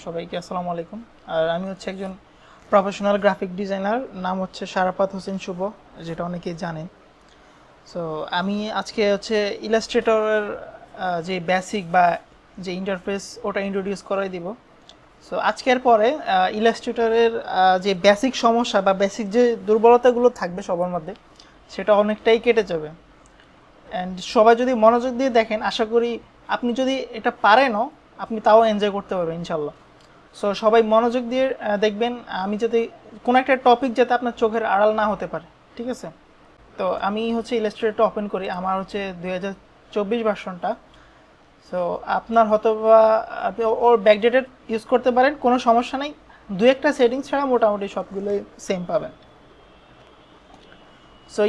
সবাইকে আসসালামু আলাইকুম। আর আমি হচ্ছে একজন প্রফেশনাল গ্রাফিক ডিজাইনার, নাম হচ্ছে শারাফাত হোসেন শুভ, যেটা অনেকেই জানেন। সো আমি আজকে হচ্ছে ইলাস্ট্রেটরের যে বেসিক বা যে ইন্টারফেস ওটা ইন্ট্রোডিউস করাই দিব। সো আজকের পরে ইলাস্ট্রেটরের যে বেসিক সমস্যা বা বেসিক যে দুর্বলতাগুলো থাকবে সবার মধ্যে, সেটা অনেকটাই কেটে যাবে। অ্যান্ড সবাই যদি মনোযোগ দিয়ে দেখেন, আশা করি আপনি যদি এটা পারেনও, আপনি তাও এনজয় করতে পারবেন ইনশাল্লাহ। সো সবাই মনোযোগ দিয়ে দেখবেন, আমি যাতে কোনো একটা টপিক যাতে আপনার চোখের আড়াল না হতে পারে, ঠিক আছে? তো আমি হচ্ছে ইলাস্ট্রেটরটা ওপেন করি, আমার হচ্ছে 2024 ভার্সনটা। সো আপনার হয়তো বা আপনি ওর ব্যাকডেটেড ইউজ করতে পারেন, কোনো সমস্যা নেই। দু একটা সেটিংস ছাড়া মোটামুটি সবগুলোই সেম পাবেন। সো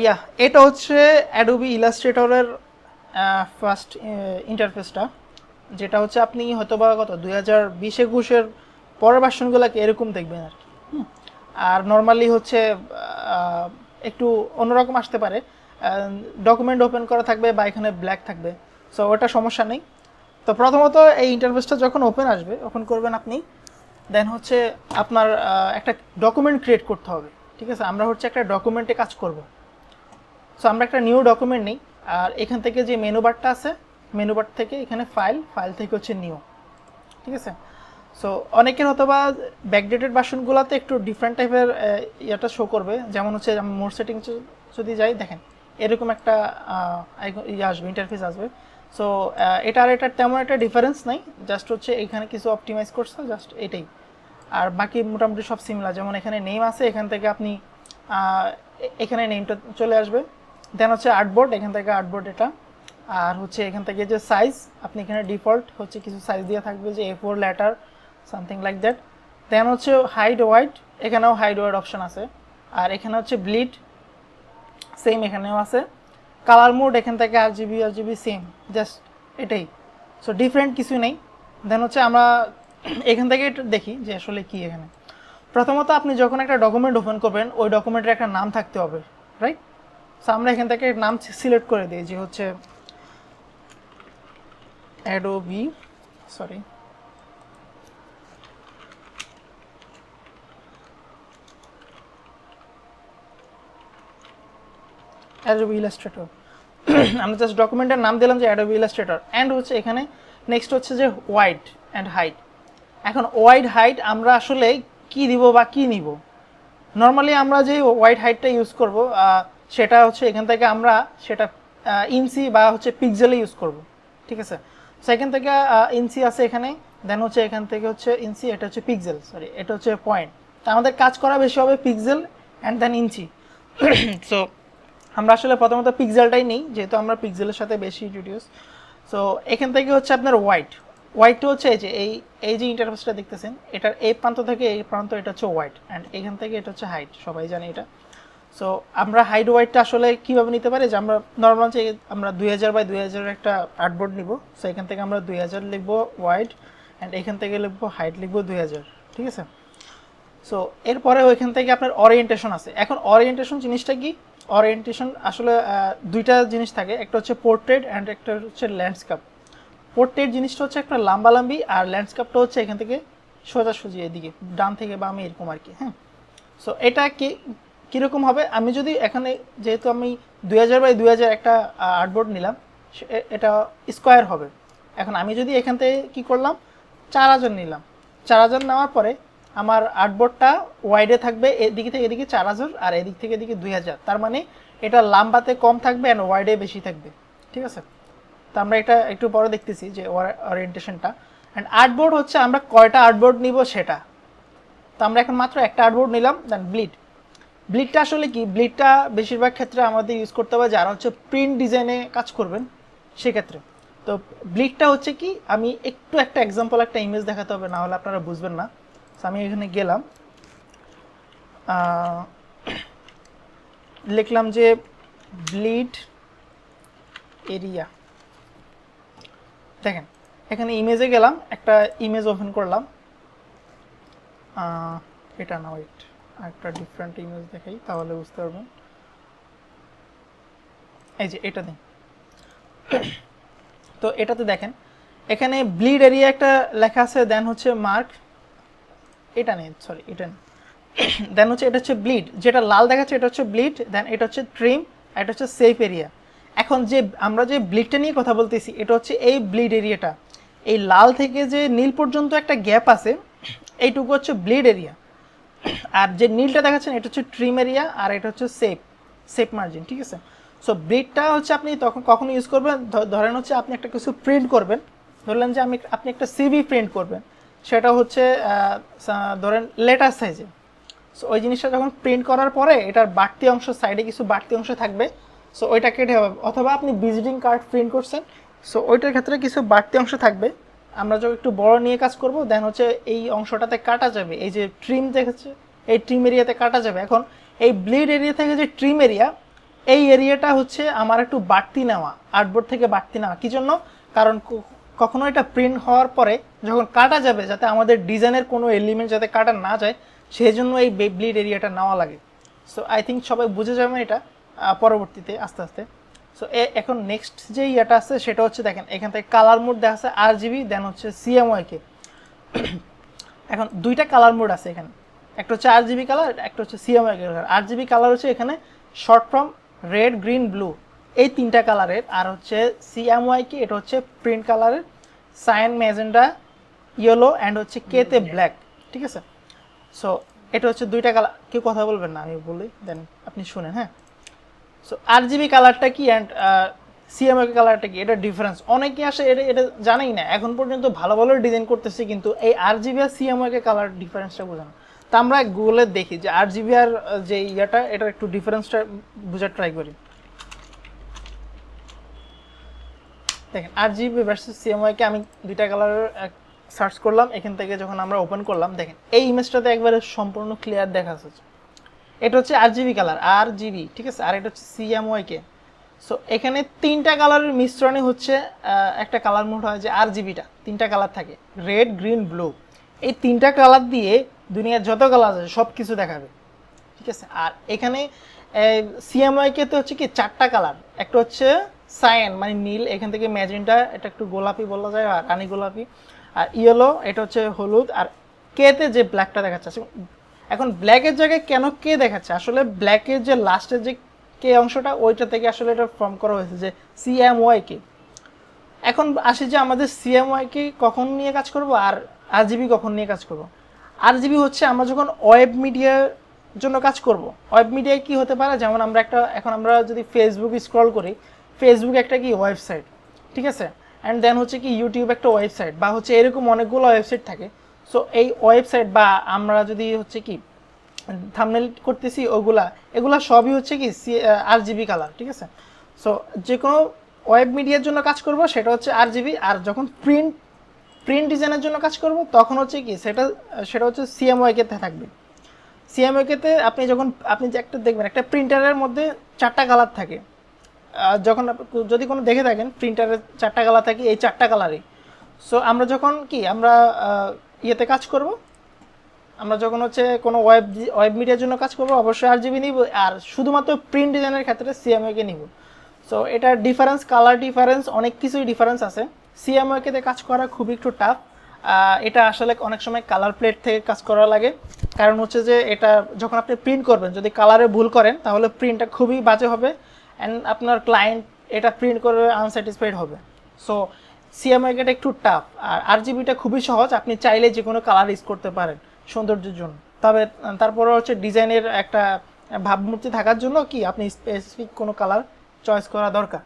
এটা হচ্ছে অ্যাডোবি ইলাস্ট্রেটরের ফার্স্ট ইন্টারফেসটা, যেটা হচ্ছে আপনি হয়তো বা 2020-21-এর পরের ভার্সনগুলোকে এরকম দেখবেন আর কি। আর নর্মালি হচ্ছে একটু অন্যরকম আসতে পারে, ডকুমেন্ট ওপেন করা থাকবে বা এখানে ব্ল্যাক থাকবে। সো ওটা সমস্যা নেই। তো প্রথমত এই ইন্টারফেসটা যখন ওপেন আসবে, ওপেন করবেন আপনি, দেন হচ্ছে আপনার একটা ডকুমেন্ট ক্রিয়েট করতে হবে, ঠিক আছে? আমরা হচ্ছে একটা ডকুমেন্টে কাজ করব। সো আমরা একটা নিউ ডকুমেন্ট নিই, আর এখান থেকে যে মেনু বারটা আছে, মেনু বার থেকে এখানে ফাইল, ফাইল থেকে হচ্ছে নিউ, ঠিক আছে? সো অনেকের হয়তো বা ব্যাকডেটেড ভার্সনগুলোতে একটু ডিফারেন্ট টাইপের ইয়েটা শো করবে। যেমন হচ্ছে আমি মোর সেটিংস যদি যাই, দেখেন এরকম একটা ইয়ে আসবে, ইন্টারফেস আসবে। সো এটার তেমন একটা ডিফারেন্স নাই, জাস্ট হচ্ছে এখানে কিছু অপটিমাইজ করছে, জাস্ট এটাই। আর বাকি মোটামুটি সব সিমিলার। যেমন এখানে নেম আছে, এখান থেকে আপনি এখানে নেমটা চলে আসবে। দেন হচ্ছে আর্টবোর্ড, এখান থেকে আর্টবোর্ড এটা। আর হচ্ছে এখান থেকে যে সাইজ, আপনি এখানে ডিফল্ট হচ্ছে কিছু সাইজ দিয়ে থাকবে, যে A4 letter something like that. Then হচ্ছে হাইড ওয়াইড, এখানেও হাইড ওয়াইড অপশন আছে। আর এখানে হচ্ছে ব্লিড, সেম এখানেও আছে। কালার মোড এখান থেকে আর জিবি সেম, জাস্ট এটাই। সো ডিফারেন্ট কিছু নেই। দেন হচ্ছে আমরা এখান থেকে একটু দেখি যে আসলে কি এখানে। প্রথমত আপনি যখন একটা ডকুমেন্ট ওপেন করবেন, ওই ডকুমেন্টের একটা নাম থাকতে হবে, রাইট? সো আমরা এখান থেকে নাম সিলেক্ট করে দিই, যে হচ্ছে অ্যাডোবি, সরি, অ্যাডোবি ইলাস্ট্রেটর। আমরা জাস্ট ডকুমেন্টের নাম দিলাম যে অ্যাডোবি ইলাস্ট্রেটর। অ্যান্ড হচ্ছে এখানে নেক্সট হচ্ছে যে ওয়াইড অ্যান্ড হাইট। এখন ওয়াইড হাইট আমরা আসলে কি দিব বা কি নিব? নর্মালি আমরা যে ওয়াইড হাইটটা ইউজ করব, সেটা হচ্ছে এখান থেকে আমরা সেটা ইঞ্চি বা হচ্ছে পিক্সেলে ইউজ করব, ঠিক আছে? সেখান থেকে ইঞ্চি আছে এখানে, দেন হচ্ছে এখান থেকে হচ্ছে ইঞ্চি, এটা হচ্ছে পিক্সেল, সরি এটা হচ্ছে পয়েন্ট। তা আমাদের কাজ করা বেশি হবে pixel and then inch. So আমরা আসলে প্রথমত পিক্সেলটাই নেই, যেহেতু আমরা পিক্সেলের সাথে বেশি ইন্ট্রোডিউস। সো এখান থেকে হচ্ছে আপনার হোয়াইটটা হচ্ছে এই যে এই যে ইন্টারফেসটা দেখতেছেন, এটার এই প্রান্ত থেকে এই প্রান্ত, এটা হচ্ছে হোয়াইট। অ্যান্ড এখান থেকে এটা হচ্ছে হাইট, সবাই জানে এটা। সো আমরা হাইট হোয়াইটটা আসলে কীভাবে নিতে পারি, যে আমরা নর্মাল যে আমরা 2000 বাই 2000 একটা আর্টবোর্ড নিব। সো এখান থেকে আমরা 2000 লিখবো হোয়াইট, অ্যান্ড এখান থেকে লিখবো হাইট, লিখবো 2000, ঠিক আছে? সো এরপরে ওইখান থেকে আপনার অরিয়েন্টেশন আছে। এখন অরিয়েন্টেশন জিনিসটা কি? অরিয়েন্টেশন আসলে দুইটা জিনিস থাকে, একটা হচ্ছে পোর্ট্রেট অ্যান্ড একটা হচ্ছে ল্যান্ডস্কেপ। পোর্ট্রেট জিনিসটা হচ্ছে একটা লাম্বালাম্বি, আর ল্যান্ডস্কেপটা হচ্ছে এখান থেকে সোজাসুজি এদিকে ডান থেকে বামে এরকম আর কি, হ্যাঁ। সো এটা কি কীরকম হবে? আমি যদি এখানে, যেহেতু আমি 2000 বাই 2000 একটা আর্টবোর্ড নিলাম, এটা স্কোয়ার হবে। এখন আমি যদি এখান থেকে কী করলাম, 4000 নিলাম। 4000 নেওয়ার পরে আমার আর্টবোর্ডটা ওয়াইডে থাকবে এদিকে থেকে এদিকে 4000, আর এদিক থেকে এদিকে 2000। তার মানে এটা লাম্বাতে কম থাকবে অ্যান্ড ওয়াইডে বেশি থাকবে, ঠিক আছে? তো আমরা এটা একটু পরে দেখতেছি যে ওরিয়েন্টেশনটা। অ্যান্ড আর্টবোর্ড হচ্ছে আমরা কয়টা আর্টবোর্ড নিব সেটা। তো আমরা এখন মাত্র একটা আর্টবোর্ড নিলাম। দেন ব্লিডটা আসলে কি? ব্লিডটা বেশিরভাগ ক্ষেত্রে আমাদের ইউজ করতে হবে যারা হচ্ছে প্রিন্ট ডিজাইনে কাজ করবেন সেক্ষেত্রে। তো ব্লিডটা হচ্ছে কি, আমি একটু একটা এক্সাম্পল, একটা ইমেজ দেখাতে হবে, না হলে আপনারা বুঝবেন না। তো আমি এখানে গেলাম, লিখলাম যে ব্লিড এরিয়া। দেখেন এখানে ইমেজে গেলাম, একটা ইমেজ ওপেন করলাম। এটা না, ওয়েট, একটা ডিফারেন্ট ইমেজ দেখাই তাহলে বুঝতে পারবেন। এই যে এটা দিন। তো এটাতে দেখেন এখানে ব্লিড এরিয়া একটা লেখা আছে, দেন হচ্ছে মার্ক, এটা নেই, সরি এটা নেই। দেন হচ্ছে এটা হচ্ছে ব্লিড, যেটা লাল দেখাচ্ছে এটা হচ্ছে ব্লিড, দেন এটা হচ্ছে ট্রিম, আর এটা হচ্ছে সেফ এরিয়া। এখন যে আমরা যে ব্লিডটা নিয়ে কথা বলতেছি এটা হচ্ছে এই ব্লিড এরিয়াটা, এই লাল থেকে যে নীল পর্যন্ত একটা গ্যাপ আছে, এইটুকু হচ্ছে ব্লিড এরিয়া। আর যে নীলটা দেখাচ্ছেন এটা হচ্ছে ট্রিম এরিয়া, আর এটা হচ্ছে সেফ সেফ মার্জিন, ঠিক আছে। সো ব্লিডটা হচ্ছে আপনি তখন কখন ইউজ করবেন, ধরেন হচ্ছে আপনি একটা কিছু প্রিন্ট করবেন, ধরলেন যে আপনি একটা সিভি প্রিন্ট করবেন, সেটা হচ্ছে ধরেন লেটার সাইজে। সো ওই জিনিসটা যখন প্রিন্ট করার পরে এটার বাড়তি অংশ, সাইডে কিছু বাড়তি অংশ থাকবে, সো ওইটা কেটে হবে। অথবা আপনি ভিজিটিং কার্ড প্রিন্ট করছেন, সো ওইটার ক্ষেত্রে কিছু বাড়তি অংশ থাকবে, আমরা যখন একটু বড় নিয়ে কাজ করব দেন হচ্ছে এই অংশটাতে কাটা যাবে, এই যে ট্রিম দেখেছে এই ট্রিম এরিয়াতে কাটা যাবে। এখন এই ব্লিড এরিয়া থেকে যে ট্রিম এরিয়া, এই এরিয়াটা হচ্ছে আমার একটু বাড়তি নেওয়া, আর্টবোর্ড থেকে বাড়তি নেওয়া। কী জন্য? কারণ কখনো এটা প্রিন্ট হওয়ার পরে যখন কাটা যাবে, যাতে আমাদের ডিজাইনের কোনো এলিমেন্ট যাতে কাটা না যায়, সেই জন্য এই ব্লিড এরিয়াটা নেওয়া লাগে। সো আই থিঙ্ক সবাই বুঝে যাবেন এটা পরবর্তীতে আস্তে আস্তে। সো এখন নেক্সট যে ইয়েটা আছে সেটা হচ্ছে দেখেন এখান থেকে কালার মোড দেখা আছে RGB, দেন হচ্ছে CMYK। এখন দুইটা কালার মোড আছে এখানে, একটা হচ্ছে RGB কালার, একটা হচ্ছে CMYK কালার। RGB কালার হচ্ছে এখানে short form red, green, blue, এই তিনটা কালারের। আর হচ্ছে CMYK এটা হচ্ছে প্রিন্ট কালারের, সায়ান, ম্যাজেন্ডা, ইয়েলো, অ্যান্ড হচ্ছে কেতে ব্ল্যাক, ঠিক আছে। সো এটা হচ্ছে দুইটা কালার। কেউ কথা বলবেন না, আমি বলি দেন আপনি শুনেন, হ্যাঁ। সো RGB কালারটা কি অ্যান্ড CMYK কালারটা কি, এটা ডিফারেন্স অনেকে আসে এটা এটা জানেই না এখন পর্যন্ত, ভালো ভালো ডিজাইন করতেছে কিন্তু এই RGB আর CMYK কালার ডিফারেন্সটা বোঝে না। তা আমরা গুগলে দেখি যে RGB আর যে ইয়েটা এটার একটু ডিফারেন্সটা বোঝার ট্রাই করি। দেখেন RGB ভার্সেস CMYK আমি দুইটা কালারের সার্চ করলাম, এখান থেকে যখন আমরা ওপেন করলাম দেখেন এই ইমেজটাতে একবারে সম্পূর্ণ ক্লিয়ার দেখা যাচ্ছে। এটা হচ্ছে RGB কালার, RGB, ঠিক আছে। আর এটা হচ্ছে CMYK। সো এখানে তিনটা কালারের মিশ্রণে হচ্ছে একটা কালার মোড হয় যে RGBটা, তিনটা কালার থাকে, রেড, গ্রিন, ব্লু। এই তিনটা কালার দিয়ে দুনিয়ার যত কালার আছে সব কিছু দেখাবে, ঠিক আছে। আর এখানে CMYK তে হচ্ছে কি চারটা কালার, একটা হচ্ছে সায়ান মানে নীল, এখান থেকে ম্যাজেন্টা, এটা একটু গোলাপি বলা যায়, আর রানী গোলাপি, আর ইয়েলো এটা হচ্ছে হলুদ, আর কেতে যে ব্ল্যাকটা দেখাচ্ছে। এখন ব্ল্যাকের জায়গায় কেন কে দেখাচ্ছে, আসলে ব্ল্যাকের যে লাস্টের যে কে অংশটা ওইটা থেকে আসলে এটা ফর্ম করা হয়েছে যে CMYK। এখন আসি যে আমাদের CMYK কখন নিয়ে কাজ করব আর RGB কখন নিয়ে কাজ করব। RGB হচ্ছে আমরা যখন ওয়েব মিডিয়ার জন্য কাজ করব। ওয়েব মিডিয়ায় কি হতে পারে, যেমন আমরা এখন আমরা যদি ফেসবুক স্ক্রল করি, ফেসবুক একটা কি ওয়েবসাইট, ঠিক আছে। অ্যান্ড দেন হচ্ছে কি ইউটিউব একটা ওয়েবসাইট, বা হচ্ছে এরকম অনেকগুলো ওয়েবসাইট থাকে। সো এই ওয়েবসাইট বা আমরা যদি হচ্ছে কি থাম্বনেল করতেছি এগুলা সবই হচ্ছে কি RGB কালার, ঠিক আছে। সো যে কোনো ওয়েব মিডিয়ার জন্য কাজ করব সেটা হচ্ছে RGB, আর যখন প্রিন্ট ডিজাইনের জন্য কাজ করব তখন হচ্ছে কি সেটা হচ্ছে CMYK তে থাকবে। CMYK তে আপনি যে একটা দেখবেন একটা প্রিন্টারের মধ্যে চারটা কালার থাকে, যখন যদি কোনো দেখে থাকেন প্রিন্টারের চারটা কালার থাকে, এই চারটা কালারই। সো আমরা যখন আমরা ইয়েতে কাজ করব, আমরা যখন হচ্ছে কোনো ওয়েব মিডিয়ার জন্য কাজ করবো অবশ্যই RGB নিব, আর শুধুমাত্র প্রিন্ট ডিজাইনের ক্ষেত্রে CMYK নিব। সো এটার ডিফারেন্স, কালার ডিফারেন্স, অনেক কিছুই ডিফারেন্স আছে। CMYK তে কাজ করা খুবই একটু টাফ, এটা আসলে অনেক সময় কালার প্লেট থেকে কাজ করা লাগে। কারণ হচ্ছে যে এটা যখন আপনি প্রিন্ট করবেন যদি কালারে ভুল করেন তাহলে প্রিন্টটা খুবই বাজে হবে, অ্যান্ড আপনার ক্লায়েন্ট এটা প্রিন্ট করে আনস্যাটিসফাইড হবে। সো CMYKটা একটু টাফ, আর RGBটা খুবই সহজ, আপনি চাইলে যে কোনো কালার ইউজ করতে পারেন সৌন্দর্যের জন্য। তবে তারপরে হচ্ছে ডিজাইনের একটা ভাবমূর্তি থাকার জন্য কি আপনি স্পেসিফিক কোনো কালার চয়েস করা দরকার।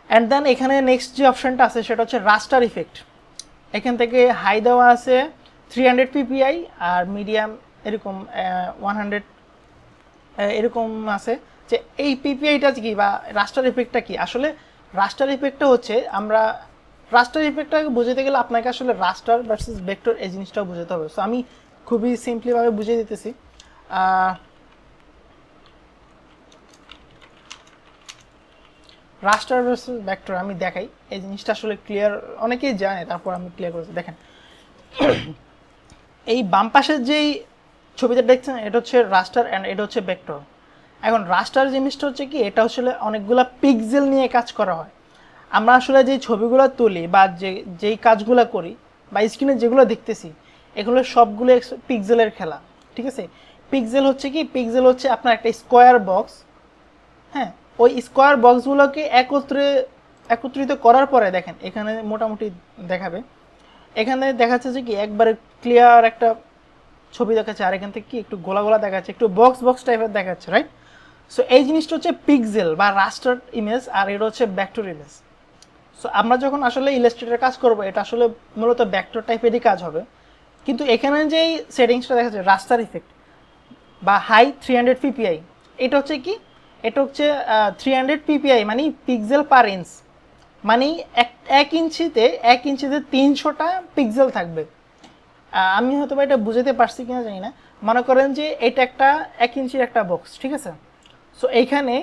অ্যান্ড দেন এখানে নেক্সট যে অপশানটা আছে সেটা হচ্ছে রাস্টার ইফেক্ট। এখান থেকে হাই দেওয়া আছে 300 PPI, আর মিডিয়াম এরকম 100 এরকম আছে। যে এই PPIটা কি বা রাস্টার ইফেক্টটা কি, আসলে রাস্টার ইফেক্টটা হচ্ছে রাস্টার ইফেক্টটাকে বোঝাতে গেলে আপনাকে আসলে রাস্টার ভার্সেস ভেক্টর এই জিনিসটাও বোঝাতে হবে। সো আমি খুবই সিম্পলিভাবে বুঝিয়ে দিতেছি। রাস্টার ভার্সেস ভেক্টর আমি দেখাই, এই জিনিসটা আসলে ক্লিয়ার অনেকেই জানে, তারপর আমি ক্লিয়ার করেছি। দেখেন এই বাম পাশের যেই ছবিটা দেখছেন এটা হচ্ছে রাস্টার, অ্যান্ড এটা হচ্ছে ভেক্টর। এখন রাস্টার জিনিসটা হচ্ছে কি, এটা আসলে অনেকগুলো পিক্সেল নিয়ে কাজ করা হয়। আমরা আসলে যেই ছবিগুলো তুলি বা যেই কাজগুলো করি বা স্ক্রিনে যেগুলো দেখতেছি, এগুলো সবগুলো পিক্সেলের খেলা, ঠিক আছে। পিক্সেল হচ্ছে কি, পিক্সেল হচ্ছে আপনার একটা স্কোয়ার বক্স, হ্যাঁ, ওই স্কোয়ার বক্সগুলোকে একত্রিত করার পরে দেখেন এখানে মোটামুটি দেখাবে, এখানে দেখাচ্ছে যে কি একবারে ক্লিয়ার একটা ছবি দেখাচ্ছে, আর এখান থেকে কি একটু গোলা গোলা দেখাচ্ছে, একটু বক্স বক্স টাইপের দেখাচ্ছে, রাইট। সো এই জিনিসটা হচ্ছে পিক্সেল বা রাস্টার ইমেজ, আর এটা হচ্ছে ভেক্টর ইমেজ। সো আমরা যখন আসলে ইলাস্ট্রেটরে কাজ করব, এটা আসলে মূলত ভেক্টর টাইপেরই কাজ হবে, কিন্তু এখানে যেই সেটিংসটা দেখা যাচ্ছে রাস্টার ইফেক্ট বা হাই 300 পিপিআই, এটা হচ্ছে কি, এটা হচ্ছে 300 পিপিআই মানে পিক্সেল পার ইঞ্চ, মানে এক ইঞ্চিতে 300টা পিক্সেল থাকবে। আমি হয়তো এটা বুঝাতে পারছি কিনা জানি না। মনে করেন যে এটা একটা 1 ইঞ্চির একটা বক্স, ঠিক আছে। সো এইখানে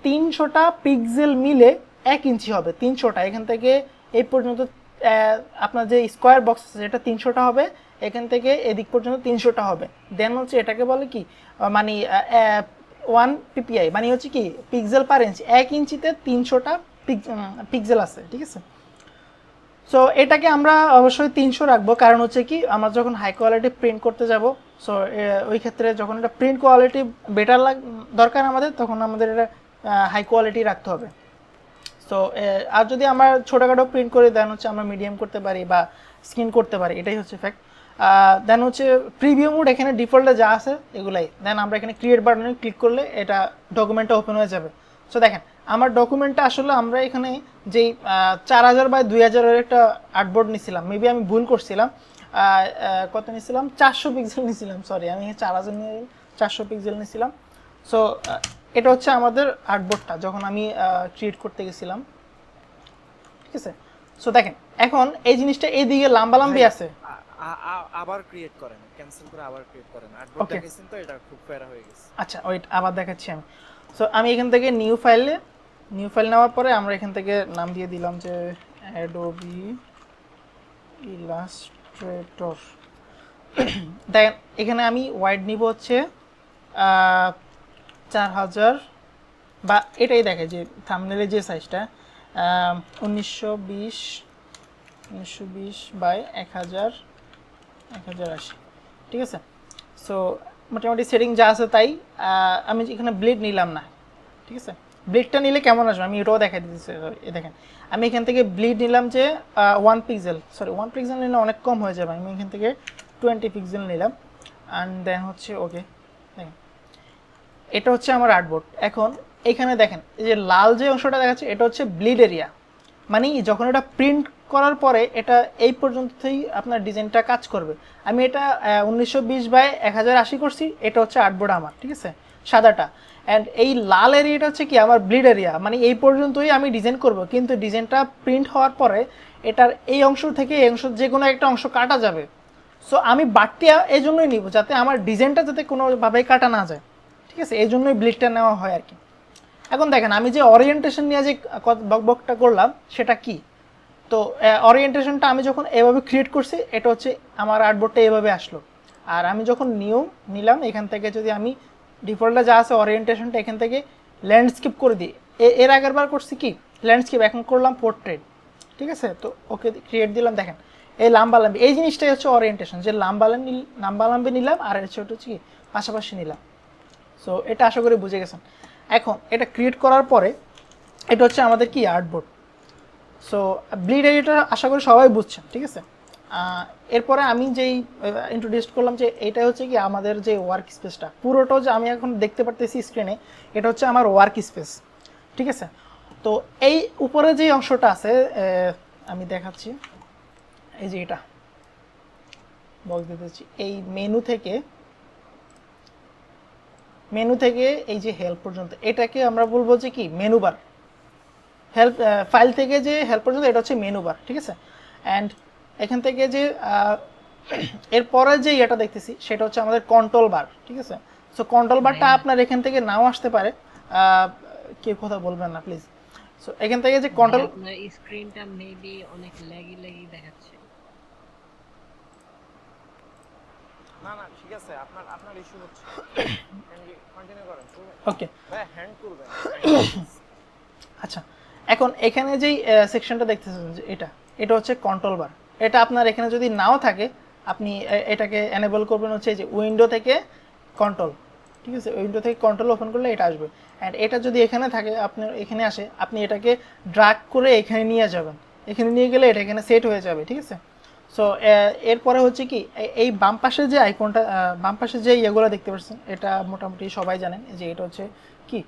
300টা পিক্সেল মিলে 1 ইঞ্চি হবে, 300টা, এখান থেকে এই পর্যন্ত আপনার যে স্কোয়ার বক্স আছে সেটা 300টা হবে, এখান থেকে এদিক পর্যন্ত 300টা হবে। দেন হচ্ছে এটাকে বলে কি, মানে 1 পিপিআই মানে হচ্ছে কি পিক্সেল পার ইঞ্চ, 1 ইঞ্চিতে 300টা পিক্সেল আছে, ঠিক আছে। সো এটাকে আমরা অবশ্যই 300 রাখবো, কারণ হচ্ছে কি আমরা যখন হাই কোয়ালিটি প্রিন্ট করতে যাব, সো ওই ক্ষেত্রে যখন এটা প্রিন্ট কোয়ালিটি বেটার দরকার আমাদের, তখন আমাদের এটা হাই কোয়ালিটি রাখতে হবে। সো আর যদি আমরা ছোটোখাটো প্রিন্ট করে দেন হচ্ছে আমরা মিডিয়াম করতে পারি বা স্ক্রিন করতে পারি, এটাই হচ্ছে ফ্যাক্ট। দেন হচ্ছে প্রিভিউ মোড এখানে ডিফল্টে যা আছে এগুলাই, দেন আমরা এখানে ক্রিয়েট বাটনে ক্লিক করলে এটা ডকুমেন্টটা ওপেন হয়ে যাবে। সো দেখেন আমার ডকুমেন্টটা আসলে আমরা এখানে যেই 4000 বাই 2000-এর একটা আর্টবোর্ড নিছিলাম, মেবি আমি ভুল করছিলাম, কত নিছিলাম, 400 পিক্সেল নিছিলাম, সরি আমি 4000 নিয়ে 400 পিক্সেল নিছিলাম। সো এটা হচ্ছে আমাদের আর্টবোর্ডটা যখন আমি ক্রিয়েট করতে গেছিলাম, ঠিক আছে। সো দেখেন এখন এই জিনিসটা এইদিকে লাম্বালাম্বি আছে, আবার ক্রিয়েট করেন, ক্যান্সেল করে আবার ক্রিয়েট করেন। আর্টবোর্ড দেখাইছেন তো, এটা খুব প্যারা হয়ে গেছে। আচ্ছা ওয়েট, আবার দেখাচ্ছি আমি। সো আমি এখান থেকে নিউ ফাইল নেওয়ার পরে আমরা এখান থেকে নাম দিয়ে দিলাম যে অ্যাডোবি ইলাস্ট্রেটর। দেখেন এখানে আমি ওয়াইড নিব হচ্ছে 4000, বা এটাই দেখে যে থাম্বনেলের যে সাইজটা 1920 বাই 1080, ঠিক আছে। সো মোটামুটি সেটিং যা আছে তাই, আমি এখানে ব্লিড নিলাম না, ঠিক আছে। ব্লিডটা নিলে কেমন আসবে আমি এটাও দেখাই দিচ্ছি, এ দেখেন আমি এখান থেকে ব্লিড নিলাম যে 1 পিক্সেল, সরি 1 পিক্সেল নিলে অনেক কম হয়ে যাবে, আমি এখান থেকে 20 পিক্সেল নিলাম, অ্যান্ড দেন হচ্ছে ওকে। দেখেন এটা হচ্ছে আমার আর্টবোর্ড। এখন এখানে দেখেন এই যে লাল যে অংশটা দেখাচ্ছে এটা হচ্ছে ব্লিড এরিয়া, মানে যখন এটা প্রিন্ট করার পরে এটা এই পর্যন্তই আপনার ডিজাইনটা কাজ করবে। আমি এটা 1920 বাই 1080 করছি, এটা হচ্ছে আর্টবোর্ড আমার, ঠিক আছে, সাদাটা। অ্যান্ড এই লাল এরিয়াটা হচ্ছে কি আমার ব্লিড এরিয়া, মানে এই পর্যন্তই আমি ডিজাইন করব, কিন্তু ডিজাইনটা প্রিন্ট হওয়ার পরে এটার এই অংশ থেকে এই অংশ যে কোনো একটা অংশ কাটা যাবে। সো আমি বাড়তি এই জন্যই নিব যাতে আমার ডিজাইনটা যাতে কোনোভাবেই কাটা না যায়, ঠিক আছে, এই জন্যই ব্লিডটা নেওয়া হয় আর কি। এখন দেখেন আমি যে ওরিয়েন্টেশন নিয়ে যে বকবকটা করলাম সেটা কি, তো ওরিয়েন্টেশনটা আমি যখন এভাবে ক্রিয়েট করছি এটা হচ্ছে আমার আর্টবোর্ডটা এভাবে আসলো, আর আমি যখন নিলাম এখান থেকে যদি আমি ডিফল্টে যা আছে ওরিয়েন্টেশনটা এখান থেকে ল্যান্ডস্কেপ করে দিই, এর আগের বার করছি কি ল্যান্ডস্কেপ, এখন করলাম পোর্ট্রেট, ঠিক আছে। তো ওকে ক্রিয়েট দিলাম, দেখেন এই লাম্বালাম্বি এই জিনিসটাই হচ্ছে ওরিয়েন্টেশন, যে লাম্বালাম্বি নিলাম আর হচ্ছে কি পাশাপাশি নিলাম। সো এটা আশা করি বুঝে গেছেন। এখন এটা ক্রিয়েট করার পরে এটা হচ্ছে আমাদের কি আর্টবোর্ড। সো ব্লিড এরিয়াটা আশা করি সবাই বুঝছেন, ঠিক আছে। এরপরে আমি যেই ইন্ট্রোডিউস করলাম যে এটা হচ্ছে কি আমাদের যে ওয়ার্ক স্পেসটা, পুরোটাও যে আমি এখন দেখতে পারতেছি স্ক্রিনে, এটা হচ্ছে আমার ওয়ার্ক স্পেস, ঠিক আছে। তো এই উপরে যে অংশটা আছে আমি দেখাচ্ছি, এই যে এটা বক্স দিতেছি, এই মেনু থেকে এই যে হেল্প পর্যন্ত এটাকে আমরা বলবো যে কি মেনু বার। হেল্প ফাইল থেকে যে হেল্প পর্যন্ত এটা হচ্ছে মেনু বার, ঠিক আছে। অ্যান্ড এখান থেকে যে এরপরে যে এটা দেখতেছি সেটা হচ্ছে আমাদের কন্ট্রোল বার, ঠিক আছে। সো কন্ট্রোল বারটা আপনার এখান থেকে নাও আসতে পারে, কেউ কথা বলবেন না প্লিজ। সো এখান থেকে যে কন্ট্রোল, আপনার স্ক্রিনটা মেবি অনেক ল্যাগি দেখাচ্ছে। না না ঠিক আছে, আপনার ইস্যু হচ্ছে, কন্টিনিউ করেন। ওকে ভাই হ্যান্ড করবেন। আচ্ছা এখন এখানে যেই সেকশনটা দেখতেছেন যে এটা হচ্ছে কন্ট্রোল বার, এটা আপনার এখানে যদি নাও থাকে আপনি এটাকে এনেবল করবেন হচ্ছে যে উইন্ডো থেকে কন্ট্রোল, ঠিক আছে, উইন্ডো থেকে কন্ট্রোল ওপেন করলে এটা আসবে। অ্যান্ড এটা যদি এখানে থাকে, আপনার এখানে আসে, আপনি এটাকে ড্রাগ করে এখানে নিয়ে যাবেন, এখানে নিয়ে গেলে এটা এখানে সেট হয়ে যাবে, ঠিক আছে। সো এরপরে হচ্ছে কি এই বাম পাশে যে আইকনটা, বাম পাশে যে ইয়েগুলো দেখতে পাচ্ছেন, এটা মোটামুটি সবাই জানেন যে এটা হচ্ছে কি,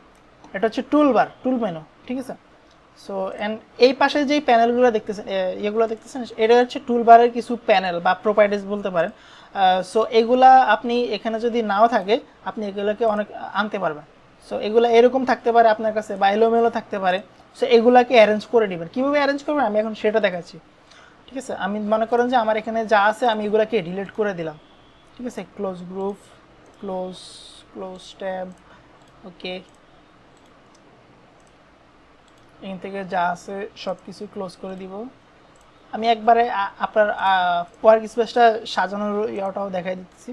এটা হচ্ছে টুলবার, টুল মেনু, ঠিক আছে। সো অ্যান্ড এই পাশে যেই প্যানেলগুলো দেখতেছেন, ইয়েগুলো দেখতেছেন, এটা হচ্ছে টুলবারের কিছু প্যানেল বা প্রপার্টিজ বলতে পারেন। সো এগুলা আপনি এখানে যদি নাও থাকে, আপনি এগুলোকে অনেক আনতে পারবেন। সো এগুলো এরকম থাকতে পারে আপনার কাছে, বা এলোমেলো থাকতে পারে। সো এগুলাকে অ্যারেঞ্জ করে নেবেন। কীভাবে অ্যারেঞ্জ করবেন আমি এখন সেটা দেখাচ্ছি, ঠিক আছে। আমি মনে করেন যে আমার এখানে যা আছে আমি এগুলোকে ডিলিট করে দিলাম, ঠিক আছে। Close group, close close tab, okay, এখান থেকে যা আছে সব কিছু ক্লোজ করে দিব। আমি একবারে আপনার ওয়ার্ক স্পেসটা সাজানোর ইয়াটাও দেখাই দিচ্ছি।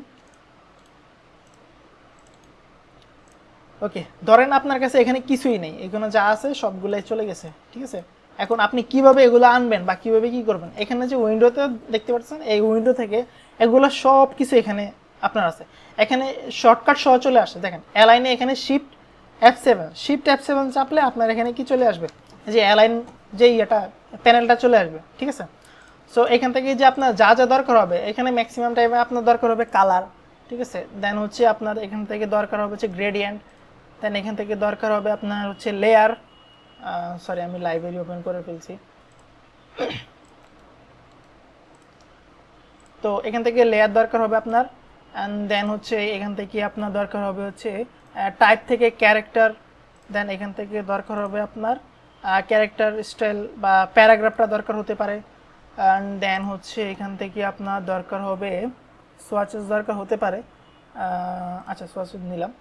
ওকে, ধরেন আপনার কাছে এখানে কিছুই নেই, এখানে যা আছে সবগুলাই চলে গেছে, ঠিক আছে। এখন আপনি কিভাবে এগুলো আনবেন বা কিভাবে কি করবেন, এখানে যে উইন্ডোতে দেখতে পাচ্ছেন, এই উইন্ডো থেকে এগুলো সব কিছু এখানে আপনার আছে। এখানে শর্টকাট সহ চলে আসে, দেখেন অ্যালাইনে এখানে শিফট F7 চাপলে আপনার এখানে কি চলে আসবে, যে অ্যালাইন যে ইয়েটা প্যানেলটা চলে আসবে, ঠিক আছে। সো এখান থেকে যে আপনার যা যা দরকার হবে, এখানে ম্যাক্সিমাম টাইমে আপনার দরকার হবে কালার, ঠিক আছে। দেন হচ্ছে আপনার এখান থেকে দরকার হবে হচ্ছে গ্রেডিয়েন্ট, দেন এখান থেকে দরকার হবে আপনার হচ্ছে লেয়ার, সরি আমি লাইব্রেরি ওপেন করে ফেলছি। তো এখান থেকে লেয়ার দরকার হবে আপনার, অ্যান্ড দেন হচ্ছে এখান থেকে আপনার দরকার হবে হচ্ছে টাইপ থেকে ক্যারেক্টার, দেন এখান থেকে দরকার হবে আপনার ক্যারেক্টার স্টাইল বা প্যারাগ্রাফটা দরকার হতে পারে, অ্যান্ড দেন হচ্ছে এখান থেকে আপনার দরকার হবে সোয়াচেস দরকার হতে পারে। আচ্ছা, সোয়াচেস নিলাম।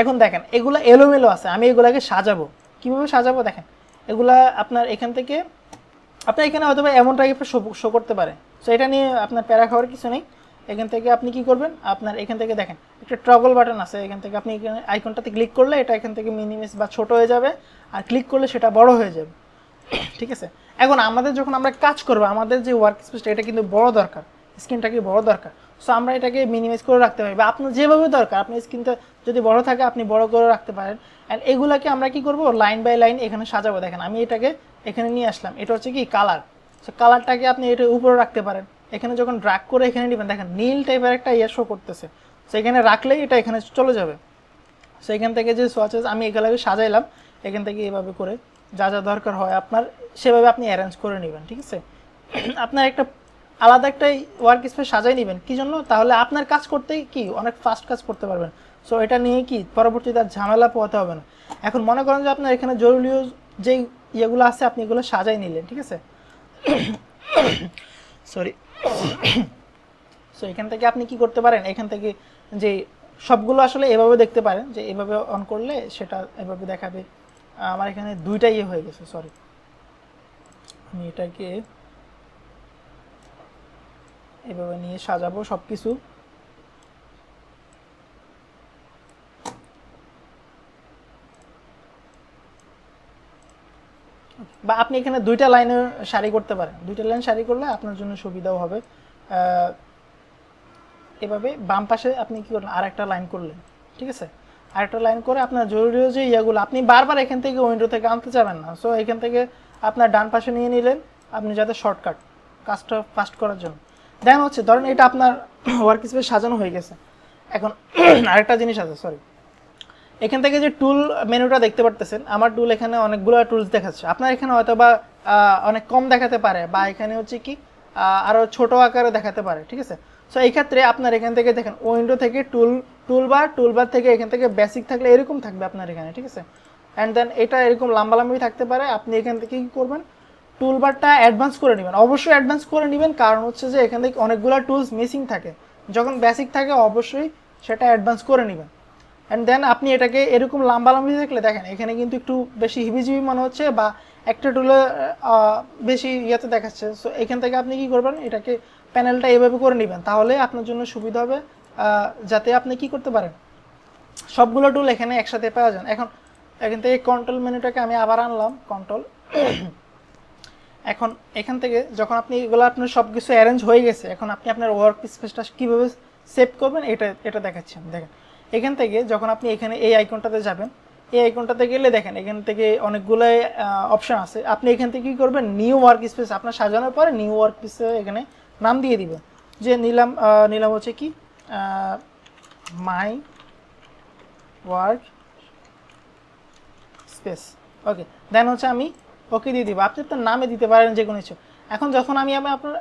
এখন দেখেন এগুলা এলোমেলো আছে, আমি এগুলাকে সাজাবো, কীভাবে সাজাবো দেখেন। এগুলা আপনার এখান থেকে আপনার এখানে হয়তো এমন টাইপের শো করতে পারে। সো এটা নিয়ে আপনার প্যারা খাওয়ার কিছু নেই। এখান থেকে আপনি কি করবেন, আপনার এখান থেকে দেখেন একটা টগল বাটন আছে, এখান থেকে আপনি এখানে আইকনটাতে ক্লিক করলে এটা এখান থেকে মিনিমাইজ বা ছোট হয়ে যাবে, আর ক্লিক করলে সেটা বড় হয়ে যাবে, ঠিক আছে। এখন আমাদের যখন আমরা কাজ করবো, আমাদের যে ওয়ার্ক স্পেসটা এটা কিন্তু বড় দরকার, স্ক্রিনটাকে বড় দরকার। সো আমরা এটাকে মিনিমাইজ করে রাখতে পারি, বা আপনার যেভাবে দরকার, আপনার স্ক্রিনটা যদি বড় থাকে আপনি বড় করে রাখতে পারেন। অ্যান্ড এগুলাকে আমরা কি করব, লাইন বাই লাইন এখানে সাজাবো। দেখেন আমি এটাকে এখানে নিয়ে আসলাম, এটা হচ্ছে কি কালার। সো কালারটাকে আপনি এটা উপরে রাখতে পারেন। এখানে যখন ড্র্যাগ করে এখানে নেবেন, দেখেন নীল টাইপের একটা ইয়ে শো করতেছে, সো এখানে রাখলেই এটা এখানে চলে যাবে। সো এখান থেকে যে সোয়াচেস আমি এগুলোকে সাজাইলাম, এখান থেকে এভাবে করে যা যা দরকার হয় আপনার সেভাবে আপনি অ্যারেঞ্জ করে নেবেন, ঠিক আছে। আপনার একটা আলাদা একটা ওয়ার্ক স্পেস সাজাই নেবেন, কী জন্য, তাহলে আপনার কাজ করতেই কি অনেক ফাস্ট কাজ করতে পারবেন। সো এটা নিয়ে কি পরবর্তীতে আর ঝামেলা পোহাতে হবে না। এখন মনে করেন যে আপনার এখানে জরুরি যেই ইয়েগুলো আছে আপনি এগুলো সাজাই নিলেন, ঠিক আছে। সরি। সো এখান থেকে আপনি কি করতে পারেন, এখান থেকে যে সবগুলো আসলে এভাবে দেখতে পারেন, যে এভাবে অন করলে সেটা এভাবে দেখাবে। আমার এখানে দুইটা ইয়ে হয়ে গেছে, সরি, আমি এটাকে এভাবে নিয়ে সাজাবো সব কিছু। বা আপনি এখানে দুইটা লাইনে সারি করতে পারেন, দুইটা লাইন সারি করলে আপনার জন্য সুবিধাও হবে। এভাবে বাম পাশে আপনি কী করলেন, আর একটা লাইন করলেন, ঠিক আছে। আরেকটা লাইন করে আপনার জরুরি যে ইয়েগুলো আপনি বারবার এখান থেকে উইন্ডো থেকে আনতে চাবেন না। সো এখান থেকে আপনার ডান পাশে নিয়ে নিলেন, আপনি যাতে শর্টকাট কাজটা ফাস্ট করার জন্য। দেন হচ্ছে ধরেন এটা আপনার ওয়ার্ক স্পেস সাজানো হয়ে গেছে। এখন আরেকটা জিনিস আছে, সরি, এখান থেকে যে টুল মেনুটা দেখতে পারতেছেন, আমার টুল এখানে অনেকগুলো টুলস দেখাচ্ছে, আপনার এখানে হয়তো বা অনেক কম দেখাতে পারে, বা এখানে হচ্ছে কি আরও ছোটো আকারে দেখাতে পারে, ঠিক আছে। সো এই ক্ষেত্রে আপনার এখান থেকে দেখেন উইন্ডো থেকে টুলবার থেকে এখান থেকে বেসিক থাকলে এরকম থাকবে আপনার এখানে, ঠিক আছে। অ্যান্ড দেন এটা এরকম লম্বালম্বি থাকতে পারে, আপনি এখান থেকে কী করবেন, টুলবারটা অ্যাডভান্স করে নেবেন, অবশ্যই অ্যাডভান্স করে নেবেন, কারণ হচ্ছে যে এখান থেকে অনেকগুলো টুলস মিসিং থাকে। যখন বেসিক থাকে অবশ্যই সেটা অ্যাডভান্স করে নেবেন। অ্যান্ড দেন আপনি এটাকে এরকম লম্বালম্বি দেখলে দেখেন এখানে কিন্তু একটু বেশি হিবিজিবি মনে হচ্ছে, বা একটা টুলে বেশি ইয়েতে দেখাচ্ছে। সো এখান থেকে আপনি কি করবেন, এটাকে প্যানেলটা এভাবে করে নেবেন, তাহলে আপনার জন্য সুবিধা হবে, যাতে আপনি কি করতে পারেন সবগুলো টুল এখানে একসাথে পাওয়া যান। এখন এখান থেকে কন্ট্রোল মেনুটাকে আমি আবার আনলাম, কন্ট্রোল, এখন এখান থেকে যখন আপনি এগুলো আপনার সব কিছু অ্যারেঞ্জ হয়ে গেছে, এখন আপনি আপনার ওয়ার্ক স্পেসটা কীভাবে সেভ করবেন এটা দেখাচ্ছি আমি। দেখেন এখান থেকে যখন আপনি এখানে এই আইকনটাতে যাবেন, এই আইকনটাতে গেলে দেখেন এখান থেকে অনেকগুলো অপশান আছে। আপনি এখান থেকে কী করবেন, নিউ ওয়ার্ক স্পেস আপনার সাজানোর পরে নিউ ওয়ার্ক স্পেসে এখানে নাম দিয়ে দিবেন, যে নিলাম হচ্ছে কি মাই ওয়ার্ক স্পেস। ওকে, দেন হচ্ছে আমি ওকে দিয়ে দিব। আপনি আপনার নামে দিতে পারেন যে কোনো কিছু। এখন যখন আমি আপনার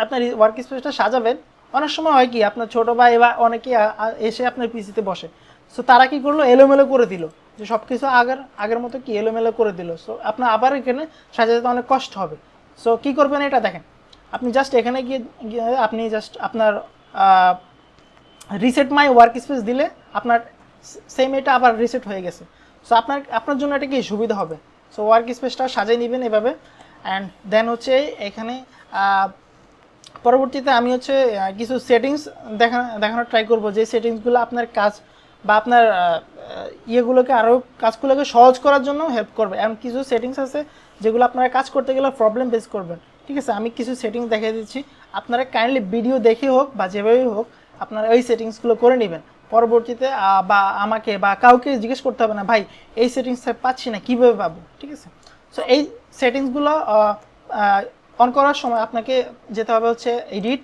আপনার ওয়ার্ক স্পেসটা সাজাবেন, অনেক সময় হয় কি আপনার ছোটো ভাই বা অনেকে এসে আপনার পিসিতে বসে, সো তারা কি করলো, এলোমেলো করে দিল, যে সব কিছু আগের মতো কি এলোমেলো করে দিল। সো আপনার আবার এখানে সাজাতে অনেক কষ্ট হবে। সো কী করবেন এটা দেখেন, আপনি জাস্ট এখানে গিয়ে আপনি জাস্ট আপনার রিসেট মাই ওয়ার্ক স্পেস দিলে আপনার সেম এটা আবার রিসেট হয়ে গেছে। সো আপনার জন্য এটা কি সুবিধা হবে। সো ওয়ার্ক স্পেসটা সাজিয়ে নেবেন এভাবে। অ্যান্ড দেন হচ্ছে এখানে পরবর্তীতে আমি হচ্ছে কিছু সেটিংস দেখানোর ট্রাই করব, যে সেটিংসগুলো আপনার কাজ বা আপনার ইয়েগুলোকে আরও কাজগুলোকে সহজ করার জন্য হেল্প করবে। এমন কিছু সেটিংস আছে যেগুলো আপনারা কাজ করতে গেলে প্রবলেম ফেস করবেন। ঠিক আছে, আমি কিছু সেটিংস দেখিয়ে দিচ্ছি, আপনারা কাইন্ডলি ভিডিও দেখে হোক বা যেভাবেই হোক আপনারা ওই সেটিংসগুলো করে নেবেন। পরবর্তীতে বা আমাকে বা কাউকে জিজ্ঞেস করতে হবে না, ভাই এই সেটিংসটা পাচ্ছি না, কীভাবে পাবো। ঠিক আছে, সো এই সেটিংসগুলো অন করার সময় আপনাকে যেতে হবে হচ্ছে এডিট,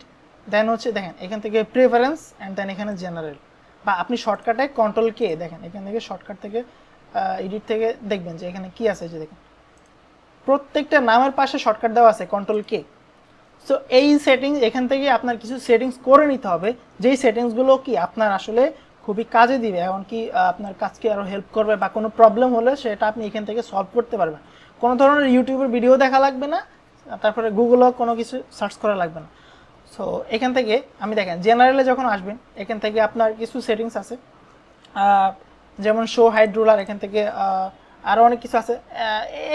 দেন হচ্ছে দেখেন এখান থেকে প্রেফারেন্স, অ্যান্ড দেন এখানে জেনারেল, বা আপনি শর্টকাটে কন্ট্রোল কে, দেখেন এখান থেকে শর্টকাট থেকে এডিট থেকে দেখবেন যে এখানে কি আছে, যে দেখেন প্রত্যেকটা নামের পাশে শর্টকাট দেওয়া আছে কন্ট্রোল কে। সো এই সেটিংস এখান থেকে আপনার কিছু সেটিংস করে নিতে হবে, যেই সেটিংসগুলো কি আপনার আসলে খুবই কাজে দিবে, এমনকি আপনার কাজকে আরও হেল্প করবে, বা কোনো প্রবলেম হলে সেটা আপনি এখান থেকে সলভ করতে পারবেন। কোনো ধরনের ইউটিউবের ভিডিও দেখা লাগবে না, তারপরে গুগলও কোনো কিছু সার্চ করা লাগবে না। সো এখান থেকে আমি দেখেন জেনারেলে যখন আসবেন, এখান থেকে আপনার কিছু সেটিংস আছে, যেমন শো হাইড রুলার, এখান থেকে আরও অনেক কিছু আছে।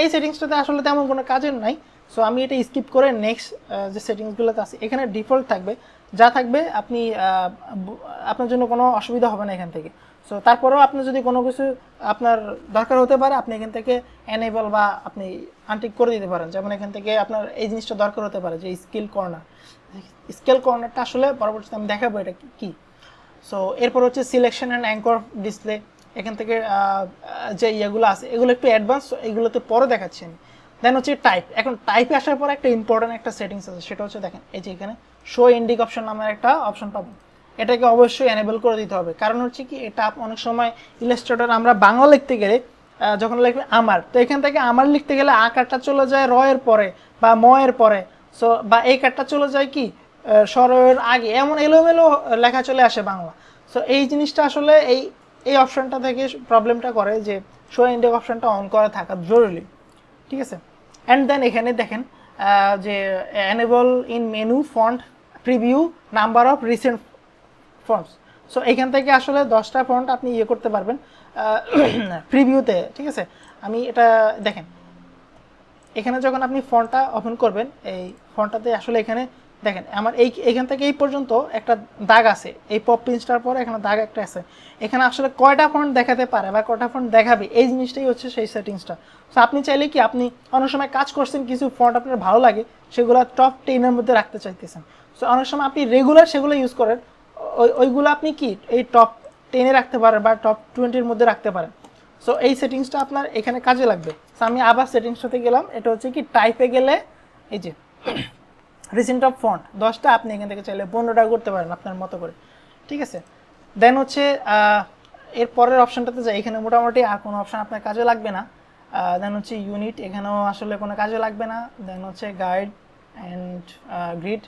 এই সেটিংসটাতে আসলে তেমন কোনো কাজের নাই। সো আমি এটা স্কিপ করে নেক্সট যে সেটিংসগুলোতে আছে এখানে ডিফল্ট থাকবে, যা থাকবে আপনি আপনার জন্য কোনো অসুবিধা হবে না এখান থেকে। সো তারপরেও আপনি যদি কোনো কিছু আপনার দরকার হতে পারে, আপনি এখান থেকে এনেবল বা আপনি আনটিক করে দিতে পারেন। যেমন এখান থেকে আপনার এই জিনিসটা দরকার হতে পারে, যে স্কেল কর্নারটা আসলে পরবর্তীতে আমি দেখাবো এটা কি। সো এরপর হচ্ছে সিলেকশন অ্যান্ড অ্যাঙ্কর ডিসপ্লে, এখান থেকে যে ইয়েগুলো আছে এগুলো একটু অ্যাডভান্স, এগুলোতে পরে দেখাচ্ছি আমি। দেন হচ্ছে টাইপ, এখন টাইপে আসার পর একটা ইম্পর্টেন্ট একটা সেটিংস আছে, সেটা হচ্ছে দেখেন এই যে এখানে শো ইন্ডিক অপশন নামের একটা অপশন পাবো, এটাকে অবশ্যই এনেবল করে দিতে হবে। কারণ হচ্ছে কি, এটা অনেক সময় ইলাস্ট্রেটর আমরা বাংলা লিখতে গেলে যখন লিখবে আমার, তো এখান থেকে আমার লিখতে গেলে আকারটা চলে যায় র এর পরে বা ম এর পরে, সো বা এই কারটা চলে যায় কি স্বরের আগে, এমন এলোমেলো লেখা চলে আসে বাংলা। সো এই জিনিসটা আসলে এই অপশনটা থেকে প্রবলেমটা করে, যে শো ইন্ডিক অপশনটা অন করা থাকা জরুরি। ঠিক আছে, অ্যান্ড দেন এখানে দেখেন যে enable in menu font preview number of recent fonts. So এখান থেকে আসলে 10টা ফন্ট আপনি ইয়ে করতে পারবেন প্রিভিউতে। ঠিক আছে, আমি এটা দেখেন এখানে যখন আপনি ফন্টটা ওপেন করবেন, এই ফন্টটাতে আসলে এখানে দেখেন আমার এইখান থেকে এই পর্যন্ত একটা দাগ আছে, এই পপ পিঞ্চটার পরে এখানে দাগ একটা আছে, এখানে আসলে কয়টা ফন্ট দেখাতে পারে বা কয়টা ফন্ট দেখাবে, এই জিনিসটাই হচ্ছে সেই সেটিংসটা। সো আপনি চাইলে কি, আপনি অনেক সময় কাজ করছেন, কিছু ফন্ট আপনার ভালো লাগে, সেগুলো টপ 10-এর মধ্যে রাখতে চাইতেছেন। সো অনেক সময় আপনি রেগুলার সেগুলো ইউজ করেন, ওইগুলো আপনি কি এই টপ 10-এ রাখতে পারেন বা টপ 20-এর মধ্যে রাখতে পারেন। সো এই সেটিংসটা আপনার এখানে কাজে লাগবে। সো আমি আবার সেটিংসটাতে গেলাম, এটা হচ্ছে কি টাইপে গেলে এই যে রিসেন্ট অফ ফন্ট 10টা, আপনি এখান থেকে চাইলে 15টা করতে পারেন আপনার মতো করে। ঠিক আছে, দেন হচ্ছে এর পরের অপশানটাতে যাই, এখানে মোটামুটি আর কোনো অপশান আপনার কাজে লাগবে না। দেন হচ্ছে ইউনিট, এখানেও আসলে কোনো কাজে লাগবে না। দেন হচ্ছে গাইড অ্যান্ড গ্রিড,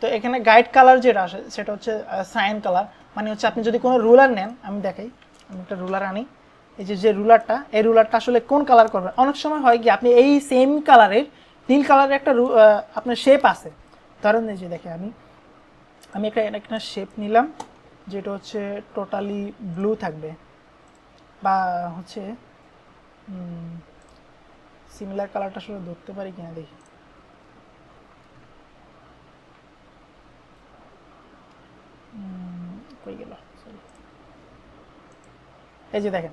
তো এখানে গাইড কালার যেটা আসে সেটা হচ্ছে সাইন কালার, মানে হচ্ছে আপনি যদি কোনো রুলার নেন, আমি দেখাই, আমি একটা রুলার আনি, এই যে রুলারটা, এই রুলারটা আসলে কোন কালার করবেন। অনেক সময় হয় কি, আপনি এই সেম কালারের নীল কালারের একটা আপনার শেপ আছে, ধরেন এই যে দেখে আমি একটা শেপ নিলাম, যেটা হচ্ছে টোটালি ব্লু থাকবে, বা হচ্ছে সিমিলার কালারটা আসলে ধরতে পারি কিনা দেখি। কই গেল, সরি, এই যে দেখেন,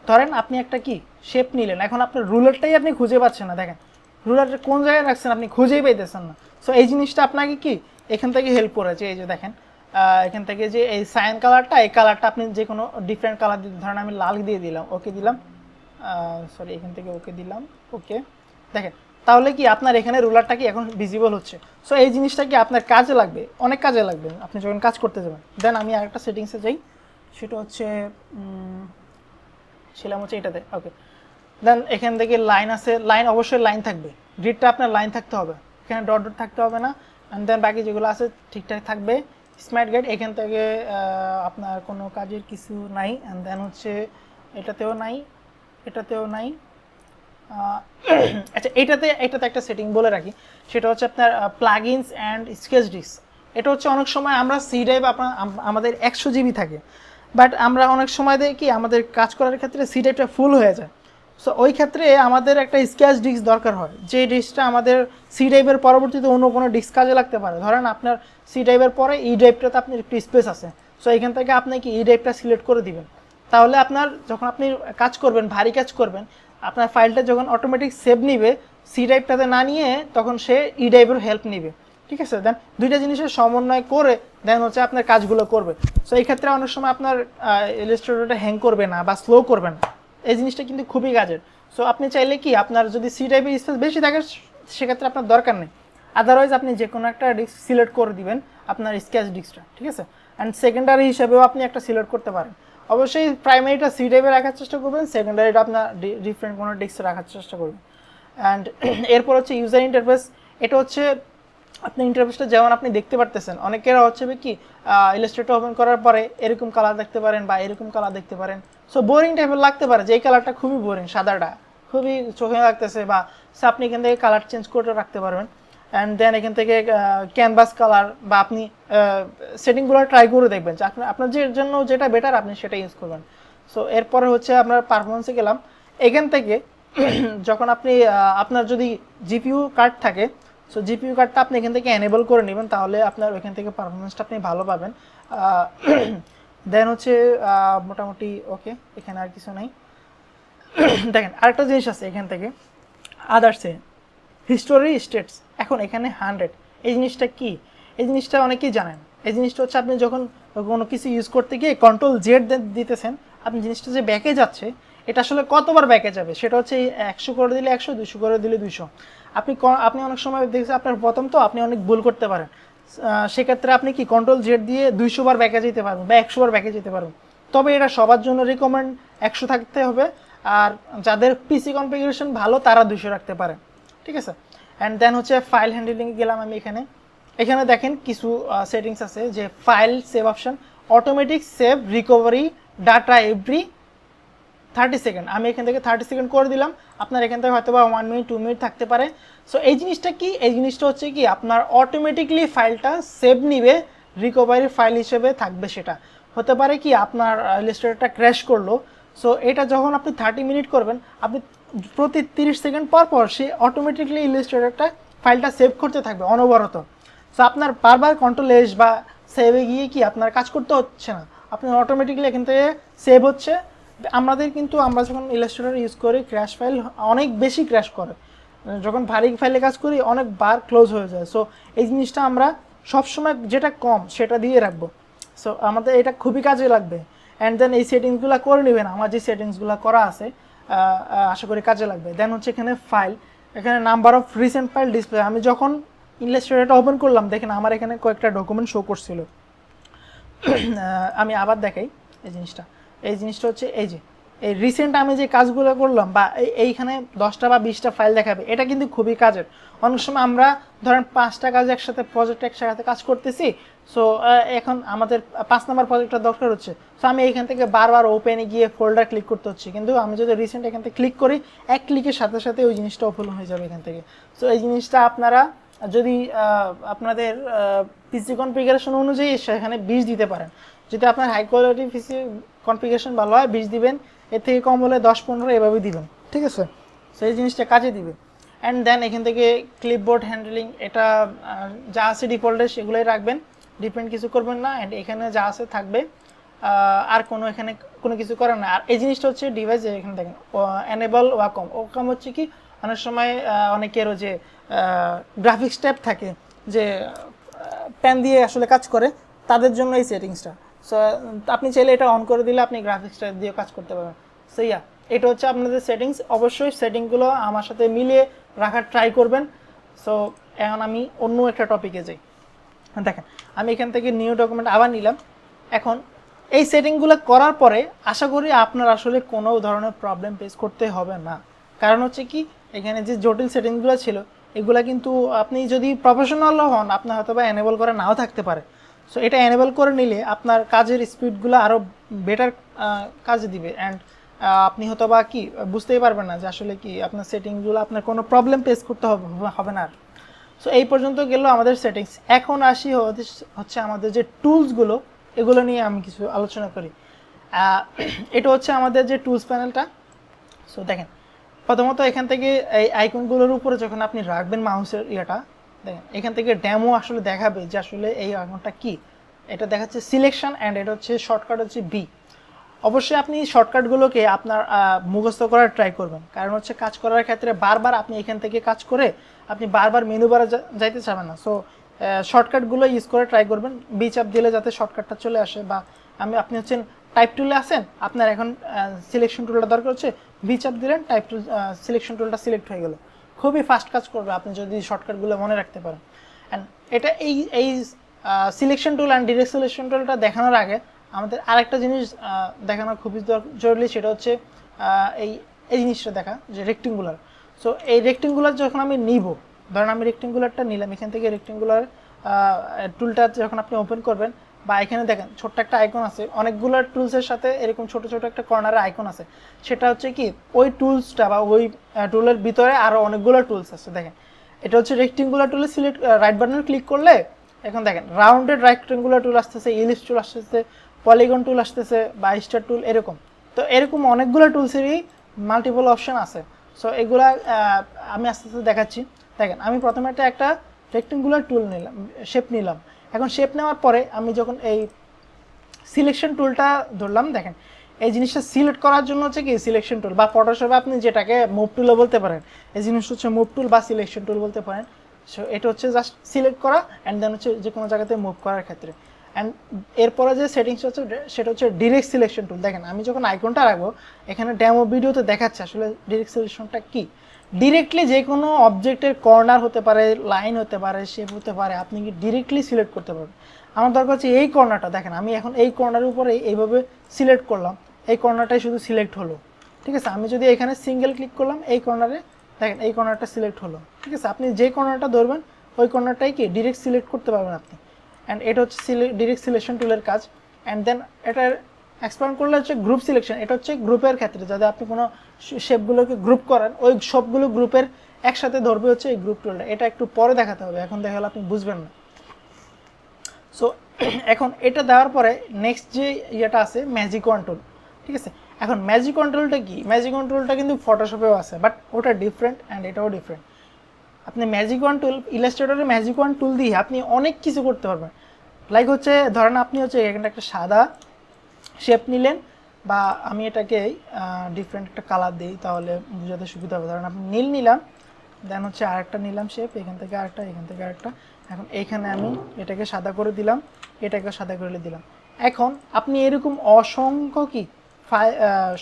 ধরেন আপনি একটা কি শেপ নিলেন, এখন আপনার রুলারটাই আপনি খুঁজে পাচ্ছেন না, দেখেন রুলারটা কোন জায়গায় রাখছেন আপনি খুঁজেই পাইতেছেন না। সো এই জিনিসটা আপনাকে কি এখান থেকে হেল্প করেছে। এই যে দেখেন এখান থেকে যে এই সায়ান কালারটা, এই কালারটা আপনি যে কোনো ডিফারেন্ট কালার দিতে, ধরেন আমি লাল দিয়ে দিলাম, ওকে দিলাম, সরি এখান থেকে ওকে দিলাম, ওকে দেখেন তাহলে কি আপনার এখানে রুলারটা কি এখন ভিজিবল হচ্ছে। সো এই জিনিসটা কি আপনার কাজে লাগবে, অনেক কাজে লাগবে আপনি যখন কাজ করতে যাবেন। দেন আমি আরেকটা সেটিংসে যাই, সেটা হচ্ছে ছিলাম হচ্ছে এটাতে, ওকে। দেন এখান থেকে লাইন আছে, লাইন অবশ্যই লাইন থাকবে, গ্রিডটা আপনার লাইন থাকতে হবে, এখানে ডট ডট থাকতে হবে না। অ্যান্ড দেন বাকি যেগুলো আছে ঠিকঠাক থাকবে। স্মার্ট গাইড এখান থেকে আপনার কোনো কাজের কিছু নাই। অ্যান্ড দেন হচ্ছে এটাতেও নাই, এটাতেও নাই। আচ্ছা এটাতে একটা সেটিং বলে রাখি, সেটা হচ্ছে আপনার প্লাগইনস অ্যান্ড স্কেচ ডিস্ক। এটা হচ্ছে অনেক সময় আমরা সি ড্রাইভ আমাদের 100 জিবি থাকে, বাট আমরা অনেক সময় দেখি আমাদের কাজ করার ক্ষেত্রে সি ড্রাইভটা ফুল হয়ে যায়। সো ওই ক্ষেত্রে আমাদের একটা স্কেচ ডিস্ক দরকার হয়, যে ডিস্কটা আমাদের সি ড্রাইভের পরবর্তীতে অন্য কোনো ডিস্ক কাজে লাগতে পারে। ধরেন আপনার সি ড্রাইভের পরে ই ড্রাইভটাতে আপনার একটু স্পেস আছে, সো এখান থেকে আপনি কি ই ড্রাইভটা সিলেক্ট করে দিবেন। তাহলে আপনার যখন আপনি কাজ করবেন, ভারী কাজ করবেন, আপনার ফাইলটা যখন অটোমেটিক সেভ নিবে সি ড্রাইভটাতে না নিয়ে, তখন সে ই ড্রাইভের হেল্প নিবে, ঠিক আছে। দেন দুইটা জিনিসের সমন্বয় করে দেন হচ্ছে আপনার কাজগুলো করবে। সো এই ক্ষেত্রে অনেক সময় আপনার ইলাস্ট্রেটরটা হ্যাং করবে না বা স্লো করবে না, এই জিনিসটা কিন্তু খুবই কাজের। সো আপনি চাইলে কি আপনার যদি সি ড্রাইভের স্পেস বেশি থাকে সেক্ষেত্রে আপনার দরকার নেই, আদারওয়াইজ আপনি যে কোনো একটা ডিস্ক সিলেক্ট করে দিবেন আপনার স্কেচ ডিস্কটা, ঠিক আছে। অ্যান্ড সেকেন্ডারি হিসেবেও আপনি একটা সিলেক্ট করতে পারেন। অবশ্যই প্রাইমারিটা সি ড্রাইভে রাখার চেষ্টা করবেন, সেকেন্ডারিটা আপনার ডিফারেন্ট কোনো ডিস্কে রাখার চেষ্টা করবেন। অ্যান্ড এরপর হচ্ছে ইউজার ইন্টারফেস। এটা হচ্ছে আপনি ইন্টারফেসটা যেমন আপনি দেখতে পারতেছেন, অনেকেরা হচ্ছে কি ইলাস্ট্রেটর ওপেন করার পরে এরকম কালার দেখতে পারেন বা এরকম কালার দেখতে পারেন। সো বোরিং টাইপের লাগতে পারে যে এই কালারটা খুবই বোরিং, সাদাটা খুবই চোখে লাগতেছে, বা আপনি এখান থেকে কালার চেঞ্জ করে রাখতে পারবেন। অ্যান্ড দেন এখান থেকে ক্যানভাস কালার বা আপনি সেটিংগুলো ট্রাই করে দেখবেন যে আপনার যে জন্য যেটা বেটার আপনি সেটা ইউজ করবেন। সো এরপরে হচ্ছে আপনার পারফরমেন্সে গেলাম। এখান থেকে যখন আপনি আপনার যদি জিপিইউ কার্ড থাকে, সো জিপিইউ কার্ডটা আপনি এখান থেকে এনেবল করে নেবেন, তাহলে আপনার ওইখান থেকে পারফরমেন্সটা আপনি ভালো পাবেন। দেন হচ্ছে মোটামুটি ওকে, এখানে আর কিছু নাই। দেখেন আরেকটা জিনিস আছে এখান থেকে আদার্সে, হিস্টোরি স্টেটস। এখন এখানে 100, এই জিনিসটা কি? এই জিনিসটা অনেকেই জানেন। এই জিনিসটা হচ্ছে আপনি যখন কোনো কিছু ইউজ করতে গিয়ে কন্ট্রোল জেড দিতেছেন, আপনি জিনিসটা যে ব্যাকে যাচ্ছে এটা আসলে কতবার ব্যাকে যাবে সেটা হচ্ছে 100 করে দিলে 100, 200 করে দিলে 200। আপনি অনেক সময় দেখছেন আপনার প্রথম তো আপনি অনেক ভুল করতে পারেন, সেক্ষেত্রে আপনি কি কন্ট্রোল জেড দিয়ে 200 বার ব্যাকে যেতে পারবেন বা 100 বার ব্যাকে যেতে পারবেন। তবে এটা সবার জন্য রিকমেন্ড 100 থাকতে হবে, আর যাদের পিসি কনফিগারেশন ভালো তারা 200 রাখতে পারে, ঠিক আছে। অ্যান্ড দেন হচ্ছে ফাইল হ্যান্ডলিংয়ে গেলাম আমি। এখানে দেখেন কিছু সেটিংস আছে, যে file save option, automatic save recovery data every 30 second. আমি এখান থেকে 30 সেকেন্ড করে দিলাম, আপনার এখান থেকে হয়তো বা 1 মিনিট 2 মিনিট থাকতে পারে। সো এই জিনিসটা কি? এই জিনিসটা হচ্ছে কি আপনার অটোমেটিকলি ফাইলটা সেভ নিবে, রিকভারি ফাইল হিসেবে থাকবে। সেটা হতে পারে কি আপনার ইলাস্ট্রেটরটা ক্র্যাশ করলো, সো এটা যখন আপনি 30 মিনিট করবেন, আপনি প্রতি 30 সেকেন্ড পর পর সে অটোমেটিকলি ইলাস্ট্রেটরটা ফাইলটা সেভ করতে থাকবে অনবরত। সো আপনার বারবার কন্ট্রোল এস বা সেভে গিয়ে কি আপনার কাজ করতে হচ্ছে না, আপনার অটোমেটিকলি এখান থেকে সেভ হচ্ছে। আমরা যখন ইলাস্ট্রেটর ইউজ করি ক্র্যাশ ফাইল অনেক বেশি ক্র্যাশ করে, যখন ভারী ফাইলে কাজ করি অনেকবার ক্লোজ হয়ে যায়। সো এই জিনিসটা আমরা সবসময় যেটা কম সেটা দিয়ে রাখবো। সো আমাদের এটা খুবই কাজে লাগবে। অ্যান্ড দেন এই সেটিংসগুলো করে নেবেন, আমার যে সেটিংসগুলো করা আছে আশা করি কাজে লাগবে। দেন হচ্ছে এখানে ফাইল, এখানে number of recent file display. আমি যখন ইলাস্ট্রেটরটা ওপেন করলাম দেখেন আমার এখানে কয়েকটা ডকুমেন্ট শো করছিল। আমি আবার দেখাই এই জিনিসটা হচ্ছে এই রিসেন্ট আমি যে কাজগুলো করলাম বা এইখানে 10টা বা 20টা ফাইল দেখাবে, এটা কিন্তু খুবই কাজের। অনেক সময় আমরা ধরেন 5টা কাজ একসাথে প্রজেক্ট একসাথে কাজ করতেছি, সো এখন আমাদের 5 নম্বর প্রজেক্টটা দরকার হচ্ছে, সো আমি এইখান থেকে বারবার ওপেনে গিয়ে ফোল্ডার ক্লিক করতে হচ্ছে। কিন্তু আমি যদি রিসেন্ট এখান থেকে ক্লিক করি, এক ক্লিকের সাথে সাথে ওই জিনিসটা ওপেন হয়ে যাবে এখান থেকে। সো এই জিনিসটা আপনারা যদি আপনাদের পিসি কনফিগারেশন অনুযায়ী সেখানে 20 দিতে পারেন। যদি আপনার হাই কোয়ালিটি পিসি কনফিগারেশন ভালো হয় 20 দিবেন, এর থেকে কম হলে 10-15 এভাবে দিবেন, ঠিক আছে। সো এই জিনিসটা কাজে দিবে। অ্যান্ড দেন এখান থেকে ক্লিপবোর্ড হ্যান্ডলিং, এটা যা আছে ডিফল্টে সেগুলোই রাখবেন, ডিফারেন্ট কিছু করবেন না। অ্যান্ড এখানে যা আছে থাকবে, আর এখানে কোনো কিছু করার না। আর এই জিনিসটা হচ্ছে ডিভাইস, এখানে দেখেন এনেবল ওয়াকম হচ্ছে কি অনেক সময় অনেকেরও যে গ্রাফিক্স ট্যাব থাকে যে পেন দিয়ে আসলে কাজ করে, তাদের জন্য এই সেটিংসটা। সো আপনি চাইলে এটা অন করে দিলে আপনি গ্রাফিক্স ট্যাব দিয়ে কাজ করতে পারবেন। সো ইয়া, এটা হচ্ছে আপনাদের সেটিংস। অবশ্যই সেটিংগুলো আমার সাথে মিলিয়ে রাখার ট্রাই করবেন। সো এখন আমি অন্য একটা টপিকে যাই। দেখেন আমি এখান থেকে নিউ ডকুমেন্ট আবার নিলাম। এখন এই সেটিংগুলো করার পরে আশা করি আপনার আসলে কোনো ধরনের প্রবলেম ফেস করতে হবে না। কারণ হচ্ছে কি, এখানে যে জটিল সেটিংসগুলো ছিল এগুলা কিন্তু আপনি যদি প্রফেশনালও হন আপনার হয়তো বা এনেবল করা নাও থাকতে পারে। সো এটা এনেবল করে নিলে আপনার কাজের স্পিডগুলো আরও বেটার কাজ দিবে। অ্যান্ড আপনি হয়তো বা কি বুঝতেই পারবেন না যে আসলে কি আপনার সেটিংসগুলো আপনার কোনো প্রবলেম ফেস করতে হবে না আর। সো এই পর্যন্ত গেল আমাদের সেটিংস। এখন আসি হচ্ছে আমাদের যে টুলসগুলো, এগুলো নিয়ে আমি কিছু আলোচনা করি। এটা হচ্ছে আমাদের যে টুলস প্যানেলটা। সো দেখেন প্রথমত এখান থেকে এই আইকনগুলোর উপরে যখন আপনি রাখবেন মাউসের ইয়েটা, দেখেন এখান থেকে ডেমো আসলে দেখাবে যে আসলে এই আইকনটা কি। এটা দেখাচ্ছে সিলেকশন অ্যান্ড এটা হচ্ছে শর্টকাট হচ্ছে বি। অবশ্যই আপনি শর্টকাটগুলোকে আপনার মুখস্থ করার ট্রাই করবেন, কারণ হচ্ছে কাজ করার ক্ষেত্রে বারবার আপনি এখান থেকে কাজ করে আপনি বারবার মেনু বারে যাইতে চাবেন না। সো শর্টকাটগুলো ইউজ করে ট্রাই করবেন, বি চাপ দিলে যাতে শর্টকাটটা চলে আসে। বা আপনি হচ্ছেন টাইপ টুলে আসেন, আপনার এখন সিলেকশন টুলটা দরকার হচ্ছে, বি চাপ দিলেন, টাইপ টুল সিলেকশন টুলটা সিলেক্ট হয়ে গেল। খুবই ফাস্ট কাজ করবে আপনি যদি শর্টকাটগুলো মনে রাখতে পারেন। অ্যান্ড এটা এই selection tool and direct selection টুলটা দেখানোর আগে আমাদের আরেকটা জিনিস দেখানো খুবই জরুরি, সেটা হচ্ছে এই জিনিসটা দেখা, যে রেক্টেঙ্গুলার। সো এই রেক্টেঙ্গুলার যখন আমি নিব, ধরেন আমি রেক্টেঙ্গুলারটা নিলাম, এখান থেকে রেক্টেঙ্গুলার টুলটা যখন আপনি ওপেন করবেন, বা এখানে দেখেন ছোট্ট একটা আইকন আছে, অনেকগুলো টুলসের সাথে এরকম ছোট ছোট একটা কর্নারে আইকন আছে। সেটা হচ্ছে কি ওই টুলসটা বা ওই টুলের ভিতরে আরও অনেকগুলো টুলস আছে। দেখেন এটা হচ্ছে রেক্টেঙ্গুলার টুলে সিলেক্ট রাইট বাটনে ক্লিক করলে এখন দেখেন রাউন্ডেড রেক্টেঙ্গুলার টুল আসতেছে, ইলিপস টুল আসতেছে, পলিগন টুল আসতেছে, বা স্টার টুল, এরকম। তো এরকম অনেকগুলো টুলসেরই মাল্টিপল অপশন আছে। সো এগুলা আমি আস্তে আস্তে দেখাচ্ছি। দেখেন আমি প্রথমে একটা রেক্টেঙ্গুলার টুল নিলাম, শেপ নিলাম। এখন শেপ নেওয়ার পরে আমি যখন এই সিলেকশন টুলটা ধরলাম, দেখেন এই জিনিসটা সিলেক্ট করার জন্য হচ্ছে কি সিলেকশন টুল, বা ফটোশপে আপনি যেটাকে মুভ টুলও বলতে পারেন, এই জিনিসটা হচ্ছে মুভ টুল বা সিলেকশন টুল বলতে পারেন। সো এটা হচ্ছে জাস্ট সিলেক্ট করা অ্যান্ড দেন হচ্ছে যে কোনো জায়গাতে মুভ করার ক্ষেত্রে। অ্যান্ড এরপরে যে সেটিংস হচ্ছে সেটা হচ্ছে ডিরেক্ট সিলেকশন টুল। দেখেন আমি যখন আইকনটা রাখবো, এখানে ডেমো ভিডিওতে দেখাচ্ছে আসলে ডিরেক্ট সিলেকশনটা কি। ডিরেক্টলি যে কোনো অবজেক্টের কর্নার হতে পারে, লাইন হতে পারে, শেপ হতে পারে, আপনি কি ডিরেক্টলি সিলেক্ট করতে পারবেন। আমার দরকার হচ্ছে এই কর্নারটা, দেখেন আমি এখন এই কর্নারের উপরে এইভাবে সিলেক্ট করলাম, এই কর্নারটাই শুধু সিলেক্ট হলো। ঠিক আছে, আমি যদি এখানে সিঙ্গেল ক্লিক করলাম এই কর্নারে, দেখেন এই কর্নারটা সিলেক্ট হলো। ঠিক আছে, আপনি যে কর্নারটা ধরবেন ওই কর্নারটাই কি ডিরেক্ট সিলেক্ট করতে পারবেন আপনি। অ্যান্ড এটা হচ্ছে ডিরেক্ট সিলেকশন টুলের কাজ। অ্যান্ড দেন এটার এক্সপ্যান্ড করলে হচ্ছে গ্রুপ সিলেকশন। এটা হচ্ছে গ্রুপের ক্ষেত্রে, যাতে আপনি কোনো শেপগুলোকে গ্রুপ করেন, ওই সবগুলো গ্রুপের একসাথে ধরবে হচ্ছে এই গ্রুপ টুলটা। এটা একটু পরে দেখাতে হবে, এখন দেখালে আপনি বুঝবেন না। সো এখন এটা দেওয়ার পরে নেক্সট যে ইয়েটা আছে ম্যাজিক ওয়ান টুল। ঠিক আছে, এখন ম্যাজিক ওয়ান টুলটা কি, ম্যাজিক ওয়ান টুলটা কিন্তু ফটোশপেও আছে, বাট ওটা ডিফারেন্ট অ্যান্ড এটাও ডিফারেন্ট। আপনি ম্যাজিক ওয়ান টুল, ইলাস্ট্রেটরের ম্যাজিক ওয়ান টুল দিয়ে আপনি অনেক কিছু করতে পারবেন। লাইক হচ্ছে ধরেন আপনি হচ্ছে এখানে একটা সাদা শেপ নিলেন, বা আমি এটাকে ডিফারেন্ট একটা কালার দিই তাহলে বোঝাতে সুবিধা হবে। ধরেন আপনি নীল নিলাম, দেন হচ্ছে আরেকটা নিলাম শেপ, এখান থেকে আরেকটা, এখান থেকে আরেকটা। এখন এইখানে আমি এটাকে সাদা করে দিলাম, এটাকে সাদা করে দিলাম। এখন আপনি এরকম অসংখ্য কি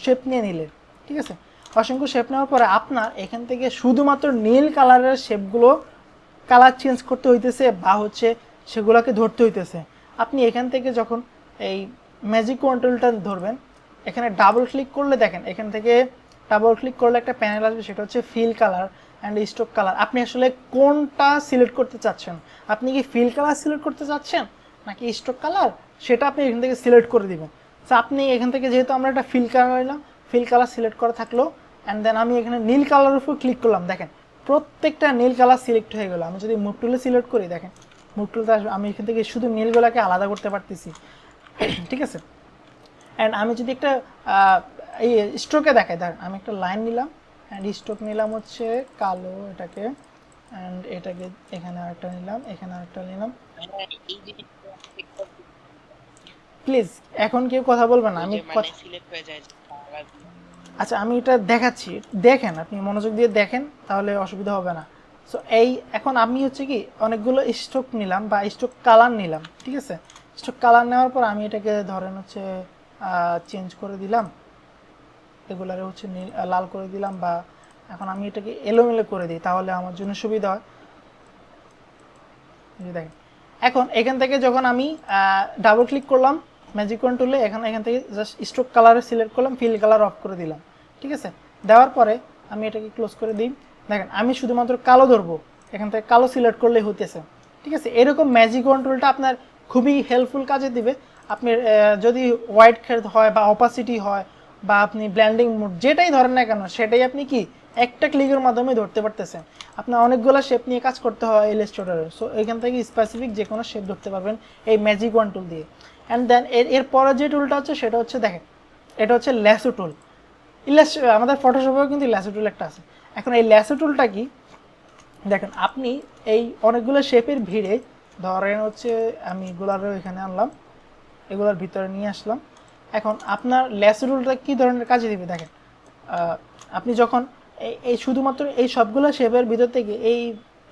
শেপ নিয়ে নিলেন। ঠিক আছে, অসংখ্য শেপ নেওয়ার পরে আপনার এখান থেকে শুধুমাত্র নীল কালারের শেপগুলো কালার চেঞ্জ করতে হইতেছে, বা হচ্ছে সেগুলোকে ধরতে হইতেছে। আপনি এখান থেকে যখন এই ম্যাজিক কন্ট্রোলটা ধরবেন, এখানে ডাবল ক্লিক করলে দেখেন এখান থেকে ডাবল ক্লিক করলে একটা প্যানেল আসবে, সেটা হচ্ছে fill colour and stroke colour. আপনি আসলে কোনটা সিলেক্ট করতে চাচ্ছেন, আপনি কি ফিল কালার সিলেক্ট করতে চাচ্ছেন নাকি স্ট্রোক কালার, সেটা আপনি এখান থেকে সিলেক্ট করে দিবেন। তো আপনি এখান থেকে যেহেতু আমরা একটা ফিল কালার নিলাম, ফিল কালার সিলেক্ট করা থাকলো। অ্যান্ড দেন আমি এখানে নীল কালারের উপর ক্লিক করলাম, দেখেন প্রত্যেকটা নীল কালার সিলেক্ট হয়ে গেলো। আমি যদি মুভ টুলে সিলেক্ট করি, দেখেন মুভ টুলতে আসবে, আমি এখান থেকে শুধু নীলগুলোকে আলাদা করতে পারতেছি। ঠিক আছে, অ্যান্ড আমি যদি একটা এই স্ট্রোকে দেখাই, ধরেন আমি একটা লাইন নিলাম অ্যান্ড স্ট্রোক নিলাম হচ্ছে কালো এটাকে, অ্যান্ড এটাকে এখানে আরেকটা নিলাম, এখানে আরেকটা নিলাম। প্লিজ এখন কেউ কথা বলবে না, আমি মানে সিলেক্ট হয়ে যায় আচ্ছা আমি এটা দেখাচ্ছি, দেখেন আপনি মনোযোগ দিয়ে দেখেন তাহলে অসুবিধা হবে না। সো এই এখন আমি হচ্ছে কি অনেকগুলো স্ট্রোক নিলাম বা স্ট্রোক কালার নিলাম, ঠিক আছে। স্ট্রোক কালার নেওয়ার পর আমি এটাকে ধরেন হচ্ছে চেঞ্জ করে দিলাম, এগুলারে হচ্ছে লাল করে দিলাম, বা এখন আমি এটাকে এলোমেলো করে দিই তাহলে আমার জন্য সুবিধা হয়। এই যে দেখেন এখন এখান থেকে যখন আমি ডাবল ক্লিক করলাম ম্যাজিক ওয়ান টুলে, এখান থেকে জাস্ট স্ট্রোক কালারে সিলেক্ট করলাম, ফিল কালার অফ করে দিলাম, ঠিক আছে। দেওয়ার পরে আমি এটাকে ক্লোজ করে দিই। দেখেন আমি শুধুমাত্র কালো ধরবো, এখান থেকে কালো সিলেক্ট করলেই হইতেছে, ঠিক আছে। এরকম ম্যাজিক ওয়ান টুলটা আপনার খুবই হেল্পফুল কাজে দিবে। আপনি যদি হোয়াইট হয় বা অপাসিটি হয় বা আপনি ব্ল্যান্ডিং মোড যেটাই ধরেন না কেন সেটাই আপনি কি একটা ক্লিকের মাধ্যমে ধরতে পারতেছেন। আপনার অনেকগুলো শেপ নিয়ে কাজ করতে হয় ইলাস্ট্রেটরে, সো এখান থেকে স্পেসিফিক যে কোনো শেপ ধরতে পারবেন এই ম্যাজিক ওয়ান টুল দিয়ে। অ্যান্ড দেন এর পরে যে টুলটা হচ্ছে সেটা হচ্ছে দেখেন এটা হচ্ছে ল্যাসো টুল। আমাদের ফটোশপেও কিন্তু ল্যাসো টুল একটা আছে। এখন এই ল্যাসো টুলটা কি দেখেন, আপনি এই অনেকগুলো শেপের ভিড়ে ধরেন হচ্ছে আমি এগুলারও এখানে আনলাম, এগুলোর ভিতরে নিয়ে আসলাম। এখন আপনার ল্যাসো টুলটা কী ধরনের কাজে দিবে দেখেন, আপনি যখন এই শুধুমাত্র এই সবগুলো শেপের ভিতর থেকে এই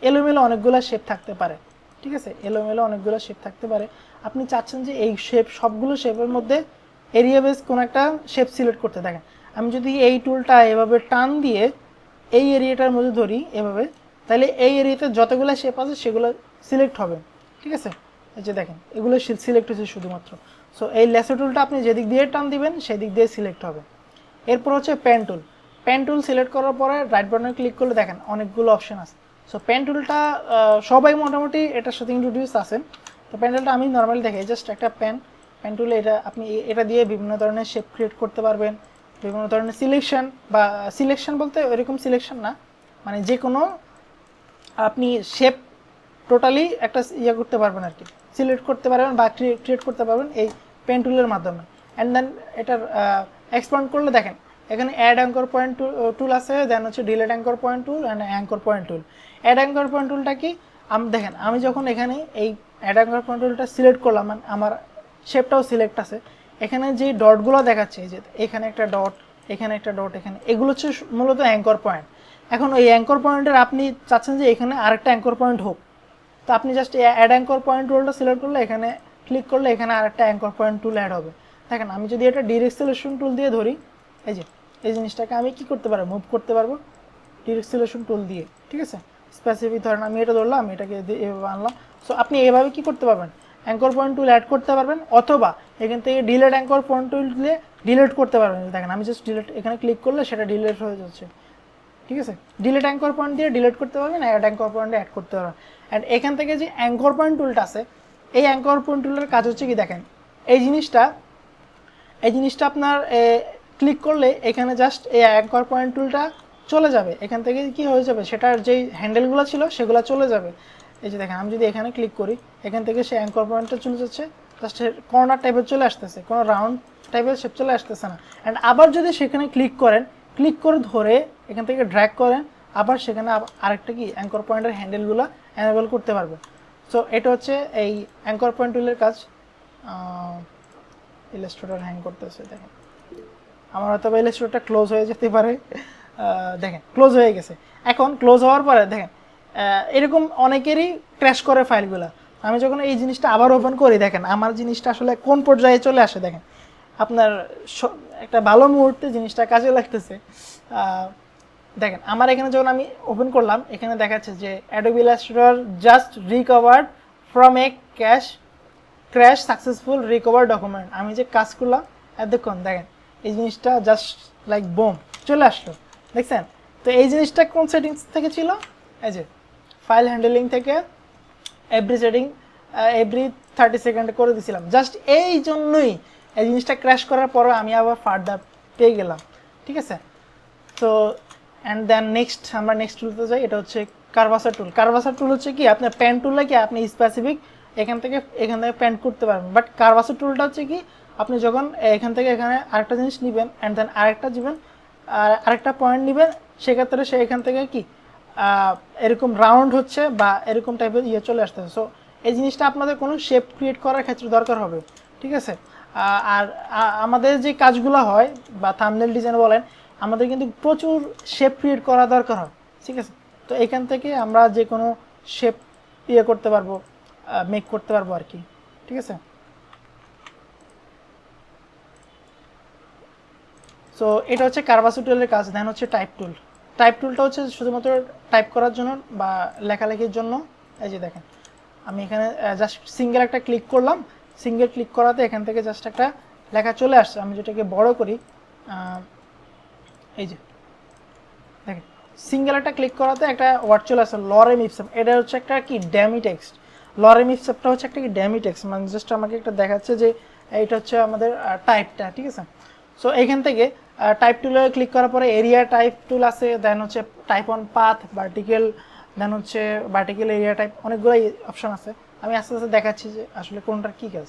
এলোমেলো অনেকগুলো শেপ থাকতে পারে, ঠিক আছে, এলোমেলো অনেকগুলো শেপ থাকতে পারে। আপনি চাচ্ছেন যে এই শেপ সবগুলো শেপের মধ্যে এরিয়া বেস কোনো একটা শেপ সিলেক্ট করতে। দেখেন আমি যদি এই টুলটা এভাবে টান দিয়ে এই এরিয়াটার মধ্যে ধরি এভাবে, তাহলে এই এরিয়াতে যতগুলো শেপ আছে সেগুলো সিলেক্ট হবে, ঠিক আছে। এই যে দেখেন এগুলো সিলেক্ট হচ্ছে শুধুমাত্র। সো এই ল্যাসো টুলটা আপনি যেদিক দিয়ে টান দিবেন সেদিক দিয়ে সিলেক্ট হবে। এরপর হচ্ছে pen tool. Pen tool select করার পরে রাইট বাটনে ক্লিক করলে দেখেন অনেকগুলো অপশন আছে। সো পেন টুলটা সবাই মোটামুটি এটার সাথে ইন্ট্রোডিউস আছেন। তো পেন টুলটা আমি নর্মালি দেখাই, জাস্ট একটা পেন টুলে এটা আপনি এটা দিয়ে বিভিন্ন ধরনের শেপ ক্রিয়েট করতে পারবেন, বিভিন্ন ধরনের সিলেকশন, বা সিলেকশন বলতে এরকম সিলেকশন না, মানে যে কোনো আপনি শেপ টোটালি একটা ইয়ে করতে পারবেন আর কি, সিলেক্ট করতে পারবেন বা ক্রিয়েট করতে পারবেন এই পেন টুলের মাধ্যমে। অ্যান্ড দেন এটার এক্সপ্যান্ড করলে দেখেন এখানে অ্যাড অ্যাঙ্কর পয়েন্ট টুল আছে, দেন হচ্ছে delete anchor point tool and anchor point tool. Add anchor point টুলটা কি দেখেন আমি যখন এখানে এই অ্যাড অ্যাঙ্কর পয়েন্ট টুলটা সিলেক্ট করলাম, মানে আমার শেপটাও সিলেক্ট আছে, এখানে যে ডটগুলো দেখাচ্ছে যে এখানে একটা ডট, এখানে একটা ডট, এখানে এগুলো হচ্ছে মূলত অ্যাঙ্কর পয়েন্ট। এখন ওই অ্যাঙ্কর পয়েন্টের আপনি চাচ্ছেন যে এখানে আরেকটা অ্যাঙ্কর পয়েন্ট হোক, তো আপনি জাস্ট অ্যাড অ্যাঙ্কর পয়েন্ট টুলটা সিলেক্ট করলে এখানে ক্লিক করলে এখানে আরেকটা অ্যাঙ্কর পয়েন্ট টুল অ্যাড হবে। দেখেন আমি যদি এটা ডিরেক্ট সিলেকশন টুল দিয়ে ধরি, এই যে এই জিনিসটাকে আমি কি করতে পারবো, মুভ করতে পারবো ডিরেক্ট সিলেকশন টুল দিয়ে, ঠিক আছে। স্পেসিফিক ধরেন আমি এটা ধরলাম, আমি এটাকে এভাবে আনলাম। সো আপনি এভাবে কি করতে পারবেন, অ্যাঙ্কর পয়েন্ট টুল অ্যাড করতে পারবেন, অথবা এখান থেকে ডিলেট অ্যাঙ্কর পয়েন্ট টুল দিয়ে ডিলেট করতে পারবেন। দেখেন আমি জাস্ট ডিলেট এখানে ক্লিক করলে সেটা ডিলেট হয়ে যাচ্ছে, ঠিক আছে। ডিলেট অ্যাঙ্কর পয়েন্ট দিয়ে ডিলেট করতে পারবেন, অ্যাড অ্যাঙ্কর পয়েন্টে অ্যাড করতে পারবেন। অ্যান্ড এখান থেকে যে অ্যাঙ্কর পয়েন্ট টুলটা আছে, এই অ্যাঙ্কর পয়েন্ট টুলের কাজ হচ্ছে কি দেখেন এই জিনিসটা আপনার ক্লিক করলে এখানে জাস্ট এই অ্যাঙ্কর পয়েন্ট টুলটা চলে যাবে, এখান থেকে কি হয়ে যাবে সেটার যেই হ্যান্ডেলগুলো ছিল সেগুলো চলে যাবে। এই যে দেখেন আমি যদি এখানে ক্লিক করি এখান থেকে সে অ্যাঙ্কর পয়েন্টটা চলে যাচ্ছে, জাস্ট কর্নার টাইপের চলে আসতেছে, কোনো রাউন্ড টাইপের শেপ চলে আসতেছে না। অ্যান্ড আবার যদি সেখানে ক্লিক করে ধরে এখান থেকে ড্র্যাগ করেন, আবার সেখানে আরেকটা কি অ্যাঙ্কর পয়েন্টের হ্যান্ডেলগুলো অ্যানেবল করতে পারবেন। সো এটা হচ্ছে এই অ্যাঙ্কর পয়েন্ট টুলের কাজ। ইলাস্ট্রেটর হ্যাং করতেছে, দেখেন আমার হয়তো বা ইলাস্ট্রেটরটা ক্লোজ হয়ে যেতে পারে। দেখেন ক্লোজ হয়ে গেছে। এখন ক্লোজ হওয়ার পরে দেখেন এরকম অনেকেরই ক্র্যাশ করে ফাইলগুলো। আমি যখন এই জিনিসটা আবার ওপেন করি, দেখেন আমার জিনিসটা আসলে কোন পর্যায়ে চলে আসে, দেখেন আপনার একটা ভালো মুহূর্তে জিনিসটা কাজে লাগতেছে। দেখেন আমার এখানে যখন আমি ওপেন করলাম এখানে দেখাচ্ছে যে Adobe Illustrator just recovered from a crash successful recover document. আমি যে কাজ করলাম দেখুন, দেখেন এই জিনিসটা জাস্ট লাইক বোম চলে আসলো, দেখছেন। তো এই জিনিসটা কোন সেটিংস থেকে ছিল, এই যে ফাইল হ্যান্ডেলিং থেকে এভরি 30 সেকেন্ডে করে দিয়েছিলাম। জাস্ট এই জন্যই এই জিনিসটা ক্র্যাশ করার পরও আমি আবার ফার্দার পেয়ে গেলাম, ঠিক আছে। তো অ্যান্ড দেন আমরা নেক্সট টুলতে যাই, এটা হচ্ছে কারভাসার টুল। কারভাসার টুল হচ্ছে কি আপনার পেন টুল কি আপনি স্পেসিফিক এখান থেকে পেন্ট করতে পারবেন, বাট কারভাসার টুলটা হচ্ছে কি আপনি যখন এখান থেকে এখানে আরেকটা জিনিস নেবেন অ্যান্ড দেন আরেকটা পয়েন্ট নেবেন, সেক্ষেত্রে সে এখান থেকে কি এরকম রাউন্ড হচ্ছে বা এরকম টাইপের চলে আসতেছে। সো এই জিনিসটা আপনাদের কোনো শেপ ক্রিয়েট করার ক্ষেত্রে দরকার হবে, ঠিক আছে। আর আমাদের যে কাজগুলো হয় বা থাম্বনেল ডিজাইন বলেন, আমাদের কিন্তু প্রচুর শেপ ক্রিয়েট করা দরকার হয়, ঠিক আছে? তো এখান থেকে আমরা যে কোনো শেপ করতে পারবো, মেক করতে পারবো আর কি, ঠিক আছে? সো এটা হচ্ছে কারভাসো টুলের কাজ। দেন হচ্ছে টাইপ টুল। টাইপ টুলটা হচ্ছে শুধুমাত্র টাইপ করার জন্য বা লেখালেখির জন্য। এই যে দেখেন, আমি এখানে জাস্ট সিঙ্গেল একটা ক্লিক করলাম, সিঙ্গেল ক্লিক করাতে এখান থেকে জাস্ট একটা লেখা চলে আসছে। আমি যেটাকে বড় করি, এই যে দেখেন, সিঙ্গেল একটা ক্লিক করাতে একটা ওয়ার্ড চলে আসছে, লরেম ইপসাম। এটা হচ্ছে একটা কি ড্যামি টেক্সট। লরেম ইপসামটা হচ্ছে একটা কি ড্যামি টেক্সট, মানে জাস্ট আমাকে একটা দেখাচ্ছে যে এইটা হচ্ছে আমাদের টাইপটা, ঠিক আছে? সো এইখান থেকে টাইপ টুলে ক্লিক করার পরে এরিয়া টাইপ টুল আছে, দেন হচ্ছে টাইপ অন পাথ, ভার্টিক্যাল, দেন হচ্ছে ভার্টিক্যাল এরিয়া টাইপ, অনেকগুলো অপশন আছে। আমি আস্তে আস্তে দেখাচ্ছি যে আসলে কোনটার কী কাজ।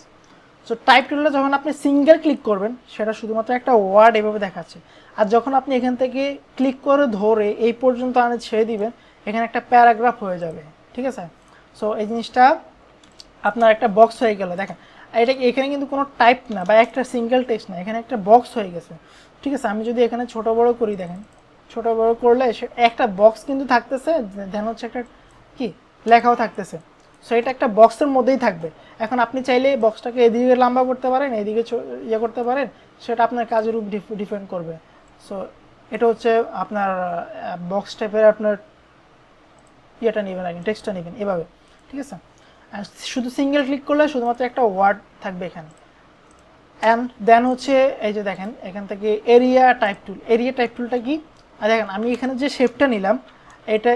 সো টাইপ টুলে যখন আপনি সিঙ্গেল ক্লিক করবেন, সেটা শুধুমাত্র একটা ওয়ার্ড এভাবে দেখাচ্ছে। আর যখন আপনি এখান থেকে ক্লিক করে ধরে এই পর্যন্ত আনে ছেড়ে দিবেন, এখানে একটা প্যারাগ্রাফ হয়ে যাবে, ঠিক আছে? সো এই জিনিসটা আপনার একটা বক্স হয়ে গেল। দেখেন, এটা এখানে কিন্তু কোনো টাইপ না বা একটা সিঙ্গেল টেক্সট না, এখানে একটা বক্স হয়ে গেছে, ঠিক আছে? আমি যদি এখানে ছোট বড় করি, দেখেন ছোট বড় করলে একটা বক্স কিন্তু থাকতেছে, দেন হচ্ছে একটা কি লেখাও থাকতেছে। সো এটা একটা বক্সের মধ্যেই থাকবে। এখন আপনি চাইলে বক্সটাকে এদিকে লম্বা করতে পারেন, এদিকে ইয়ে করতে পারেন, সেটা আপনার কাজের উপর ডিপেন্ড করবে। সো এটা হচ্ছে আপনার বক্স টাইপের আপনার ইয়েটা নেবেন আর কি, টেক্সটটা নেবেন এভাবে, ঠিক আছে? আর শুধু সিঙ্গেল ক্লিক করলে শুধুমাত্র একটা ওয়ার্ড থাকবে এখানে। অ্যান্ড দেন হচ্ছে এই যে দেখেন, এখান থেকে এরিয়া টাইপ টুল। এরিয়া টাইপ টুলটা কি? আর দেখেন, আমি এখানে যে শেপটা নিলাম,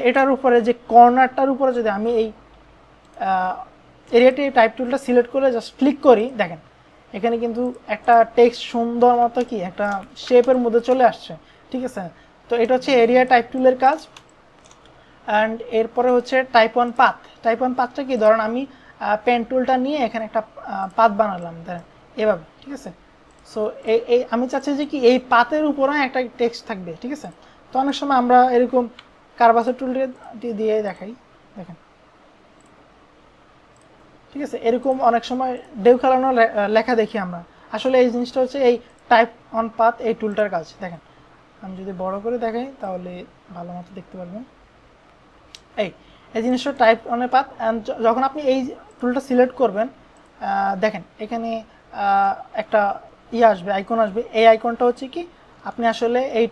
এটার উপরে যে কর্নারটার উপরে যদি আমি এই এরিয়াটি টাইপ টুলটা সিলেক্ট করে জাস্ট ক্লিক করি, দেখেন এখানে কিন্তু একটা টেক্সট সুন্দর মতো কি একটা শেপের মধ্যে চলে আসছে, ঠিক আছে? তো এটা হচ্ছে এরিয়া টাইপ টুলের কাজ। অ্যান্ড এরপরে হচ্ছে type on path. Type on পাথটা কি, ধরেন আমি পেন টুলটা নিয়ে এখানে একটা পাথ বানালাম, ধরেন এভাবে, ঠিক আছে? সো এই আমি চাচ্ছি যে কি এই পাথের উপরে একটা টেক্সট থাকবে, ঠিক আছে? তো অনেক সময় আমরা এরকম কারভাসো টুলটি দিয়ে দেখাই, দেখেন, ঠিক আছে? এরকম অনেক সময় ঢেউ খেলানো লেখা দেখি আমরা। আসলে এই জিনিসটা হচ্ছে এই টাইপ অন পাথ এই টুলটার কাজ। দেখেন, আমি যদি বড় করে দেখাই তাহলে ভালো মতো দেখতে পারবেন। এই জিনিসটা টাইপ অন পাথ। অ্যান্ড যখন আপনি এই টুলটা সিলেক্ট করবেন, দেখেন এখানে একটা আসবে, আইকন আসবে। এই আইকনটা হচ্ছে কি, আপনি আসলে এই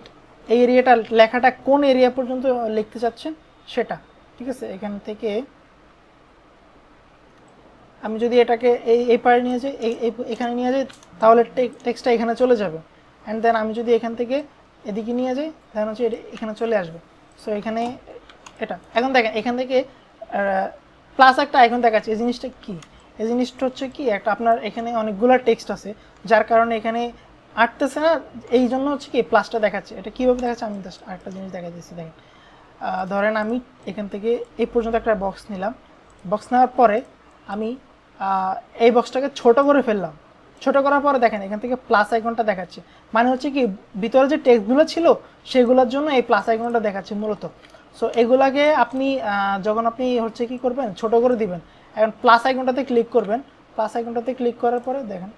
এরিয়াটা লেখাটা কোন এরিয়া পর্যন্ত লিখতে চাচ্ছেন সেটা, ঠিক আছে? এখান থেকে আমি যদি এটাকে এই পারে নিয়ে যাই, এখানে নিয়ে যাই, তাহলে টেক্সটটা এখানে চলে যাবে। অ্যান্ড দেন আমি যদি এখান থেকে এদিকে নিয়ে যাই, দেন হচ্ছে এখানে চলে আসবে। সো এখানে এটা এখন দেখেন, এখান থেকে প্লাস একটা আইকন দেখাচ্ছে। এই জিনিসটা কি? এই জিনিসটা হচ্ছে কি, একটা আপনার এখানে অনেকগুলো টেক্সট আছে, যার কারণে এখানে আটতেছে না, এই জন্য হচ্ছে কি প্লাসটা দেখাচ্ছে। এটা কীভাবে দেখাচ্ছে আমি জাস্ট আরেকটা জিনিস দেখা দিচ্ছি। দেখেন, ধরেন আমি এখান থেকে এই পর্যন্ত একটা বক্স নিলাম। বক্স নেওয়ার পরে আমি এই বক্সটাকে ছোট করে ফেললাম। ছোট করার পরে দেখেন এখান থেকে প্লাস আইকনটা দেখাচ্ছে, মানে হচ্ছে কি ভিতরে যে টেক্সটগুলো ছিল সেগুলোর জন্য এই প্লাস আইকনটা দেখাচ্ছে মূলত। সো এগুলাকে আপনি যখন আপনি হচ্ছে কি করবেন, ছোট করে দিবেন। এখন প্লাস আইকনটাতে ক্লিক করবেন। প্লাস আইকনটাতে ক্লিক করার পরে দেখেন,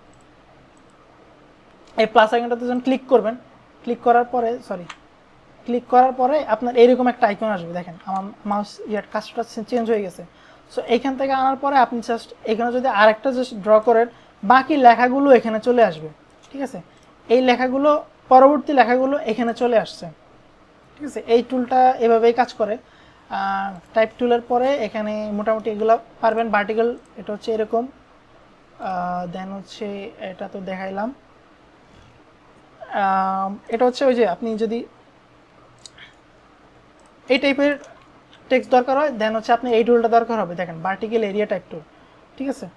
এই প্লাস আইকনটাতে যখন ক্লিক করবেন, ক্লিক করার পরে আপনার এরকম একটা আইকন আসবে। দেখেন আমার মাউস কাজটা চেঞ্জ হয়ে গেছে। সো এইখান থেকে আনার পরে আপনি জাস্ট এখানে যদি আরেকটা জাস্ট ড্র করেন, বাকি লেখাগুলো এখানে চলে আসবে, ঠিক আছে? এই লেখাগুলো, পরবর্তী লেখাগুলো এখানে চলে আসছে, ঠিক আছে? এই টুলটা এভাবেই কাজ করে। টাইপ টুলের পরে এখানে মোটামুটি এগুলো পারবেন। ভার্টিক্যাল, এটা হচ্ছে এরকম। দেন হচ্ছে এটা তো দেখাইলাম। এটা হচ্ছে ওই যে আপনি যদি এই টাইপের টেক্সট দরকার হয়, দেন হচ্ছে আপনি এই টুলটা দরকার হবে। দেখেন, ভার্টিক্যাল এরিয়া টাইপ টুল, ঠিক আছে?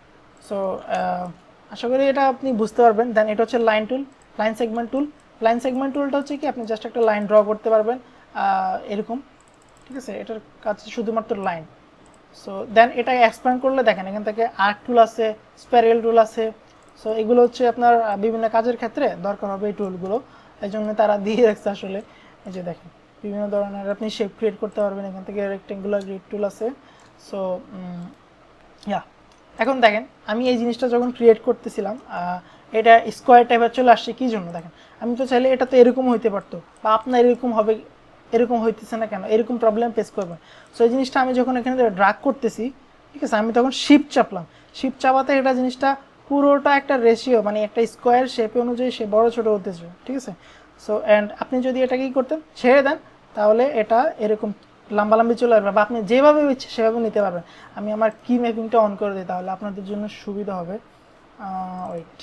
সো আশা করি এটা আপনি বুঝতে পারবেন। দেন এটা হচ্ছে লাইন টুল, লাইন সেগমেন্ট টুল। লাইন সেগমেন্ট টুলটা হচ্ছে কি, আপনি জাস্ট একটা লাইন ড্র করতে পারবেন এরকম, ঠিক আছে? এটার কাজ শুধুমাত্র লাইন। সো দেন এটা এক্সপ্যান্ড করলে দেখেন এখান থেকে আর্ক টুল আছে, স্প্যারেল টুল আছে। সো এগুলো হচ্ছে আপনার বিভিন্ন কাজের ক্ষেত্রে দরকার হবে এই টুলগুলো, এই জন্য তারা দিয়ে রাখছে আসলে। এই যে দেখেন, বিভিন্ন ধরনের আপনি শেপ ক্রিয়েট করতে পারবেন। এখান থেকে রেক্টেঙ্গুলার গ্রিড টুল আছে। সো এখন দেখেন, আমি এই জিনিসটা যখন ক্রিয়েট করতেছিলাম, এটা স্কোয়ার টাইপের চলে আসছে কী জন্য দেখেন, আমি তো চাইলে এটা তো এরকম হইতে পারতো, বা আপনার এরকম হবে, এরকম হইতেছে না কেন, এরকম প্রবলেম ফেস করবেন। সো এই জিনিসটা আমি যখন এখানে ড্রাগ করতেছি, ঠিক আছে, আমি তখন শিফট চাপলাম, শিফট চাপাতে এটা জিনিসটা পুরোটা একটা রেশিও, মানে একটা স্কোয়ার শেপ অনুযায়ী সে বড় ছোটো হতেছে, ঠিক আছে। সো অ্যান্ড আপনি যদি এটা কি করতেন, ছেড়ে দেন, তাহলে এটা এরকম লম্বালম্বি চলে আসবে, বা আপনি যেভাবে ইচ্ছে সেভাবে নিতে পারবেন। আমি আমার কি ম্যাপিংটা অন করে দিই, তাহলে আপনাদের জন্য সুবিধা হবে। ওয়েট,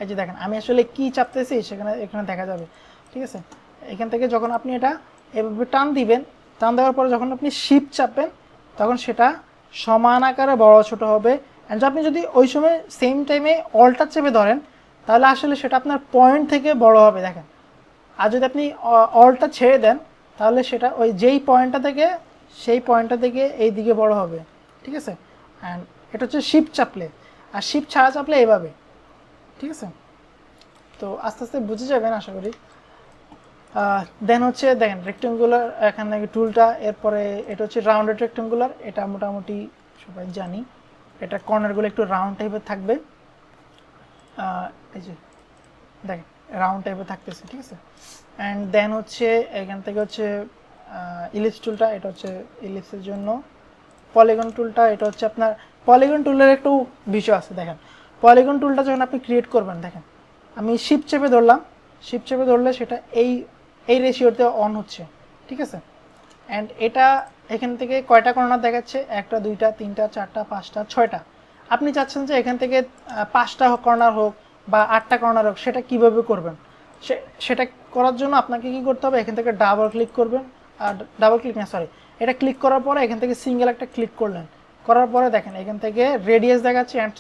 এই যে দেখেন আমি আসলে কি চাপতেছি সেখানে এখানে দেখা যাবে, ঠিক আছে। এখান থেকে যখন আপনি এটা এভাবে টান দিবেন, টান দেওয়ার পরে যখন আপনি শিফট চাপবেন, তখন সেটা সমান আকারে বড় ছোট হবে। অ্যান্ড আপনি যদি ওই সময় সেম টাইমে অলটা চেপে ধরেন, তাহলে আসলে সেটা আপনার পয়েন্ট থেকে বড় হবে দেখেন। আর যদি আপনি অলটা ছেড়ে দেন, তাহলে সেটা ওই যেই পয়েন্টটা থেকে সেই পয়েন্টটা থেকে এই দিকে বড় হবে, ঠিক আছে। অ্যান্ড এটা হচ্ছে শিফট চাপলে, আর শিফট ছাড়া চাপলে এভাবে, ঠিক আছে। তো আস্তে আস্তে বুঝে যাবেন আশা করি। দেন হচ্ছে দেখেন রেক্টেঙ্গুলার এখানে টুলটা, এরপরে এটা হচ্ছে রাউন্ডেড রেক্টেঙ্গুলার, এটা মোটামুটি সবাই জানি, এটা কর্নারগুলো একটু রাউন্ড টাইপের থাকবে, এই যে দেখেন রাউন্ড টাইপের থাকতেছে, ঠিক আছে। অ্যান্ড দেন হচ্ছে এখান থেকে হচ্ছে ইলিপস টুলটা, এটা হচ্ছে ইলিপসের জন্য। পলিগন টুলটা, এটা হচ্ছে আপনার পলিগন টুলের একটু বিষয় আছে দেখেন। পলিগন টুলটা যখন আপনি ক্রিয়েট করবেন, দেখেন আমি শিফট চেপে ধরলাম, শিফট চেপে ধরলে সেটা এই রেশিওতে অন হচ্ছে, ঠিক আছে। অ্যান্ড এটা এখান থেকে কয়টা কর্নার দেখাচ্ছে, একটা দুইটা তিনটা চারটা পাঁচটা ছয়টা। আপনি চাচ্ছেন যে এখান থেকে 5টা কর্নার হোক বা 8টা কর্নার হোক, সেটা কিভাবে করবেন, সেটা করার জন্য আপনাকে কি করতে হবে, এখান থেকে ডাবল ক্লিক করবেন, আর ডাবল ক্লিক না সরি, এটা ক্লিক করার পরে এখান থেকে সিঙ্গেল একটা ক্লিক করলেন, করার পরে দেখেন এখান থেকে রেডিয়াস দেখাচ্ছে অ্যান্ড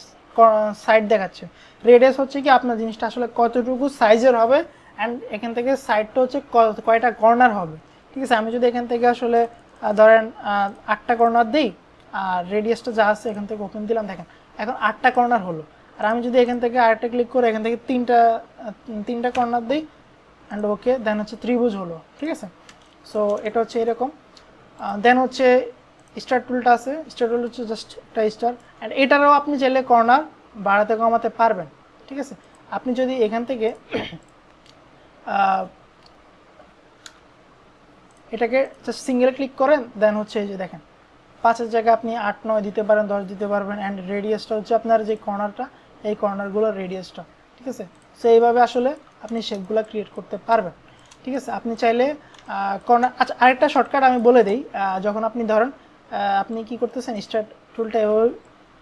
সাইড দেখাচ্ছে। রেডিয়াস হচ্ছে কি আপনার জিনিসটা আসলে কতটুকু সাইজের হবে, অ্যান্ড এখান থেকে সাইডটা হচ্ছে কয়টা কর্নার হবে, ঠিক আছে। আমি যদি এখান থেকে আসলে ধরেন 8টা কর্নার দিই, আর রেডিয়াসটা যা আছে এখান থেকে ওপেন দিলাম, দেখেন এখন 8টা কর্নার হলো। আর আমি যদি এখান থেকে আরেকটা ক্লিক করে এখান থেকে তিনটা কর্নার দিই, অ্যান্ড ওকে, দেন হচ্ছে ত্রিভুজ হলো, ঠিক আছে। সো এটা হচ্ছে এরকম। দেন হচ্ছে স্টার টুলটা আছে, স্টার টুল হচ্ছে জাস্ট একটা স্টার, অ্যান্ড এটারও আপনি চাইলে কর্নার বাড়াতে কমাতে পারবেন, ঠিক আছে। আপনি যদি এখান থেকে এটাকে জাস্ট সিঙ্গেল ক্লিক করেন, দেন হচ্ছে এই যে দেখেন 5-এর জায়গায় আপনি 8 9 দিতে পারেন, 10 দিতে পারবেন। অ্যান্ড রেডিয়াসটা হচ্ছে আপনার যে কর্নারটা, এই কর্নারগুলোর রেডিয়াসটা, ঠিক আছে। সো এইভাবে আসলে আপনি শেপগুলো ক্রিয়েট করতে পারবেন, ঠিক আছে। আপনি চাইলে কর্নার, আচ্ছা আরেকটা শর্টকাট আমি বলে দিই, যখন আপনি ধরেন আপনি কি করতেছেন, স্টার্ট টুলটা এভাবে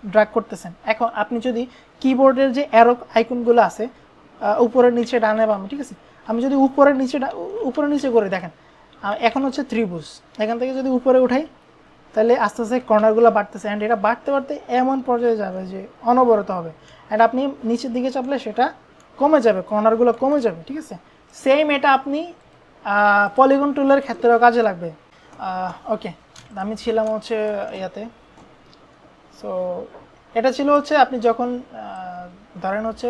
ড্র্যাগ করতেছেন, এখন আপনি যদি কিবোর্ডের যে অ্যারো আইকনগুলো আছে উপরের নিচে ডানে বামে, ঠিক আছে, আমি যদি উপরের নিচে করে দেখেন, এখন হচ্ছে ত্রিভুজ, এখান থেকে যদি উপরে উঠাই, তাহলে আস্তে আস্তে কর্নারগুলো বাড়তেছে, অ্যান্ড এটা বাড়তে বাড়তে এমন পর্যায়ে যাবে যে অনবরত হবে। অ্যান্ড আপনি নিচের দিকে চাপলে সেটা কমে যাবে, কর্নারগুলো কমে যাবে, ঠিক আছে। সেম এটা আপনি পলিগন টুলের ক্ষেত্রেও কাজে লাগবে। ওকে, আমি ছিলাম হচ্ছে ইয়াতে। সো এটা ছিল হচ্ছে আপনি যখন ধরেন হচ্ছে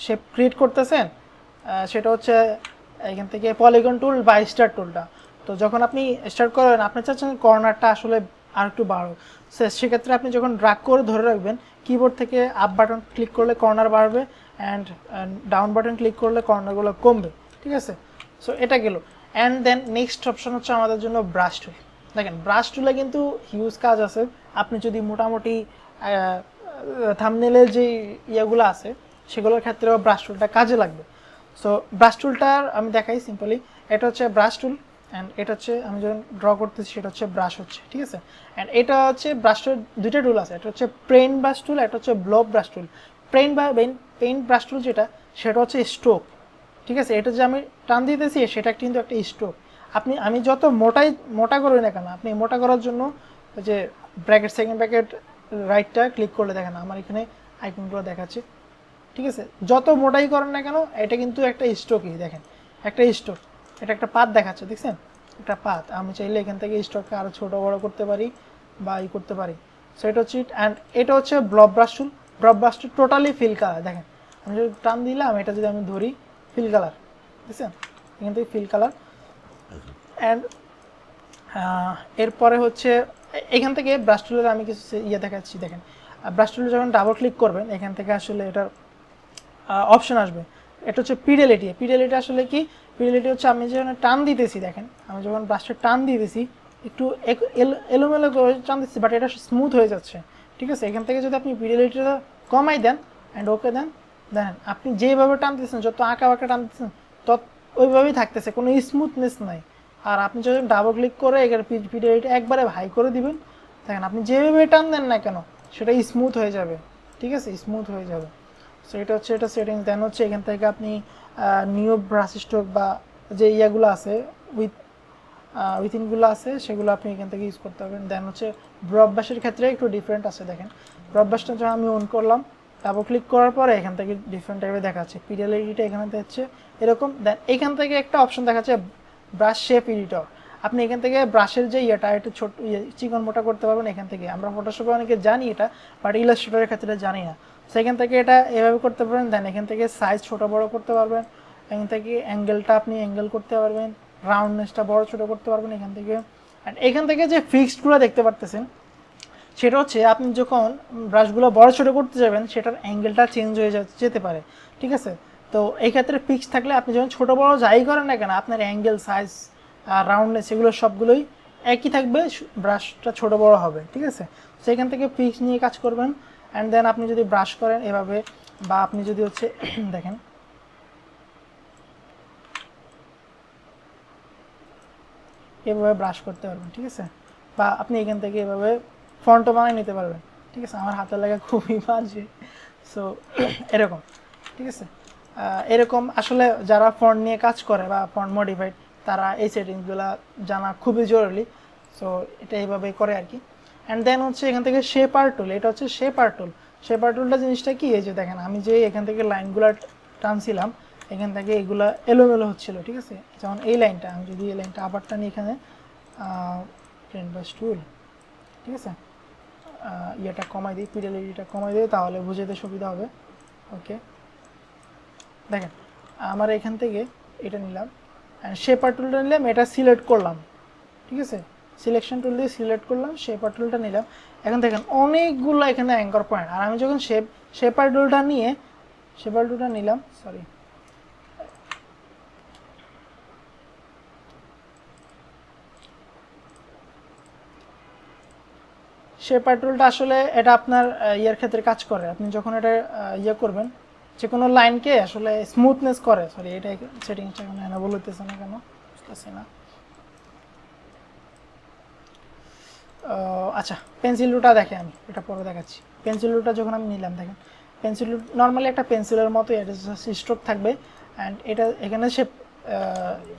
শেপ ক্রিয়েট করতেছেন, সেটা হচ্ছে এখান থেকে পলিগন টুল বা স্টার টুলটা। তো যখন আপনি স্টার্ট করেন, আপনি চাচ্ছেন কর্নারটা আসলে আর একটু বাড়ো, সেক্ষেত্রে আপনি যখন ড্র্যাগ করে ধরে রাখবেন, কিবোর্ড থেকে আপ বাটন ক্লিক করলে কর্নার বাড়বে, অ্যান্ড ডাউন বাটন ক্লিক করলে কর্নারগুলো কমবে, ঠিক আছে। সো এটা গেল। অ্যান্ড দেন নেক্সট অপশন হচ্ছে আমাদের জন্য ব্রাশ টুল। দেখেন ব্রাশ টুলে কিন্তু হিউজ কাজ আছে। আপনি যদি মোটামুটি থাম্বনেলের যে ইয়েগুলো আছে সেগুলোর ক্ষেত্রেও ব্রাশ টুলটা কাজে লাগবে। সো ব্রাশ টুলটার আমি দেখাই সিম্পলি। এটা হচ্ছে ব্রাশ টুল, অ্যান্ড এটা হচ্ছে আমি যখন ড্র করতেছি সেটা হচ্ছে ব্রাশ হচ্ছে, ঠিক আছে। অ্যান্ড এটা হচ্ছে ব্রাশ টুল, দুইটা টুল আছে, এটা হচ্ছে পেইন্ট ব্রাশ টুল, এটা হচ্ছে blob brush tool. Paint brush tool যেটা, সেটা হচ্ছে স্ট্রোক, ঠিক আছে। এটা যে আমি টান দিতেছি সেটা কিন্তু একটা স্ট্রোক। আমি যত মোটা করি না কেন, আপনি মোটা করার জন্য যে ব্র্যাকেট, সেকেন্ড ব্র্যাকেট রাইটটা ক্লিক করলে দেখেন আমার এখানে আইকনগুলো দেখাচ্ছে, ঠিক আছে। যত মোটাই করেন না কেন, এটা কিন্তু একটা স্ট্রোকই, দেখেন একটা স্ট্রোক, এটা একটা পাত দেখাচ্ছে, দেখছেন একটা পাত। আমি চাইলে এখান থেকে স্ট্রোককে আরও ছোটো বড়ো করতে পারি বা করতে পারি। সো এটা হচ্ছে ইট। অ্যান্ড এটা হচ্ছে blob brush tool. Blob brush tool totally fill colour, দেখেন আমি যদি টান দিলাম, এটা যদি আমি ধরি ফিল কালার, বুঝছেন, এখান থেকে ফিল কালার। অ্যান্ড এরপরে হচ্ছে এখান থেকে ব্রাশ টুলের আমি কিছু ইয়ে দেখাচ্ছি, দেখেন ব্রাশ টুলে যখন ডাবল ক্লিক করবেন এখান থেকে আসলে এটার অপশন আসবে, এটা হচ্ছে পিডেলিটি। পিডেলিটি আসলে কি? পিডেলিটি হচ্ছে আমি যখন টান দিতেছি, দেখেন আমি যখন ব্রাশটা টান দিতেছি একটু এলোমেলো করে টান দিচ্ছি, বাট এটা স্মুথ হয়ে যাচ্ছে, ঠিক আছে। এখান থেকে যদি আপনি পিডেলিটিটা কমাই দেন অ্যান্ড ওকে দেন, দেখেন আপনি যেভাবে টানতেছেন, যত আঁকা বাঁকা টানতেছেন তত ওইভাবেই থাকতেছে, কোনো স্মুথনেস নাই। আর আপনি যখন ডাবল ক্লিক করে এখানে পিডেলিটি একবারে হাই করে দিবেন, দেখেন আপনি যেভাবে টান দেন না কেন সেটা স্মুথ হয়ে যাবে, ঠিক আছে, স্মুথ হয়ে যাবে। সো এটা হচ্ছে এটা সেটিংস। দেন হচ্ছে এখান থেকে আপনি নিউ ব্রাশ স্ট্রোক বা যে ইয়াগুলো আছে উইথিনগুলো আছে সেগুলো আপনি এখান থেকে ইউজ করতে পারবেন। দেন হচ্ছে ব্রড ব্রাশের ক্ষেত্রে একটু ডিফারেন্ট আছে, দেখেন ব্রড ব্রাশটা যখন আমি অন করলাম ডাবল ক্লিক করার পরে এখান থেকে ডিফারেন্ট টাইপের দেখাচ্ছে, পিডেলিটিটা এখানে হচ্ছে এরকম। দেন এখান থেকে একটা অপশন দেখাচ্ছে ব্রাশ শেপ এডিটর, আপনি এখান থেকে ব্রাশের যে ইয়েটা একটু ছোট চিকন মোটা করতে পারবেন এখান থেকে। আমরা ফটোশপে অনেকে জানি এটা, বাট ইলাস্ট্রেটরের ক্ষেত্রে জানি না। সেখান থেকে এটা এভাবে করতে পারবেন। দেন এখান থেকে সাইজ ছোট বড় করতে পারবেন, এখান থেকে অ্যাঙ্গেলটা আপনি অ্যাঙ্গেল করতে পারবেন, রাউন্ডনেসটা বড় ছোট করতে পারবেন এখান থেকে। অ্যান্ড এখান থেকে যে ফিক্সডগুলো দেখতে পারতেছেন সেটা হচ্ছে আপনি যখন ব্রাশগুলো বড় ছোট করতে যাবেন সেটার অ্যাঙ্গেলটা চেঞ্জ হয়ে যেতে পারে, ঠিক আছে। তো এই ক্ষেত্রে ফিক্স থাকলে আপনি যখন ছোট বড় যাই করেন না কেন আপনার অ্যাঙ্গেল সাইজ রাউন্ডনেস এগুলো সবগুলোই একই থাকবে, ব্রাশটা ছোট বড় হবে, ঠিক আছে। সেখান থেকে ফিক্স নিয়ে কাজ করবেন। অ্যান্ড দেন আপনি যদি ব্রাশ করেন এভাবে, বা আপনি যদি হচ্ছে দেখেন এভাবে ব্রাশ করতে পারবেন, ঠিক আছে। বা আপনি এখান থেকে এভাবে ফন্টও বানিয়ে নিতে পারবেন, ঠিক আছে। আমার হাতে লাগা খুবই বাজে, সো এরকম, ঠিক আছে। এরকম আসলে যারা ফন্ট নিয়ে কাজ করে বা ফন্ট মডিফাইড তারা এই সেটিংসগুলো জানা খুবই জরুরি। সো এটা এইভাবেই করে আর কি। অ্যান্ড দেন হচ্ছে এখান থেকে শেপার টুল, এটা হচ্ছে শেপার টুল। শেপার টুলটা জিনিসটা কি, এই যে দেখেন আমি যে এখান থেকে লাইনগুলো টানছিলাম এখান থেকে এগুলো এলোমেলো হচ্ছিল, ঠিক আছে। যেমন এই লাইনটা আমি যদি এই লাইনটা আবার টানি এখানে প্রিন্ট ব্রাশ টুল, ঠিক আছে, ইয়েটা কমাই দিই, পিডেলিটিটা কমাই দিই তাহলে বুঝতে সুবিধা হবে। ওকে, দেখেন আমার এখান থেকে এটা নিলাম অ্যান্ড শেপার টুলটা নিলাম, এটা সিলেক্ট করলাম, ঠিক আছে, সিলেকশন টুল দিয়ে সিলেক্ট করলাম, শেপার টুলটা নিলাম। এখন দেখেন অনেকগুলো এখানে অ্যাঙ্কর পয়েন্ট, আর আমি যখন শেপার টুলটা নিলাম, সরি শেপার টুলটা আসলে এটা আপনার ইয়ের ক্ষেত্রে কাজ করে, আপনি যখন এটা ইয়ে করবেন যে কোনো লাইনকে আসলে স্মুথনেস করে, সরি এটা সেটিংসটা এখন এনাবল হইতেছে না কেন বুঝতেছি না। আচ্ছা পেন্সিল টুলটা দেখে আমি এটা পরে দেখাচ্ছি। পেন্সিল টুলটা যখন আমি নিলাম দেখেন পেন্সিল টুল নর্মালি একটা পেন্সিলের মতো এটা স্ট্রোক থাকবে অ্যান্ড এটা এখানে সে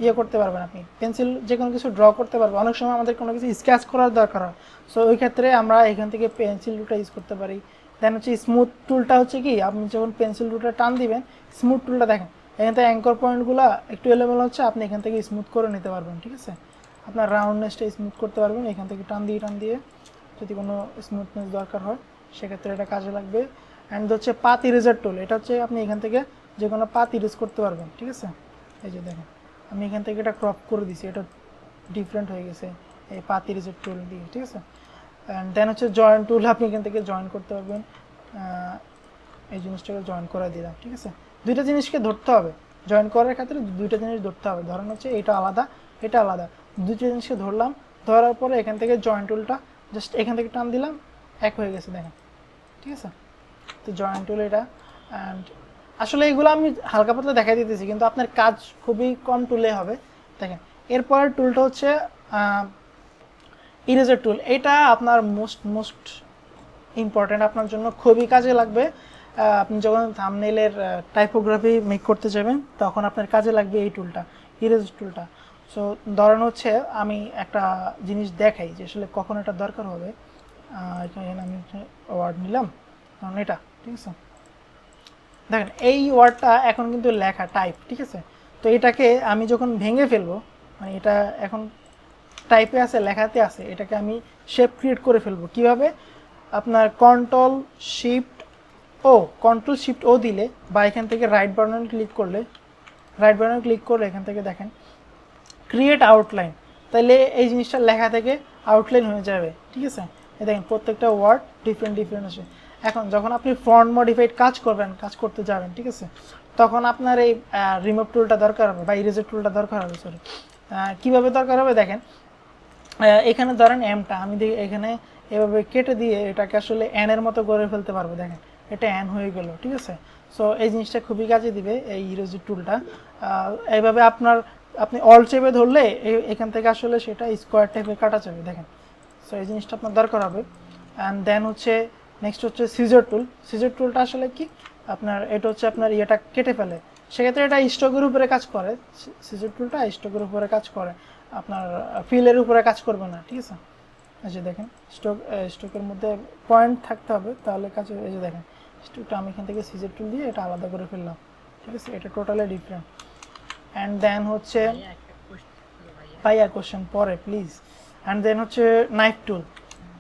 ইয়ে করতে পারবেন, আপনি পেন্সিল যে কোনো কিছু ড্র করতে পারবেন। অনেক সময় আমাদের কোনো কিছু স্কেচ করার দরকার হয়, সো ওই ক্ষেত্রে আমরা এখান থেকে পেন্সিল টুলটা ইউজ করতে পারি। দেন হচ্ছে স্মুথ টুলটা হচ্ছে কি, আপনি যখন পেন্সিল টুলটা টান দিবেন স্মুথ টুলটা দেখেন এখান থেকে অ্যাঙ্কর পয়েন্টগুলো একটু এলোমেলো হচ্ছে, আপনি এখান থেকে স্মুথ করে নিতে পারবেন, ঠিক আছে। আপনার রাউন্ডনেসটা স্মুথ করতে পারবেন এখান থেকে টান দিয়ে যদি কোনো স্মুথনেস দরকার হয় সেক্ষেত্রে এটা কাজে লাগবে। অ্যান্ড হচ্ছে পাথ ইরেজার টুল, এটা হচ্ছে আপনি এখান থেকে যে কোনো পাথ ইরেজ করতে পারবেন, ঠিক আছে। এই যে দেখেন আমি এখান থেকে এটা ক্রপ করে দিছি, এটা ডিফারেন্ট হয়ে গেছে এই পাথ ইরেজার টুল দিয়ে, ঠিক আছে। অ্যান্ড দেন হচ্ছে জয়েন্ট টুল, আপনি এখান থেকে জয়েন করতে পারবেন, এই জিনিসটাকে জয়েন করে দিলাম, ঠিক আছে। দুইটা জিনিসকে ধরতে হবে, জয়েন করার ক্ষেত্রে দুইটা জিনিস ধরতে হবে, ধরেন হচ্ছে এটা আলাদা এটা আলাদা, দুইটা জিনিসকে ধরলাম, ধরার পরে এখান থেকে জয়েন্ট টুলটা জাস্ট এখান থেকে টান দিলাম, এক হয়ে গেছে দেখেন, ঠিক আছে। তো জয়েন্ট টুল এটা। অ্যান্ড আসলে এগুলো আমি হালকা পাতলা দেখাই দিতেছি কিন্তু আপনার কাজ খুবই কম টুলে হবে, দেখেন। এরপরের টুলটা হচ্ছে ইরেজার টুল, এটা আপনার মোস্ট ইম্পর্ট্যান্ট, আপনার জন্য খুবই কাজে লাগবে। আপনি যখন থাম্বনেইলের টাইপোগ্রাফি মেক করতে যাবেন তখন আপনার কাজে লাগবে এই টুলটা, ইরেজার টুলটা। সো ধরেন হচ্ছে আমি একটা জিনিস দেখাই যে আসলে কখন এটা দরকার হবে। এখানে আমি ওয়ার্ড নিলাম, কারণ এটা, ঠিক আছে। দেখেন এই ওয়ার্ডটা এখন কিন্তু লেখা টাইপ, ঠিক আছে। তো এটাকে আমি যখন ভেঙে ফেলবো, মানে এটা এখন টাইপে আছে লেখাতে আছে, এটাকে আমি শেপ ক্রিয়েট করে ফেলবো কিভাবে, আপনার কন্ট্রোল শিফট ও দিলে বা এখান থেকে রাইট বাটন ক্লিক করলে এখান থেকে দেখেন ক্রিয়েট আউটলাইন, তাহলে এই জিনিসটা লেখা থেকে আউটলাইন হয়ে যাবে, ঠিক আছে। দেখেন প্রত্যেকটা ওয়ার্ড ডিফারেন্ট আছে। এখন যখন আপনি ফন্ট মডিফাইড কাজ করবেন, কাজ করতে যাবেন, ঠিক আছে, তখন আপনার এই রিমুভ টুলটা দরকার হবে বা ইরেজার টুলটা দরকার হবে। সরি, কীভাবে দরকার হবে দেখেন, এখানে ধরেন এমটা আমি এখানে এভাবে কেটে দিয়ে এটাকে আসলে এন এর মতো করে ফেলতে পারবো। দেখেন এটা এন হয়ে গেল, ঠিক আছে। সো এই জিনিসটা খুবই কাজে দিবে এই ইরেজার টুলটা। এইভাবে আপনি অল চেপে ধরলে এখান থেকে আসলে সেটা স্কোয়ার টাইপে কাটা যাবে। দেখেন, সো এই জিনিসটা আপনার দরকার হবে। অ্যান্ড দেন হচ্ছে নেক্সট হচ্ছে সিজার টুল। সিজার টুলটা আসলে কি আপনার, এটা হচ্ছে আপনার ইয়েটা কেটে ফেলে, সেক্ষেত্রে এটা স্টকের উপরে কাজ করে। সিজার টুলটা স্টকের উপরে কাজ করে, আপনার ফিলের উপরে কাজ করবে না, ঠিক আছে। এই যে দেখেন স্টকের মধ্যে পয়েন্ট থাকতে হবে তাহলে কাজ। এই যে দেখেন স্টকটা আমি এখান থেকে সিজার টুল দিয়ে এটা আলাদা করে ফেললাম, ঠিক আছে, এটা টোটালি ডিফারেন্ট। অ্যান্ড দেন হচ্ছে ভাইয়া একটা কোশ্চেন ভাইয়া। ভাইয়া কোশ্চেন পরে প্লিজ। অ্যান্ড দেন হচ্ছে নাইফ টুল।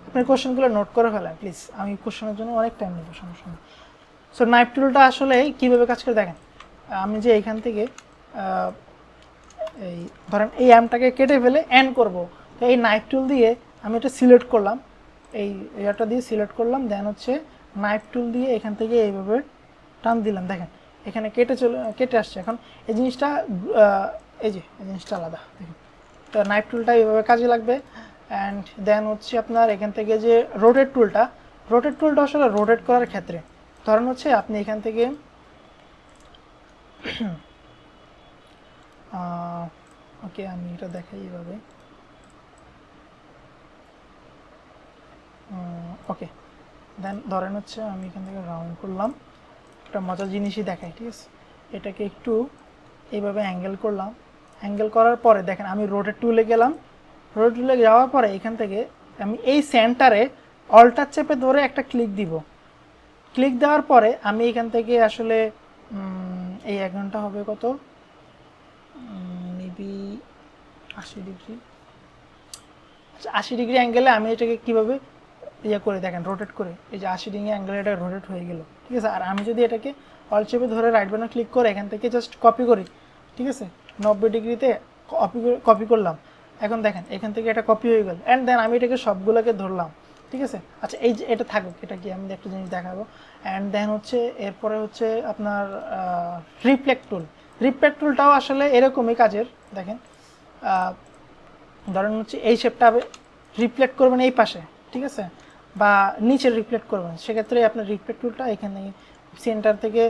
আপনি কোশ্চেনগুলো নোট করে ফেলেন প্লিজ, আমি কোশ্চেনের জন্য অনেক টাইম নেব, সমস্যা নেই। সো নাইফ টুলটা আসলে কীভাবে কাজ করে দেখেন, আমি যে এখান থেকে এই ধরেন এই অ্যামটাকে কেটে ফেলে এন্ড করব, তো এই নাইফ টুল দিয়ে আমি এটা সিলেক্ট করলাম, এই ইয়াটা দিয়ে সিলেক্ট করলাম, দেন হচ্ছে নাইফ টুল দিয়ে এখান থেকে এইভাবে টান দিলাম। দেখেন এখানে কেটে আসছে। এখন এই জিনিসটা এই জিনিসটা আলাদা, দেখেন। তো নাইফ টুলটা এইভাবে কাজে লাগবে। অ্যান্ড দেন হচ্ছে আপনার এখান থেকে যে রোটেট টুলটা আসলে রোটেট করার ক্ষেত্রে ধরেন হচ্ছে আপনি এখান থেকে ওকে আমি এটা দেখাই এইভাবে। ওকে, দেন ধরেন হচ্ছে আমি এখান থেকে রাউন্ড করলাম, একটা মজার জিনিসই দেখাই, ঠিক আছে। এটাকে একটু এইভাবে অ্যাঙ্গেল করলাম, অ্যাঙ্গেল করার পরে দেখেন আমি রোটেট টুলে গেলাম, রোটেট টুলে যাওয়ার পরে এখান থেকে আমি এই সেন্টারে অল্টার চেপে ধরে একটা ক্লিক দিব। ক্লিক দেওয়ার পরে আমি এখান থেকে আসলে এই 1 ঘন্টা হবে কত, মেবি 80 ডিগ্রি। আচ্ছা 80 ডিগ্রি অ্যাঙ্গেলে আমি এটাকে কীভাবে ইয়ে করে দেখেন রোটেট করে, এই যে 80 ডিগ্রি অ্যাঙ্গেলে এটা রোটেট হয়ে গেল, ঠিক আছে। আর আমি যদি এটাকে অল চেপে ধরে রাইট বাটন ক্লিক করে এখান থেকে জাস্ট কপি করি, ঠিক আছে, 90 ডিগ্রিতে কপি করলাম। এখন দেখেন এখান থেকে এটা কপি হয়ে গেল। অ্যান্ড দেন আমি এটাকে সবগুলোকে ধরলাম, ঠিক আছে। আচ্ছা এই যে এটা থাকুক, এটা কি আমি একটা জিনিস দেখাবো। অ্যান্ড দেন হচ্ছে এরপরে হচ্ছে আপনার রিফ্লেক্ট টুলটাও আসলে এরকমই কাজের। দেখেন ধরেন হচ্ছে এই শেপটা রিফ্লেক্ট করবেন এই পাশে, ঠিক আছে, বা নিচে রিফ্লেক্ট করবেন, সেক্ষেত্রে আপনার রিফ্লেক্ট টুলটা এখানে সেন্টার থেকে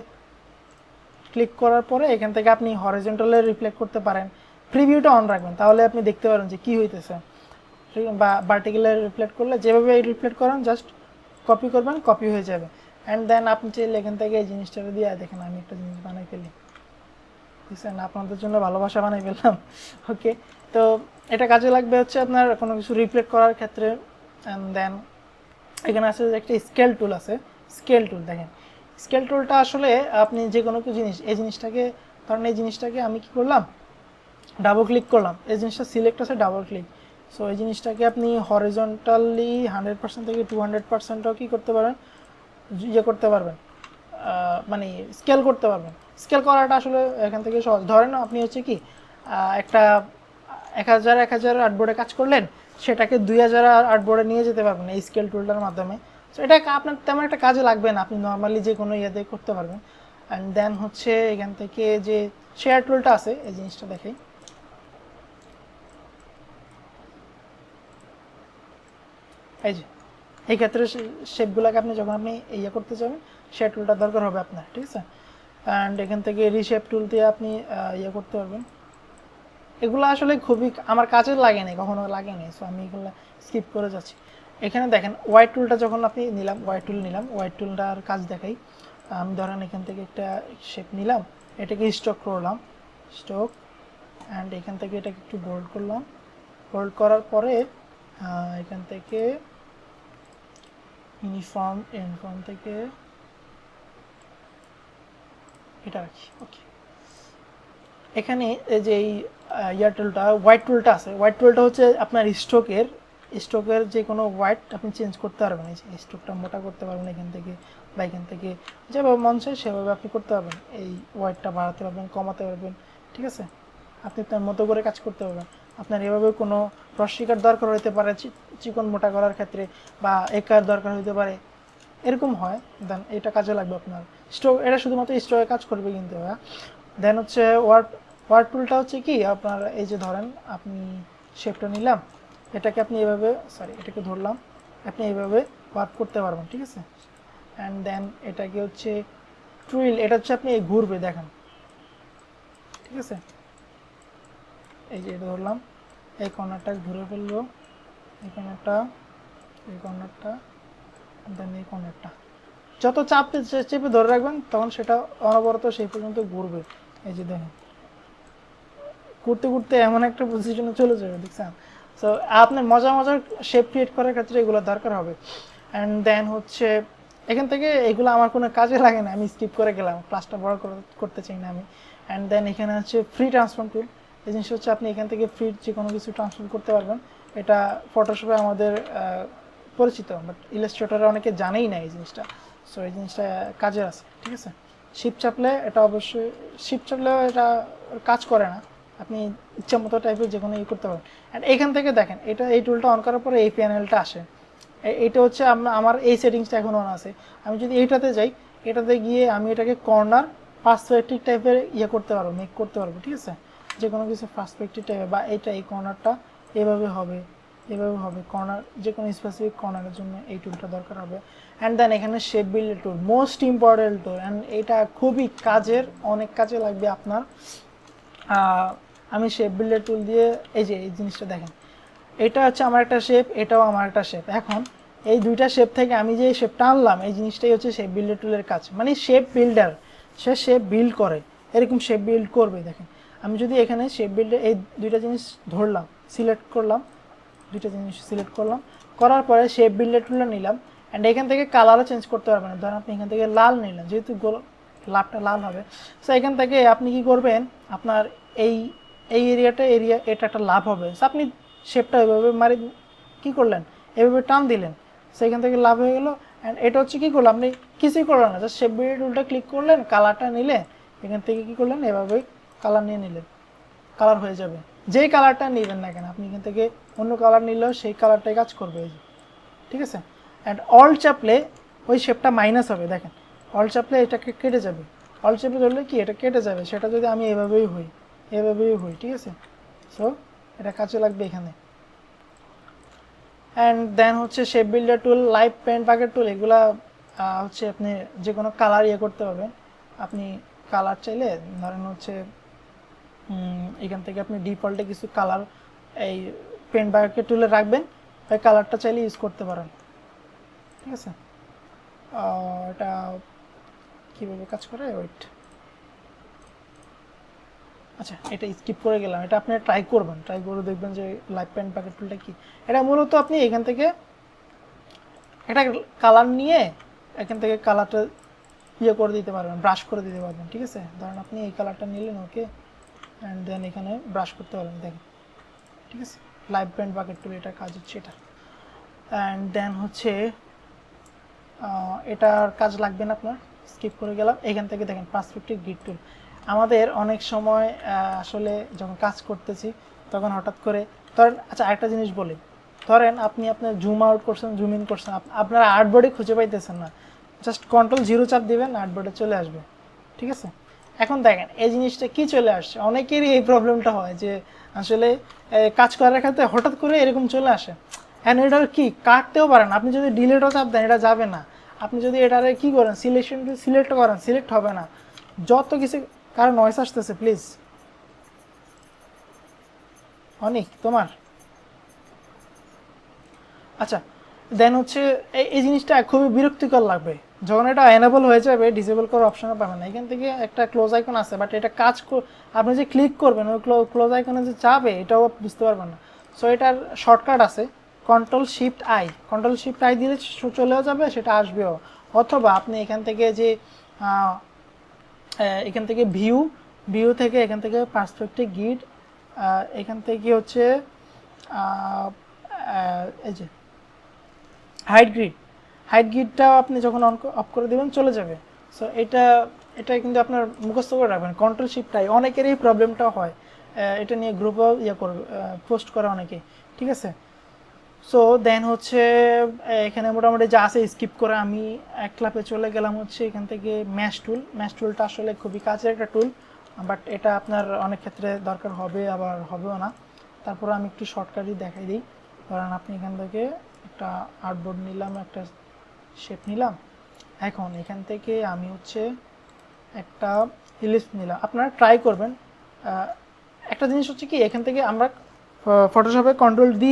ক্লিক করার পরে এখান থেকে আপনি হরিজন্টালে রিফ্লেক্ট করতে পারেন। প্রিভিউটা অন রাখবেন, তাহলে আপনি দেখতে পারেন যে কী হইতেছে। বা ভার্টিক্যালে রিফ্লেক্ট করলে যেভাবে রিফ্লেক্ট করেন জাস্ট কপি করবেন, কপি হয়ে যাবে। অ্যান্ড দেন আপনি চাইলে এখান থেকে এই জিনিসটা দিয়ে দেখেন আমি একটা জিনিস বানাই ফেলি, বুঝছেন, আপনাদের জন্য ভালোবাসা বানাই ফেললাম। ওকে, তো এটা কাজে লাগবে হচ্ছে আপনার কোনো কিছু রিফ্লেক্ট করার ক্ষেত্রে। অ্যান্ড দেন এখানে আছে যে একটা স্কেল টুল আছে, স্কেল টুল। দেখেন স্কেল টুলটা আসলে আপনি যে কোনো জিনিস, এই জিনিসটাকে ধরেন এই জিনিসটাকে আমি কি করলাম, ডাবল ক্লিক করলাম, এই জিনিসটা সিলেক্ট আছে ডাবল ক্লিক। সো এই জিনিসটাকে আপনি হরিজন্টালি 100% থেকে 200%ও কী করতে পারেন, ইয়ে করতে পারবেন, মানে স্কেল করতে পারবেন। স্কেল করাটা আসলে এখান থেকে সহজ। ধরেন আপনি হচ্ছে কি একটা 1000 আর্টবোর্ডে কাজ করলেন, সেটাকে 2000 আর্টবোর্ডে নিয়ে যেতে পারবেন এই স্কেল টুলটার মাধ্যমে। সো এটা আপনার তেমন একটা কাজে লাগবে না, আপনি নর্মালি যে কোনো ইয়েতে করতে পারবেন। অ্যান্ড দেন হচ্ছে এখান থেকে যে শেয়ার টুলটা আছে, এই জিনিসটা দেখাই। এই যে এই ক্ষেত্রে শেপগুলোকে আপনি যখন আপনি ইয়ে করতে যাবেন, শেয়ার টুলটা দরকার হবে আপনার, ঠিক আছে। অ্যান্ড এখান থেকে রিশেপ টুল দিয়ে আপনি ইয়ে করতে পারবেন। এগুলো আসলে খুবই আমার কাজে লাগেনি, কখনো লাগেনি, সো আমি এগুলো স্কিপ করে যাচ্ছি। এখানে দেখেন হোয়াইট টুলটা যখন আপনি নিলাম, হোয়াইট টুলটার কাজ দেখাই। আমি ধরেন এখান থেকে একটা শেপ নিলাম, এটাকে স্ট্রোক করলাম, স্ট্রোক। অ্যান্ড এখান থেকে এটাকে একটু বোল্ড করলাম, বোল্ড করার পরে এখান থেকে ইউনিফর্ম থেকে এটা রাখি। ওকে, এখানে এই যে এই ইয়ার টুলটা, হোয়াইট টুলটা আছে, হোয়াইট টুলটা হচ্ছে আপনার স্ট্রোকের যে কোনো হোয়াইট আপনি চেঞ্জ করতে পারবেন। এই যে স্ট্রোকটা মোটা করতে পারবেন এখান থেকে, বা এখান থেকে যেভাবে মন চায় সেভাবে আপনি করতে পারবেন। এই হোয়াইটটা বাড়াতে পারবেন, কমাতে পারবেন, ঠিক আছে। আপনি তার মতো করে কাজ করতে পারবেন। আপনার এভাবে কোনো রশ্মিকার দরকার হতে পারে চিকন মোটা করার ক্ষেত্রে, বা একার দরকার হতে পারে, এরকম হয়, দেন এটা কাজে লাগবে আপনার স্ট্রোক, এটা শুধুমাত্র স্ট্রোকে কাজ করবে কিন্তু। দেন হচ্ছে ওয়ার্ড ওয়ার্ড টুলটা হচ্ছে কি আপনার, এই যে ধরেন আপনি শেপটা নিলাম, এটাকে আপনি এভাবে, সরি এটাকে ধরলাম, আপনি এইভাবে ওয়ার্ক করতে পারবেন, ঠিক আছে। অ্যান্ড দেন এটাকে হচ্ছে টুইল, এটা হচ্ছে আপনি ঘুরবে দেখেন, ঠিক আছে। এই যে এটা ধরলাম, এই কর্নারটা ঘুরে ফেললো, এই কর্নারটা, এই কর্নারটা, দেন এই কর্নারটা, যত চেপে ধরে রাখবেন তখন সেটা অনবরত সেই পর্যন্ত ঘুরবে। এই যে দেখেন ঘুরতে ঘুরতে এমন একটা পজিশনে চলে যাবে, দেখছেন। সো আপনার মজার মজার শেপ ক্রিয়েট করার ক্ষেত্রে এগুলো দরকার হবে। অ্যান্ড দেন হচ্ছে এখান থেকে এগুলো আমার কোনো কাজে লাগে না, আমি স্কিপ করে গেলাম, ক্লাসটা বড় করতে চাই না আমি। অ্যান্ড দেন এখানে হচ্ছে ফ্রি ট্রান্সফর্ম টুল, এই জিনিসটা হচ্ছে আপনি এখান থেকে ফ্রি যে কোনো কিছু ট্রান্সফর্ম করতে পারবেন। এটা ফটোশপে আমাদের পরিচিত, বাট ইলাস্ট্রেটরে অনেকে জানেই না এই জিনিসটা। সো এই জিনিসটা কাজে আছে, ঠিক আছে। শিপ চাপলে এটা অবশ্যই, শিপ চাপলেও এটা কাজ করে না, আপনি ইচ্ছা মতো টাইপের যে কোনো করতে পারেন। অ্যান্ড এখান থেকে দেখেন, এটা এই টুলটা অন করার পরে এই প্যানেলটা আসে, এইটা হচ্ছে আমার এই সেটিংসটা এখন অন আছে। আমি যদি এইটাতে যাই, এটাতে গিয়ে আমি এটাকে কর্নার পার্সপেক্টিভ টাইপের করতে পারবো, মেক করতে পারবো, ঠিক আছে। যে কোনো কিছু পার্সপেক্টিভ টাইপের, বা এইটা এই কর্নারটা এভাবে হবে, এভাবে হবে, কর্নার যে কোনো স্পেসিফিক কর্নারের জন্য এই টুলটা দরকার হবে। অ্যান্ড দেন এখানে shape builder tool, most important tool, and এটা খুবই কাজের, অনেক কাজে লাগবে আপনার। আমি শেপ বিল্ডার টুল দিয়ে এই যে এই জিনিসটা দেখেন, এটা হচ্ছে আমার একটা শেপ, এটাও আমার একটা শেপ। এখন এই দুইটা শেপ থেকে আমি যে শেপটা আনলাম, এই জিনিসটাই হচ্ছে শেপ বিল্ডার টুলের কাজ, মানে শেপ বিল্ডার, সে শেপ বিল্ড করে, এরকম শেপ বিল্ড করবে। দেখেন আমি যদি এখানে শেপ বিল্ডার এই দুইটা জিনিস ধরলাম, সিলেক্ট করলাম, দুইটা জিনিস সিলেক্ট করলাম, করার পরে শেপ বিল্ডার টুলটা নিলাম। অ্যান্ড এখান থেকে কালারও চেঞ্জ করতে পারবেন, ধরেন আপনি এখান থেকে লাল নিলেন, যেহেতু লাভটা লাল হবে, সো এখান থেকে আপনি কি করবেন, আপনার এই এই এটা একটা লাভ হবে, সো আপনি শেপটা এভাবে মারি কী করলেন, এভাবে টান দিলেন, সো এখান থেকে লাভ হয়ে গেলো। অ্যান্ড এটা হচ্ছে কী করলো, আপনি কিছুই করলেন না, জাস্ট শেপ বিল্ডার টুলটা ক্লিক করলেন, কালারটা নিলে, এখান থেকে কী করলেন, এভাবেই কালার নিয়ে নিলেন, কালার হয়ে যাবে। যেই কালারটা নেবেন না কেন, আপনি এখান থেকে অন্য কালার নিলেও সেই কালারটাই কাজ করবে, এই যে, ঠিক আছে। অ্যান্ড অল চাপলে ওই শেপটা মাইনাস হবে, দেখেন অল চাপলে এটাকে কেটে যাবে, অল চাপলে ধরলে কি এটা কেটে যাবে, সেটা যদি আমি এভাবেই হই, ঠিক আছে। সো এটা কাজে লাগবে এখানে। অ্যান্ড দেন হচ্ছে shape builder tool, live paint bucket tool, এগুলা হচ্ছে আপনি যে কোনো কালার করতে পারবেন। আপনি কালার চাইলে ধরেন হচ্ছে এখান থেকে আপনি ডিফল্টে কিছু কালার এই পেন্ট বাকেট টুলে রাখবেন, ওই কালারটা চাইলে ইউজ করতে পারেন, ঠিক আছে। এটা কীভাবে কাজ করে, ওয়েট, আচ্ছা এটা স্কিপ করে গেলাম, এটা আপনি ট্রাই করবেন, ট্রাই করে দেখবেন যে লাইভ পেন্ট বাকেট টুলটা কি। এটা মূলত আপনি এখান থেকে এটা কালার নিয়ে এখান থেকে কালারটা করে দিতে পারবেন, ব্রাশ করে দিতে পারবেন, ঠিক আছে। ধরেন আপনি এই কালারটা নিলেন, ওকে, অ্যান্ড দেন এখানে ব্রাশ করতে পারবেন, দেখেন, ঠিক আছে। লাইভ পেন্ট বাকেট টুল, এটার কাজ হচ্ছে এটা। অ্যান্ড দেন হচ্ছে এটার কাজ লাগবে না আপনার, স্কিপ করে গেলাম। এখান থেকে দেখেন পার্সপেক্টিভ গ্রিড টুল, আমাদের অনেক সময় আসলে যখন কাজ করতেছি তখন হঠাৎ করে ধরেন, আচ্ছা আরেকটা জিনিস বলি, ধরেন আপনি আপনার জুম আউট করছেন, জুম ইন করছেন, আপনারা আর্টবোর্ডে খুঁজে পাইতেছেন না, জাস্ট Ctrl+0 চাপ দিবেন, আর্টবোর্ডে চলে আসবে, ঠিক আছে। এখন দেখেন এই জিনিসটা কি চলে আসছে, অনেকেরই এই প্রবলেমটা হয় যে আসলে কাজ করার ক্ষেত্রে হঠাৎ করে এরকম চলে আসে। অ্যান্ড এটার কি কাটতেও পারেন, আপনি যদি ডিলেটও চাপ দেন এটা যাবে না, আপনি যদি এটারে কী করেন, সিলেক্ট করেন, সিলেক্ট হবে না, যত কিছু। কারণ নয়েস আসতেছে প্লিজ, অনেক তোমার, আচ্ছা। দেন হচ্ছে এই জিনিসটা খুবই বিরক্তিকর লাগবে যখন এটা এনেবল হয়ে যাবে, ডিসেবল করার অপশনও পাবেন না। এখান থেকে একটা ক্লোজ আইকন আছে, বাট এটা কাজ আপনি যে ক্লিক করবেন ওই ক্লোজ আইকনে যে যাবে এটাও বুঝতে পারবেন না। সো এটার শর্টকাট আছে, Ctrl+Shift+I দিলে চলেও যাবে, সেটা আসবেও। অথবা আপনি এখান থেকে যে এখান থেকে ভিউ থেকে এখান থেকে পার্সপেক্টিভ গ্রিড, এখান থেকে হচ্ছে এই যে হাইট গ্রিডটাও আপনি যখন অফ করে দেবেন চলে যাবে। সো এটা কিন্তু আপনার মুখস্থ করে রাখবেন, Ctrl+Shift+I। অনেকের এই প্রবলেমটা হয়, এটা নিয়ে গ্রুপেও করবে, পোস্ট করে অনেকেই, ঠিক আছে। সো দেন হচ্ছে এখানে মোটামুটি যা আছে স্কিপ করে আমি এক ক্লাবে চলে গেলাম হচ্ছে এখান থেকে ম্যাশ টুলটা আসলে খুবই কাজের একটা টুল, বাট এটা আপনার অনেক ক্ষেত্রে দরকার হবে আবার হবেও না। তারপর আমি একটু শর্টকাটই দেখাই দিই। ধরেন আপনি এখান থেকে একটা আর্টবোর্ড নিলাম, একটা শেপ নিলাম। এখন এখান থেকে আমি হচ্ছে একটা ইলিপস নিলাম। আপনারা ট্রাই করবেন। একটা জিনিস হচ্ছে কি, এখান থেকে আমরা ফটোশপে কন্ট্রোল ডি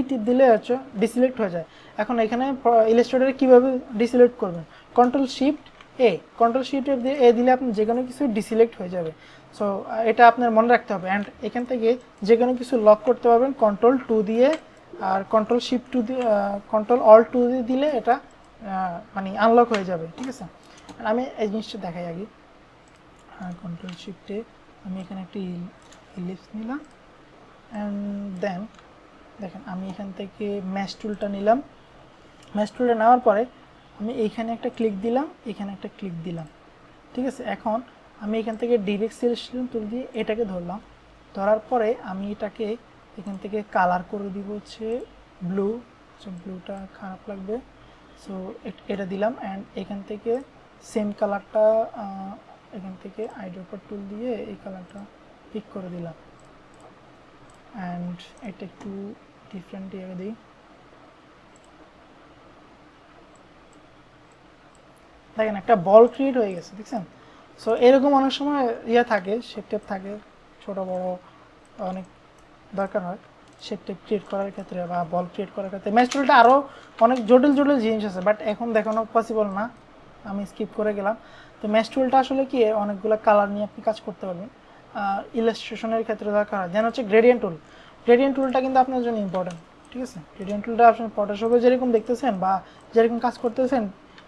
টিপ দিলে হচ্ছে ডিসিলেক্ট হয়ে যায়। এখন এখানে ইলাস্ট্রেটরে কীভাবে ডিসিলেক্ট করবেন, কন্ট্রোল শিফট এ দিলে আপনি যে কোনো কিছু ডিসিলেক্ট হয়ে যাবে। সো এটা আপনার মনে রাখতে হবে। অ্যান্ড এখান থেকে যে কোনো কিছু লক করতে পারবেন কন্ট্রোল 2 দিয়ে, আর কন্ট্রোল শিফট 2 দিয়ে, কন্ট্রোল অল 2 দিয়ে দিলে এটা মানে আনলক হয়ে যাবে, ঠিক আছে। আর আমি এই জিনিসটা দেখাই আগে। কন্ট্রোল শিফটে আমি এখানে একটি ইলিপস নিলাম, অ্যান্ড দেন দেখেন আমি এখান থেকে ম্যাশ টুলটা নিলাম। ম্যাশ টুলটা নেওয়ার পরে আমি এইখানে একটা ক্লিক দিলাম, এখানে একটা ক্লিক দিলাম, ঠিক আছে। এখন আমি এখান থেকে ডিরেক্ট সিলেকশন টুল দিয়ে এটাকে ধরলাম। ধরার পরে আমি এটাকে এখান থেকে কালার করে দিব হচ্ছে ব্লু। ব্লুটা খারাপ লাগবে, সো এটা দিলাম। অ্যান্ড এখান থেকে সেম কালারটা এখান থেকে আইড্রপার টুল দিয়ে এই কালারটা পিক করে দিলাম। অ্যান্ড এটা একটু ডিফারেন্ট ইয়ে দিই। দেখেন একটা বল ক্রিয়েট হয়ে গেছে, দেখছেন। সো এরকম অনেক সময় ইয়ে থাকে, শেপ টেপ থাকে, ছোট বড় অনেক দরকার হয় শেপ টেপ ক্রিয়েট করার ক্ষেত্রে বা বল ক্রিয়েট করার ক্ষেত্রে। ম্যাশ টুলটা আরও অনেক জটিল জিনিস আছে, বাট এখন দেখানো পসিবল না, আমি স্কিপ করে গেলাম। তো ম্যাশ টুলটা আসলে কি অনেকগুলো কালার নিয়ে আপনি কাজ করতে পারবেন। ইলাস্ট্রেশনের ক্ষেত্রে দরকার হয়। দেন হচ্ছে গ্রেডিয়েন্ট টুল। গ্রেডিয়েন্ট টুলটা কিন্তু আপনার জন্য ইম্পর্টেন্ট, ঠিক আছে। গ্রেডিয়েন্ট টুলটা আপনি ফটোশপে যেরকম দেখতেছেন বা যেরকম কাজ করতেছেন,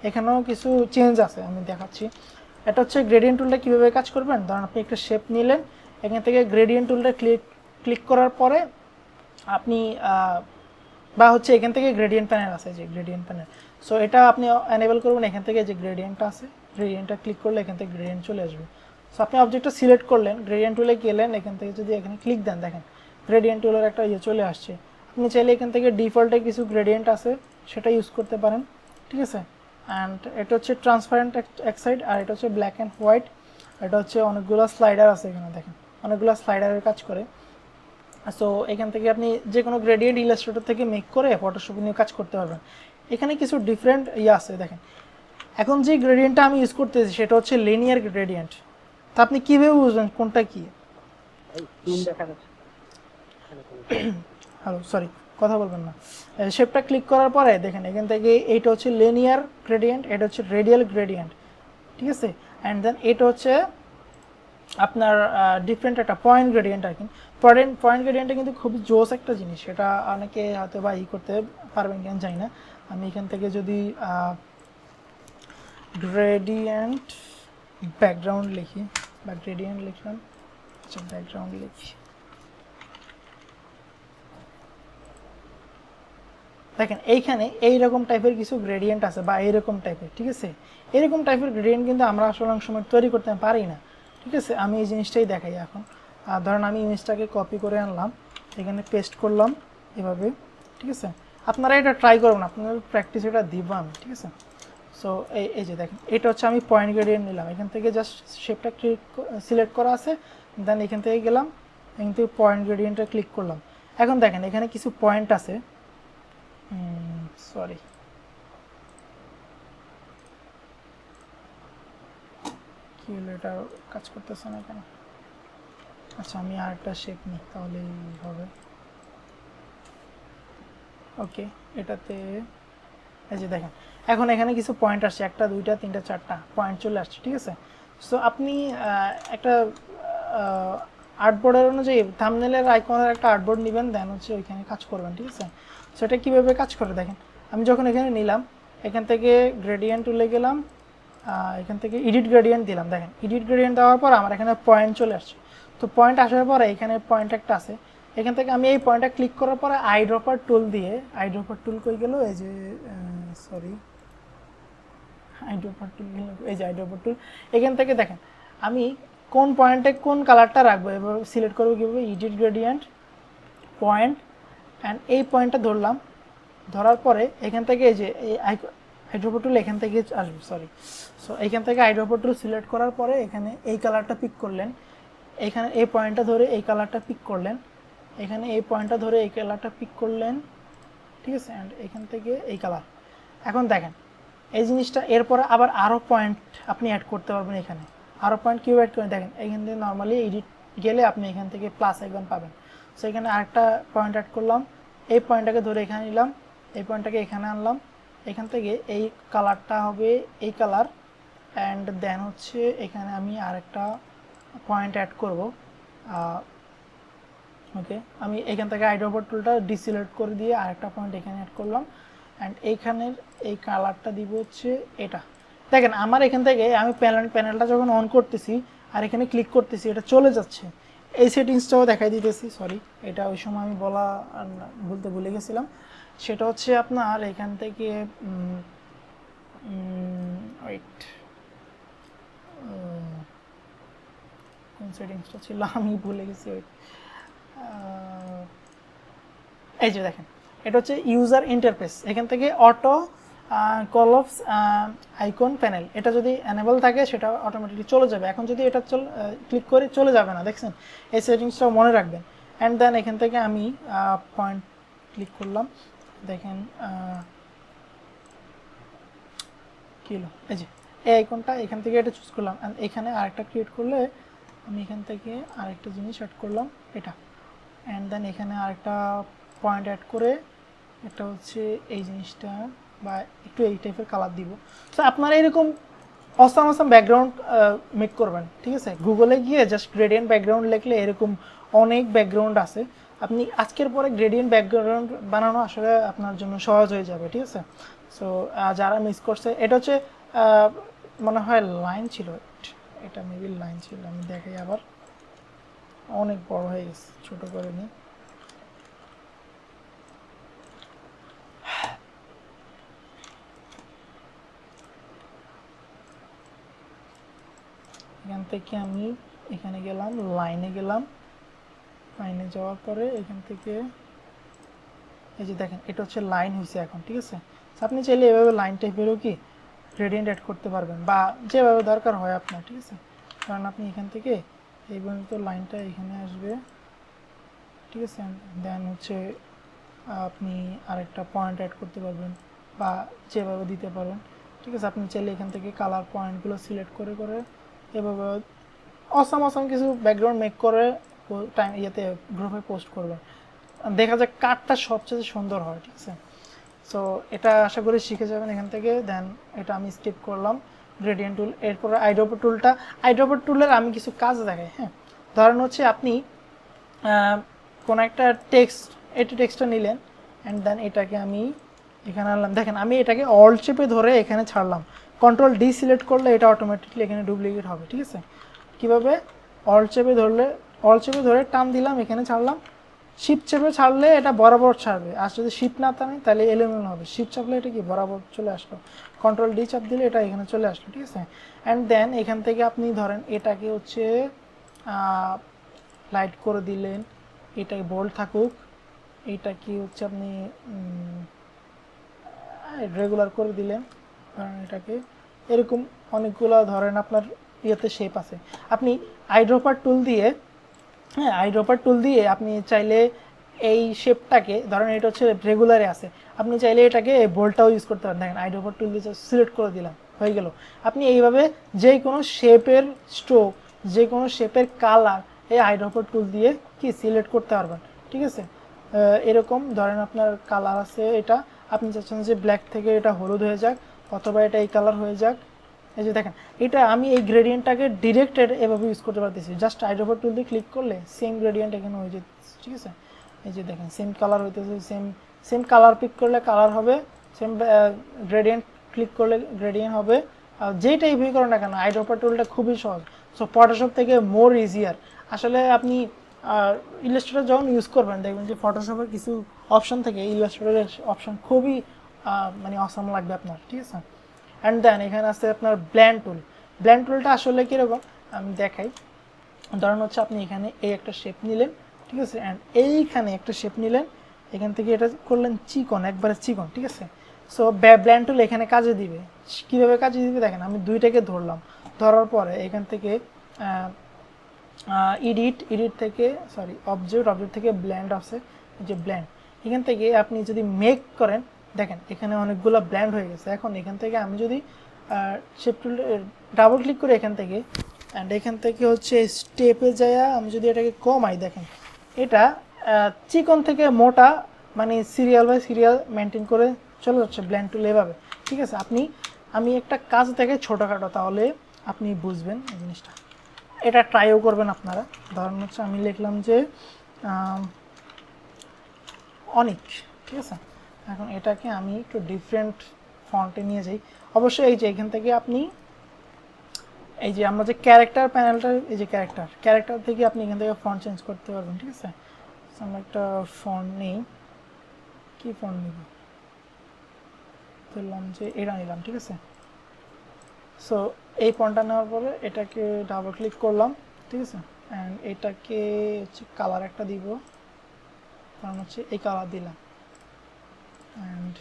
এখানেও কিছু চেঞ্জ আছে, আমি দেখাচ্ছি। এটা হচ্ছে গ্রেডিয়েন্ট টুলটা কীভাবে কাজ করবেন। ধরুন আপনি একটা শেপ নিলেন, এখান থেকে গ্রেডিয়েন্ট টুলটা ক্লিক করার পরে আপনি বা হচ্ছে এখান থেকে গ্রেডিয়েন্ট প্যানেল আছে, যে গ্রেডিয়েন্ট প্যানেল। সো এটা আপনি এনেবল করবেন। এখান থেকে যে গ্রেডিয়েন্টটা আছে, গ্রেডিয়েন্টটা ক্লিক করলে এখান থেকে গ্রেডিয়েন্ট চলে আসবে। সো আপনি অবজেক্টটা সিলেক্ট করলেন, গ্রেডিয়েন্ট টুলে গেলেন, এখান থেকে যদি এখানে ক্লিক দেন, দেখেন গ্রেডিয়েন্ট টুলের একটা ইয়ে চলে আসছে। আপনি চাইলে এখান থেকে ডিফল্টে কিছু গ্রেডিয়েন্ট আছে সেটা ইউজ করতে পারেন, ঠিক আছে। অ্যান্ড এটা হচ্ছে ট্রান্সপারেন্ট এক সাইড, আর এটা হচ্ছে ব্ল্যাক অ্যান্ড হোয়াইট। এটা হচ্ছে অনেকগুলো স্লাইডার আছে এখানে, দেখেন অনেকগুলো স্লাইডারের কাজ করে। সো এখান থেকে আপনি যে কোনো গ্রেডিয়েন্ট ইলাস্ট্রেটর থেকে মেক করে ফটোশপে নিয়ে কাজ করতে পারবেন। এখানে কিছু ডিফারেন্ট ইয়ে আছে, দেখেন। এখন যে গ্রেডিয়েন্টটা আমি ইউজ করতেছি সেটা হচ্ছে লিনিয়ার গ্রেডিয়েন্ট। তা আপনি কীভাবে বুঝবেন কোনটা কী? হ্যালো, সরি, কথা বলবেন না। শেপটা ক্লিক করার পরে দেখেন এখান থেকে এইটা হচ্ছে লিনিয়ার গ্রেডিয়েন্ট, এটা হচ্ছে রেডিয়াল গ্রেডিয়েন্ট, ঠিক আছে। অ্যান্ড দেন এটা হচ্ছে আপনার ডিফারেন্ট একটা পয়েন্ট গ্রেডিয়েন্ট আর কি। পয়েন্ট গ্রেডিয়েন্টটা কিন্তু খুবই জোস একটা জিনিস, সেটা অনেকে হয়তো বা করতে পারবেন কেন জানি না। আমি এখান থেকে যদি গ্রেডিয়েন্ট ব্যাকগ্রাউন্ড লিখি বা গ্রেডিয়েন্ট লিখলাম, আচ্ছা ব্যাকগ্রাউন্ড লিখি, দেখেন এইখানে এইরকম টাইপের কিছু গ্রেডিয়েন্ট আছে বা এইরকম টাইপের, ঠিক আছে। এরকম টাইপের গ্রেডিয়েন্ট কিন্তু আমরা আসলে অনেক সময় তৈরি করতে পারি না, ঠিক আছে। আমি এই জিনিসটাই দেখাই এখন। ধরেন আমি ইমেজটাকে কপি করে আনলাম, এখানে পেস্ট করলাম এভাবে, ঠিক আছে। আপনারা এটা ট্রাই করবেন, আপনাদের প্র্যাকটিস এটা দিব আমি, ঠিক আছে। সো এই যে দেখেন এটা হচ্ছে আমি পয়েন্ট গ্রেডিয়েন্ট নিলাম, এখান থেকে জাস্ট শেপটা সিলেক্ট করা আছে, দেন এখান থেকে গেলাম, এখান থেকে পয়েন্ট গ্রেডিয়েন্টটা ক্লিক করলাম। এখন দেখেন এখানে কিছু পয়েন্ট আছে, সরি, কি হলো, এটা কাজ করতেছে না কেন? আচ্ছা আমি আরেকটা শেপ নিই তাহলেই হবে। ওকে, এটাতে এই যে দেখেন এখন এখানে কিছু পয়েন্ট আসছে, 1 2 3 4টা পয়েন্ট চলে আসছে, ঠিক আছে। সো আপনি একটা আর্টবোর্ডের অনুযায়ী থাম্বনেলের আইকনের একটা আর্টবোর্ড নেবেন, দেন হচ্ছে ওইখানে কাজ করবেন, ঠিক আছে। সো এটা কীভাবে কাজ করে দেখেন, আমি যখন এখানে নিলাম, এখান থেকে গ্রেডিয়েন্ট তুলে গেলাম, এখান থেকে এডিট গ্রেডিয়েন্ট দিলাম, দেখেন এডিট গ্রেডিয়েন্ট দেওয়ার পর আমার এখানে পয়েন্ট চলে আসছে। তো পয়েন্ট আসার পরে এখানে পয়েন্ট একটা আছে, এখান থেকে আমি এই পয়েন্টটা ক্লিক করার পরে আইড্রপার টুল দিয়ে, আইড্রপার টুল কই গেল, এই যে সরি আইড্রপার টুল, এই যে আইড্রপার টুল, এখান থেকে দেখেন আমি কোন পয়েন্টে কোন কালারটা রাখবো এবার সিলেক্ট করবো কীভাবে, এডিট গ্রেডিয়েন্ট পয়েন্ট, অ্যান্ড এই পয়েন্টটা ধরলাম, ধরার পরে এখান থেকে এই যে এই আইড্রোপর টুল এখান থেকে আসবে, সরি। সো এখান থেকে আইড্রোপর টুল সিলেক্ট করার পরে এখানে এই কালারটা পিক করলেন, এখানে এই পয়েন্টটা ধরে এই কালারটা পিক করলেন, এখানে এই পয়েন্টটা ধরে এই কালারটা পিক করলেন, ঠিক আছে, অ্যান্ড এখান থেকে এই কালার। এখন দেখেন এই জিনিসটা, এরপরে আবার আরও পয়েন্ট আপনি অ্যাড করতে পারবেন এখানে। আরও পয়েন্ট কিউ অ্যাড করে দেখেন এখান থেকে নর্মালি এডিট গেলে আপনি এখান থেকে প্লাস আইকন পাবেন। সো এখানে আরেকটা পয়েন্ট অ্যাড করলাম, এই পয়েন্টটাকে ধরে এখানে নিলাম, এই পয়েন্টটাকে এখানে আনলাম, এখান থেকে এই কালারটা হবে এই কালার, অ্যান্ড দেন হচ্ছে এখানে আমি আরেকটা পয়েন্ট অ্যাড করব। ওকে, আমি এখান থেকে আইড্রোপর টুলটা ডিসিলেক্ট করে দিয়ে আরেকটা পয়েন্ট এখানে অ্যাড করলাম, অ্যান্ড এইখানের এই কালারটা দিব হচ্ছে এটা। দেখেন আমার এখান থেকে আমি প্যানেলটা যখন অন করতেছি আর এখানে ক্লিক করতেছি এটা চলে যাচ্ছে। এই সেটিংসটাও দেখাই দিতেছি, সরি এটা ওই সময় আমি বলতে ভুলে গেছিলাম। সেটা হচ্ছে আপনার এখান থেকে ওয়েট, কোন সেটিংসটা ছিল আমি ভুলে গেছি, ওয়েট। এই যে দেখেন এটা হচ্ছে ইউজার ইন্টারফেস, এখান থেকে auto call of icon panel, এটা যদি এনেবল থাকে সেটা অটোমেটিকলি চলে যাবে। এখন যদি এটা ক্লিক করে চলে যাবে না, দেখছেন, এই সেটিংসটাও মনে রাখবেন। অ্যান্ড দেন এখান থেকে আমি পয়েন্ট ক্লিক করলাম, দেখেন কী হলো, এই যে এই আইকনটা, এখান থেকে এটা চুজ করলাম, অ্যান্ড এখানে আরেকটা ক্রিয়েট করলে আমি এখান থেকে আরেকটা জিনিস অ্যাড করলাম এটা, অ্যান্ড দেন এখানে আরেকটা পয়েন্ট অ্যাড করে এটা হচ্ছে এই জিনিসটা বা একটু এই টাইপের কালার দিব। সো আপনারা এরকম অসাম ব্যাকগ্রাউন্ড মেক করবেন, ঠিক আছে। গুগলে গিয়ে জাস্ট গ্রেডিয়েন্ট ব্যাকগ্রাউন্ড লিখলে এরকম অনেক ব্যাকগ্রাউন্ড আছে, আপনি আজকের পরে গ্রেডিয়েন্ট ব্যাকগ্রাউন্ড বানানো আসলে আপনার জন্য সহজ হয়ে যাবে, ঠিক আছে। সো যারা মিস করছে, এটা হচ্ছে মনে হয় লাইন ছিল, এটা মেবি লাইন ছিল, আমি দেখাই আবার, অনেক বড় হয়ে গেছে, ছোট করে নিই। এখান থেকে আমি এখানে গেলাম, লাইনে গেলাম, লাইনে যাওয়ার পরে এখান থেকে এই যে দেখেন এটা হচ্ছে লাইন হয়েছে এখন, ঠিক আছে। আপনি চাইলে এভাবে লাইন টাইপেরও কি গ্রেডিয়েন্ট অ্যাড করতে পারবেন, বা যেভাবে দরকার হয় আপনার, ঠিক আছে। কারণ আপনি এখান থেকে এই পর্যন্ত লাইনটা এখানে আসবে, ঠিক আছে। দেন হচ্ছে আপনি আরেকটা পয়েন্ট অ্যাড করতে পারবেন বা যেভাবে দিতে পারেন, ঠিক আছে। আপনি চাইলে এখান থেকে কালার পয়েন্টগুলো সিলেক্ট করে করে এভাবে অসাম কিছু ব্যাকগ্রাউন্ড মেক করে টাইম ইয়েতে গ্রুপে পোস্ট করবেন, দেখা যাক কারটা সবচেয়ে সুন্দর হয়, ঠিক আছে। সো এটা আশা করি শিখে যাবেন এখান থেকে। দেন এটা আমি স্কিপ করলাম, গ্রেডিয়েন্ট টুল। এরপরে আইড্রোপর টুলের আমি কিছু কাজ দেখাই, হ্যাঁ। ধরেন হচ্ছে আপনি কোনো একটা টেক্সটটা নিলেন, অ্যান্ড দেন এটাকে আমি এখানে আনলাম, দেখেন আমি এটাকে অল্ট চেপে ধরে এখানে ছাড়লাম, কন্ট্রোল ডি সিলেক্ট করলে এটা অটোমেটিকলি এখানে ডুপ্লিকেট হবে, ঠিক আছে। কীভাবে, অল্ট চেপে ধরে টান দিলাম, এখানে ছাড়লাম, শিফট চেপে ছাড়লে এটা বরাবর ছাড়বে, আর যদি শিফট না টানে তাহলে এলোমেলো হবে, শিফট চাপলে এটা কি বরাবর চলে আসলো, কন্ট্রোল ডি চাপ দিলে এটা এখানে চলে আসলো, ঠিক আছে। অ্যান্ড দেন এখান থেকে আপনি ধরেন এটাকে হচ্ছে লাইট করে দিলেন, এটাকে বোল্ড থাকুক, এটা কি হচ্ছে আপনি রেগুলার করে দিলেন, কারণ এটাকে এরকম অনেকগুলো ধরেন আপনার ইয়েতে শেপ আছে। আপনি আইড্রোপার টুল দিয়ে আপনি চাইলে এই শেপটাকে, ধরেন এটা হচ্ছে রেগুলারে আছে, আপনি চাইলে এটাকে বোল্ডটাও ইউজ করতে পারেন। দেখেন আইড্রোপার টুল দিয়ে সিলেক্ট করে দিলাম, হয়ে গেল। আপনি এইভাবে যে কোনো শেপের স্ট্রোক, যে কোনো শেপের কালার এই আইড্রোপার টুল দিয়ে কি সিলেক্ট করতে পারবেন, ঠিক আছে। এরকম ধরেন আপনার কালার আছে, এটা আপনি চাচ্ছেন যে ব্ল্যাক থেকে এটা হলুদ হয়ে যাক, অথবা এটা এই কালার হয়ে যাক। এই যে দেখেন এটা আমি এই গ্রেডিয়েন্টটাকে ডিরেক্ট এভাবে ইউজ করতে পারতেছি, জাস্ট আইড্রোপার টুল দিয়ে ক্লিক করলে সেম গ্রেডিয়েন্ট এখানে হয়ে যেতেছে, ঠিক আছে। এই যে দেখেন সেম কালার হইতেছে, সেম কালার পিক করলে কালার হবে, সেম গ্রেডিয়েন্ট ক্লিক করলে গ্রেডিয়েন্ট হবে। আর যেই টাইপই করেন না কেন আইড্রোপার টুলটা খুবই সহজ। সো ফটোশপ থেকে মোর ইজিয়ার। আসলে আপনি ইলাস্ট্রেটর যখন ইউজ করবেন দেখবেন যে ফটোশপের কিছু অপশন থেকে ইলাস্ট্রেটরের অপশন খুবই মানে অসাম লাগবে আপনার, ঠিক আছে। অ্যান্ড দেন এখানে আছে আপনার ব্ল্যান্ড টুলটা আসলে কীরকম আমি দেখাই। ধরেন হচ্ছে আপনি এখানে এই একটা শেপ নিলেন, ঠিক আছে, অ্যান্ড এইখানে একটা শেপ নিলেন, এখান থেকে এটা করলেন চিকন, একবারে চিকন, ঠিক আছে। সো ব্ল্যান্ড টুল এখানে কাজে দিবে। কীভাবে কাজে দিবে দেখেন, আমি দুইটাকে ধরলাম, ধরার পরে এখান থেকে এডিট থেকে অবজেক্ট থেকে ব্ল্যান্ড আছে, যে ব্ল্যান্ড, এখান থেকে আপনি যদি মেক করেন, দেখেন এখানে অনেকগুলো ব্ল্যান্ড হয়ে গেছে। এখন এখান থেকে আমি যদি শিফট ডাবল ক্লিক করি এখান থেকে, অ্যান্ড এখান থেকে হচ্ছে স্টেপে যায় আমি যদি এটাকে কমাই, দেখেন এটা চিকন থেকে মোটা, মানে সিরিয়াল বাই সিরিয়াল মেনটেন করে চলে যাচ্ছে ব্ল্যান্ড টুল এভাবে, ঠিক আছে। আমি একটা কাজ থেকে ছোটোখাটো, তাহলে আপনি বুঝবেন এই জিনিসটা। এটা ট্রাইও করবেন আপনারা। ধরেন হচ্ছে আমি লিখলাম যে অনিক, ঠিক আছে। এখন এটাকে আমি একটু ডিফারেন্ট ফন্টে নিয়ে যাই। অবশ্যই এই যে এখান থেকে আপনি এই যে আমরা যে ক্যারেক্টার প্যানেলটা, এই যে ক্যারেক্টার থেকে আপনি এখান থেকে ফন্ট চেঞ্জ করতে পারবেন, ঠিক আছে। আমরা একটা ফন্ট নিই, কি ফন্ট নিব, বললাম যে এটা নিলাম, ঠিক আছে। সো এই ফন্টটা নেওয়ার পরে এটাকে ডাবল ক্লিক করলাম, ঠিক আছে। অ্যান্ড এটাকে হচ্ছে কালার একটা দিব, কারণ হচ্ছে এই কালার দিলাম। অ্যান্ড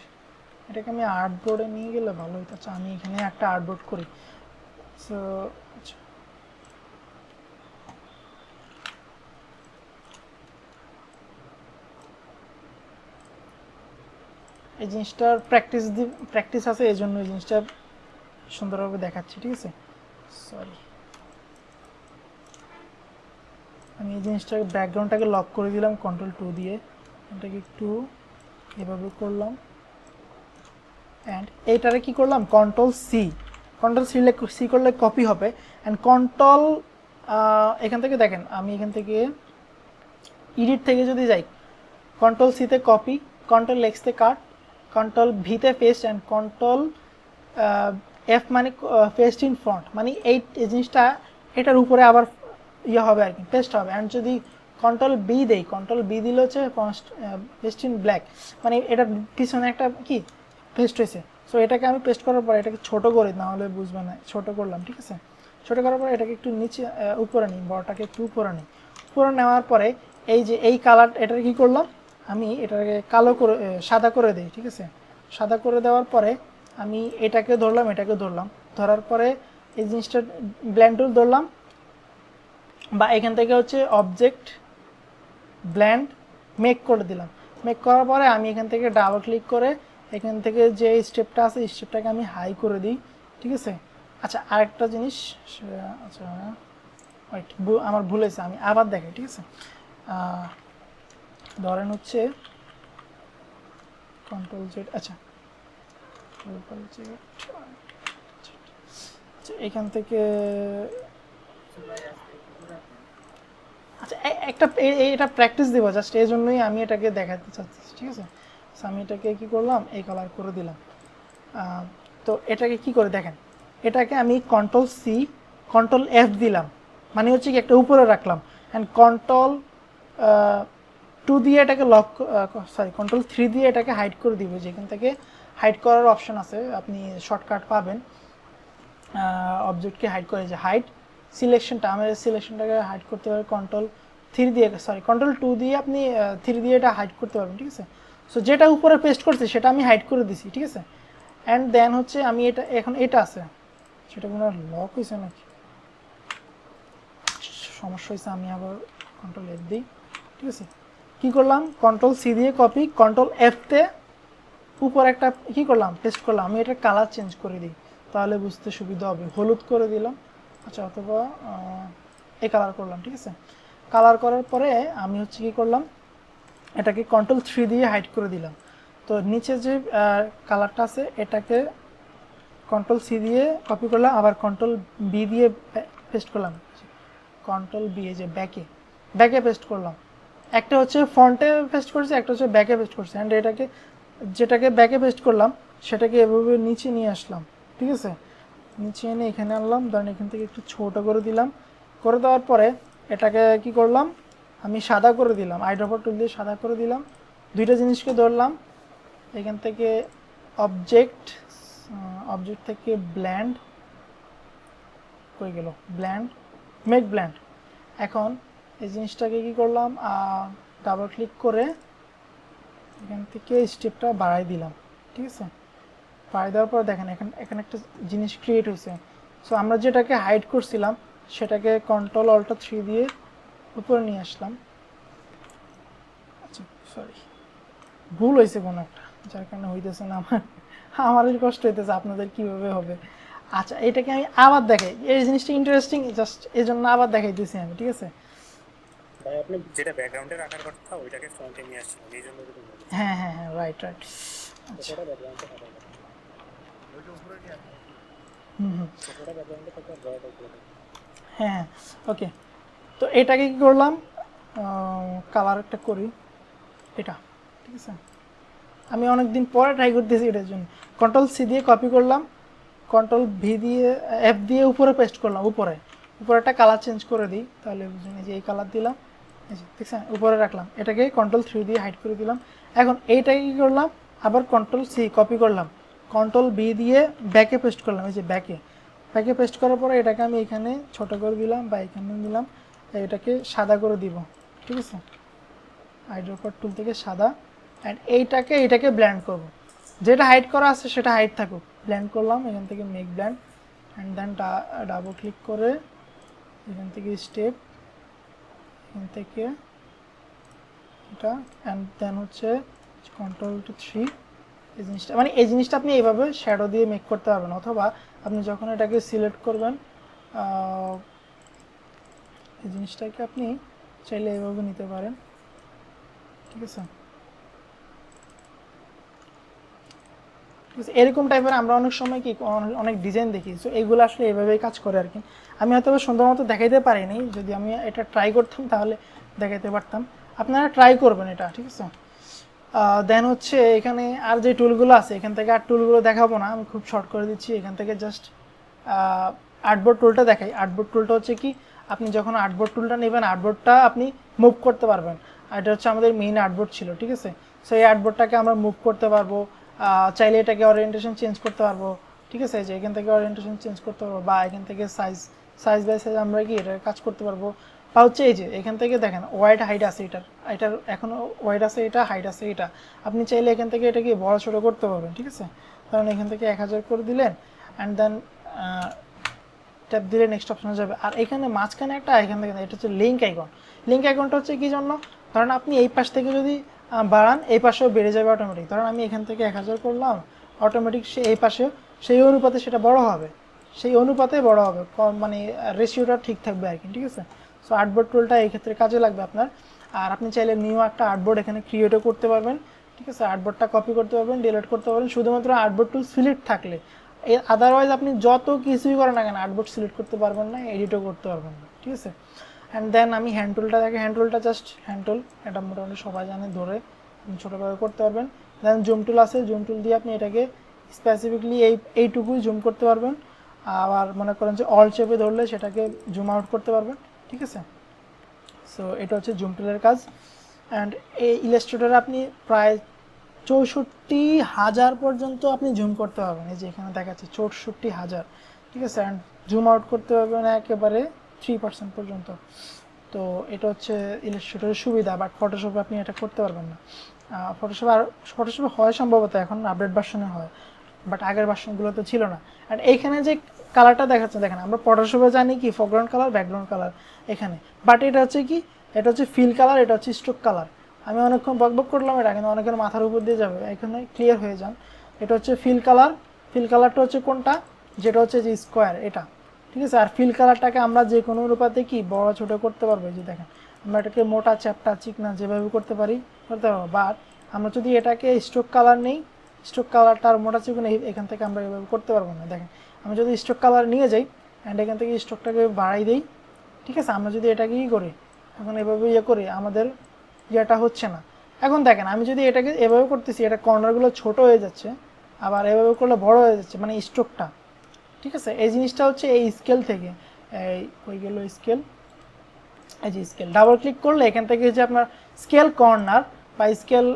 এটাকে আমি আর্টবোর্ডে নিয়ে গেলে ভালো হতো। আচ্ছা, আমি এখানে একটা আর্টবোর্ড করি। সো আচ্ছা, এই জিনিসটার প্র্যাকটিস আছে, এই জন্য এই জিনিসটা সুন্দরভাবে দেখাচ্ছি, ঠিক আছে। সরি, আমি এই জিনিসটাকে ব্যাকগ্রাউন্ডটাকে লক করে দিলাম Ctrl+2 দিয়ে, এটাকে একটু এভাবে করলাম। অ্যান্ড এইটারে কি করলাম, Ctrl+C করলে কপি হবে। অ্যান্ড এখান থেকে দেখেন, আমি এখান থেকে এডিট থেকে যদি যাই, Ctrl+C-তে কপি, Ctrl+X-তে কাট, Ctrl+V-তে পেস্ট, অ্যান্ড Ctrl+F মানে পেস্ট ইন ফ্রন্ট, মানে এই জিনিসটা এটার উপরে আবার ইয়ে হবে আর কি, পেস্ট হবে। অ্যান্ড যদি Ctrl+B দেই, Ctrl+B দিলে হচ্ছে পেস্ট ইন ব্ল্যাক, মানে এটার পিছনে একটা কি পেস্ট হয়েছে। সো এটাকে আমি পেস্ট করার পর এটাকে ছোট করে, না হলে বুঝবে না, ছোট করলাম, ঠিক আছে। ছোট করার পরে এটাকে একটু নিচে উপরে নিই, বড়টাকে একটু উপরে নিই। উপরে নেওয়ার পরে এই যে এই কালার, এটার কি করলাম, আমি এটাকে কালো করে সাদা করে দিই, ঠিক আছে। সাদা করে দেওয়ার পরে আমি এটাকে ধরলাম, ধরার পরে এই জিনিসটা ব্ল্যান্ড টুল ধরলাম, বা এখান থেকে হচ্ছে অবজেক্ট ব্ল্যান্ড মেক করে দিলাম। মেক করার পরে আমি এখান থেকে ডাবল ক্লিক করে এখান থেকে যে স্টেপটা আছে, স্টেপটাকে আমি হাই করে দিই, ঠিক আছে। আচ্ছা, আরেকটা জিনিস, আচ্ছা ওয়েট, আমার ভুল হয়েছে, আমি আবার দেখাই, ঠিক আছে। ধরেন হচ্ছে Ctrl+Z, আচ্ছা Ctrl+Z, এখান থেকে আচ্ছা একটা এটা প্র্যাকটিস দেবো জাস্ট, এই জন্যই আমি এটাকে দেখাতে চাচ্ছি, ঠিক আছে। আমি এটাকে কি করলাম, এই কালার করে দিলাম। তো এটাকে কি করে দেখেন, এটাকে আমি Ctrl+C Ctrl+F দিলাম, মানে হচ্ছে কি একটা উপরে রাখলাম, অ্যান্ড Ctrl+2 দিয়ে এটাকে Ctrl+3 দিয়ে এটাকে হাইড করে দিব। যেখান থেকে হাইড করার অপশন আছে, আপনি শর্টকাট পাবেন, অবজেক্টকে হাইড করে, যে হাইড সিলেকশনটা, আমি সিলেকশনটাকে হাইড করতে পারি Ctrl+2 দিয়ে আপনি 3 দিয়ে এটা হাইড করতে পারবেন, ঠিক আছে। সো যেটা উপরে পেস্ট করছে সেটা আমি হাইড করে দিছি, ঠিক আছে। অ্যান্ড দেন হচ্ছে আমি এটা এখন এটা আছে, সেটা কোনো লক হয়েছে নাকি, সমস্যা হয়েছে, আমি আবার Ctrl+F দিই, ঠিক আছে। কী করলাম, Ctrl+C দিয়ে কপি, Ctrl+F-তে উপর একটা কী করলাম, পেস্ট করলাম। আমি এটা কালার চেঞ্জ করে দিই, তাহলে বুঝতে সুবিধা হবে। হলুদ করে দিলাম, আচ্ছা, অথবা এই কালার করলাম, ঠিক আছে। কালার করার পরে আমি হচ্ছে কী করলাম, এটাকে Ctrl+3 দিয়ে হাইড করে দিলাম। তো নিচে যে কালারটা আছে এটাকে Ctrl+C দিয়ে কপি করলাম, আবার Ctrl+B দিয়ে পেস্ট করলাম, Ctrl+B, এই যে ব্যাকে পেস্ট করলাম। একটা হচ্ছে ফ্রন্টে পেস্ট করেছে, একটা হচ্ছে ব্যাকে পেস্ট করছে। অ্যান্ড যেটাকে ব্যাকে পেস্ট করলাম সেটাকে এভাবে নিচে নিয়ে আসলাম, ঠিক আছে। নিচে এনে এখানে আনলাম, ধরেন এখান থেকে একটু ছোট করে দিলাম। করে দেওয়ার পরে এটাকে কি করলাম, আমি সাদা করে দিলাম, আইড্রপার টুল দিয়ে সাদা করে দিলাম। দুইটা জিনিসকে ধরলাম, এখান থেকে অবজেক্ট থেকে ব্ল্যান্ড হয়ে গেল, মেক ব্ল্যান্ড। এখন এই জিনিসটাকে কি করলাম, ডাবল ক্লিক করে এখান থেকে স্টেপটা বাড়াই দিলাম, ঠিক আছে। বাড়াই দেওয়ার পর দেখেন এখানে একটা জিনিস ক্রিয়েট হয়েছে। সো আমরা যেটাকে হাইড করছিলাম সেটাকে Ctrl-Alt-3 দিয়ে উপরে নিয়ে আসলাম। আচ্ছা সরি, ভুল হয়েছে কোনো একটা, যার কারণে হইতেছে না আমারই কষ্ট হইতেছে, আপনাদের কিভাবে হবে। আচ্ছা এটাকে আমি আবার দেখাই, এই জিনিসটা ইন্টারেস্টিং, জাস্ট এই জন্য আবার দেখাইতেছি আমি, ঠিক আছে। ভাই আপনি যেটা ব্যাকগ্রাউন্ডে রাখার কথা ওইটাকে ফ্রন্টে নিয়ে আসছিলেন, এই জন্য কিন্তু বলছি হ্যাঁ হ্যাঁ হ্যাঁ, রাইট রাইট। আচ্ছা ছোটটা ব্যাকগ্রাউন্ডে থাকার কথা, হুম হুম, ছোটটা ব্যাকগ্রাউন্ডে থাকার ড্রটা উপরে থাকে। হ্যাঁ হ্যাঁ, ওকে। তো এটাকে কি করলাম, কালার একটা করি এটা, ঠিক আছে। আমি অনেকদিন পরে ট্রাই করতেছি এটার জন্য। Ctrl-C দিয়ে কপি করলাম, Ctrl-V দিয়ে F দিয়ে উপরে পেস্ট করলাম, উপরে একটা কালার চেঞ্জ করে দিই, তাহলে বুঝুন। এই যে এই কালার দিলাম, এই যে ঠিক আছে, উপরে রাখলাম। এটাকে Ctrl-3 দিয়ে হাইড করে দিলাম। এখন এইটাকে কী করলাম, আবার Ctrl-C কপি করলাম, Ctrl-V দিয়ে ব্যাকে পেস্ট করলাম, এই যে ব্যাকে পেস্ট করার পরে এটাকে আমি এখানে ছোট করে দিলাম বা এখানে দিলাম, এটাকে সাদা করে দিব, ঠিক আছে। আইড্রপার টুল থেকে সাদা, অ্যান্ড এইটাকে ব্ল্যান্ড করব। যেটা হাইড করা আছে সেটা হাইড থাকুক, ব্ল্যান্ড করলাম এখান থেকে make blend, and then double click করে এখান থেকে স্টেপ, এখান থেকে এটা, অ্যান্ড দেন হচ্ছে Ctrl-3। এই জিনিসটা মানে এই জিনিসটা আপনি এইভাবে শ্যাডো দিয়ে মেক করতে পারবেন, অথবা আপনি যখন এটাকে সিলেক্ট করবেন এই জিনিসটাকে আপনি চাইলে এইভাবে নিতে পারেন, ঠিক আছে। এরকম টাইপের আমরা অনেক সময় কি অনেক ডিজাইন দেখি, সো এইগুলো আসলে এইভাবেই কাজ করে আর কি। আমি হয়তো সুন্দর মতো দেখাইতে পারিনি, যদি আমি এটা ট্রাই করতাম তাহলে দেখাইতে পারতাম। আপনারা ট্রাই করবেন এটা, ঠিক আছে। দেন হচ্ছে এখানে আর যে টুলগুলো আছে, এখান থেকে আর টুলগুলো দেখাবো না, আমি খুব শর্ট করে দিচ্ছি। এখান থেকে জাস্ট আর্টবোর্ড টুলটা দেখাই। আর্টবোর্ড টুলটা হচ্ছে কি, আপনি যখন আর্টবোর্ড টুলটা নেবেন, আর্টবোর্ডটা আপনি মুভ করতে পারবেন। আর এটা হচ্ছে আমাদের মেইন আর্টবোর্ড ছিল, ঠিক আছে। সো এই আর্টবোর্ডটাকে আমরা মুভ করতে পারবো, চাইলে এটাকে ওরিয়েন্টেশন চেঞ্জ করতে পারবো, ঠিক আছে। যে এখান থেকে ওরিয়েন্টেশন চেঞ্জ করতে পারবো, বা এখান থেকে সাইজ বাই সাইজ আমরা কি এটা কাজ করতে পারবো। বা হচ্ছে এই যে এখান থেকে দেখেন ওয়াইড হাইট আছে, এটার এখনও ওয়াইড আছে, এটা হাইট আছে, এটা আপনি চাইলে এখান থেকে এটাকে বড় ছোটো করতে পারবেন, ঠিক আছে। কারণ এখান থেকে 1000 করে দিলেন, অ্যান্ড দেন ট্যাপ দিলে নেক্সট অপশনে যাবে। আর এখানে মাঝখানে একটা এখান থেকে, এটা হচ্ছে লিঙ্ক আইকন। লিঙ্ক আইকনটা হচ্ছে কি জন্য, কারণ আপনি এই পাশ থেকে যদি বাড়ান এই পাশেও বেড়ে যাবে অটোমেটিক। ধরুন আমি এখান থেকে 1000 করলাম, অটোমেটিক সে এই পাশেও সেই অনুপাতে সেটা বড় হবে, সেই অনুপাতে বড় হবে, মানে রেশিওটা ঠিক থাকবে আর কি, ঠিক আছে। সো আর্টবোর্ড টুলটা এই ক্ষেত্রে কাজে লাগবে আপনার। আর আপনি চাইলে নিউ একটা আর্টবোর্ড এখানে ক্রিয়েটও করতে পারবেন, ঠিক আছে। আর্টবোর্ডটা কপি করতে পারবেন, ডিলিট করতে পারবেন, শুধুমাত্র আর্টবোর্ড টুল সিলেক্ট থাকলে। আদারওয়াইজ আপনি যত কিছুই করেন না কেন আর্টবোর্ড সিলেক্ট করতে পারবেন না, এডিটও করতে পারবেন না, ঠিক আছে। অ্যান্ড দেন আমি হ্যান্ড টুলটা দেখে, হ্যান্ড টুলটা জাস্ট হ্যান্ড টুল, এটা মোটামুটি সবাই জানে, ধরে ছোটোভাবে করতে পারবেন। দেন জুম টুল আছে, জুম টুল দিয়ে আপনি এটাকে স্পেসিফিকলি এইটুকুই জুম করতে পারবেন। আবার মনে করেন যে অল চেপে ধরলে সেটাকে জুম আউট করতে পারবেন, ঠিক আছে। সো এটা হচ্ছে জুম টুলের কাজ। অ্যান্ড এই ইলাস্ট্রেটরে আপনি প্রায় 64,000 পর্যন্ত আপনি জুম করতে পারবেন, এই যে এখানে দেখাচ্ছে 64,000, ঠিক আছে। অ্যান্ড জুম আউট করতে পারবেন একেবারে 3% পর্যন্ত। তো এটা হচ্ছে ইলাস্ট্রেটরের সুবিধা, বাট ফটোশপে আপনি এটা করতে পারবেন না। ফটোশপে হয় সম্ভবত, এখন আপডেট ভার্সনে হয়, বাট আগের ভার্সনগুলোতে ছিল না। আর এইখানে যে কালারটা দেখাচ্ছে দেখেন, আমরা ফটোশপে জানি কি ফোরগ্রাউন্ড কালার, ব্যাকগ্রাউন্ড কালার এখানে, বাট এটা হচ্ছে কি, এটা হচ্ছে ফিল কালার, এটা হচ্ছে স্ট্রোক কালার। আমি অনেকক্ষণ বকবক করলাম, এটা কিন্তু অনেকের মাথার উপর দিয়ে যাবে, এখানে ক্লিয়ার হয়ে যান। এটা হচ্ছে ফিল কালার। ফিল কালারটা হচ্ছে কোনটা, যেটা হচ্ছে যে স্কোয়ার, এটা, ঠিক আছে। আর ফিল কালারটাকে আমরা যে কোনো অনুপাতে কি বড় ছোটো করতে পারবো, যে দেখেন আমরা এটাকে মোটা চ্যাপটা চিকনা যেভাবে করতে করতে পারবো। বাট আমরা যদি এটাকে স্ট্রোক কালার নেই, স্ট্রোক কালারটা আর মোটা চিকন এখান থেকে আমরা এভাবে করতে পারবো না। দেখেন আমি যদি স্ট্রোক কালার নিয়ে যাই, অ্যান্ড এখান থেকে স্ট্রোকটাকে বাড়াই দিই, ঠিক আছে। আমরা যদি এটাকে করি, এখন এভাবে করি, আমাদের ইয়েটা হচ্ছে না। এখন দেখেন আমি যদি এটাকে এভাবে করতেছি, এটা কর্নারগুলো ছোট হয়ে যাচ্ছে, আবার এভাবে করলে বড় হয়ে যাচ্ছে, মানে স্ট্রোকটা, ঠিক আছে। এই জিনিসটা হচ্ছে এই স্কেল থেকে, এই হয়ে গেল স্কেল, এই যে স্কেল ডাবল ক্লিক করলে এখান থেকে যে আপনার স্কেল কর্নার বা স্কেল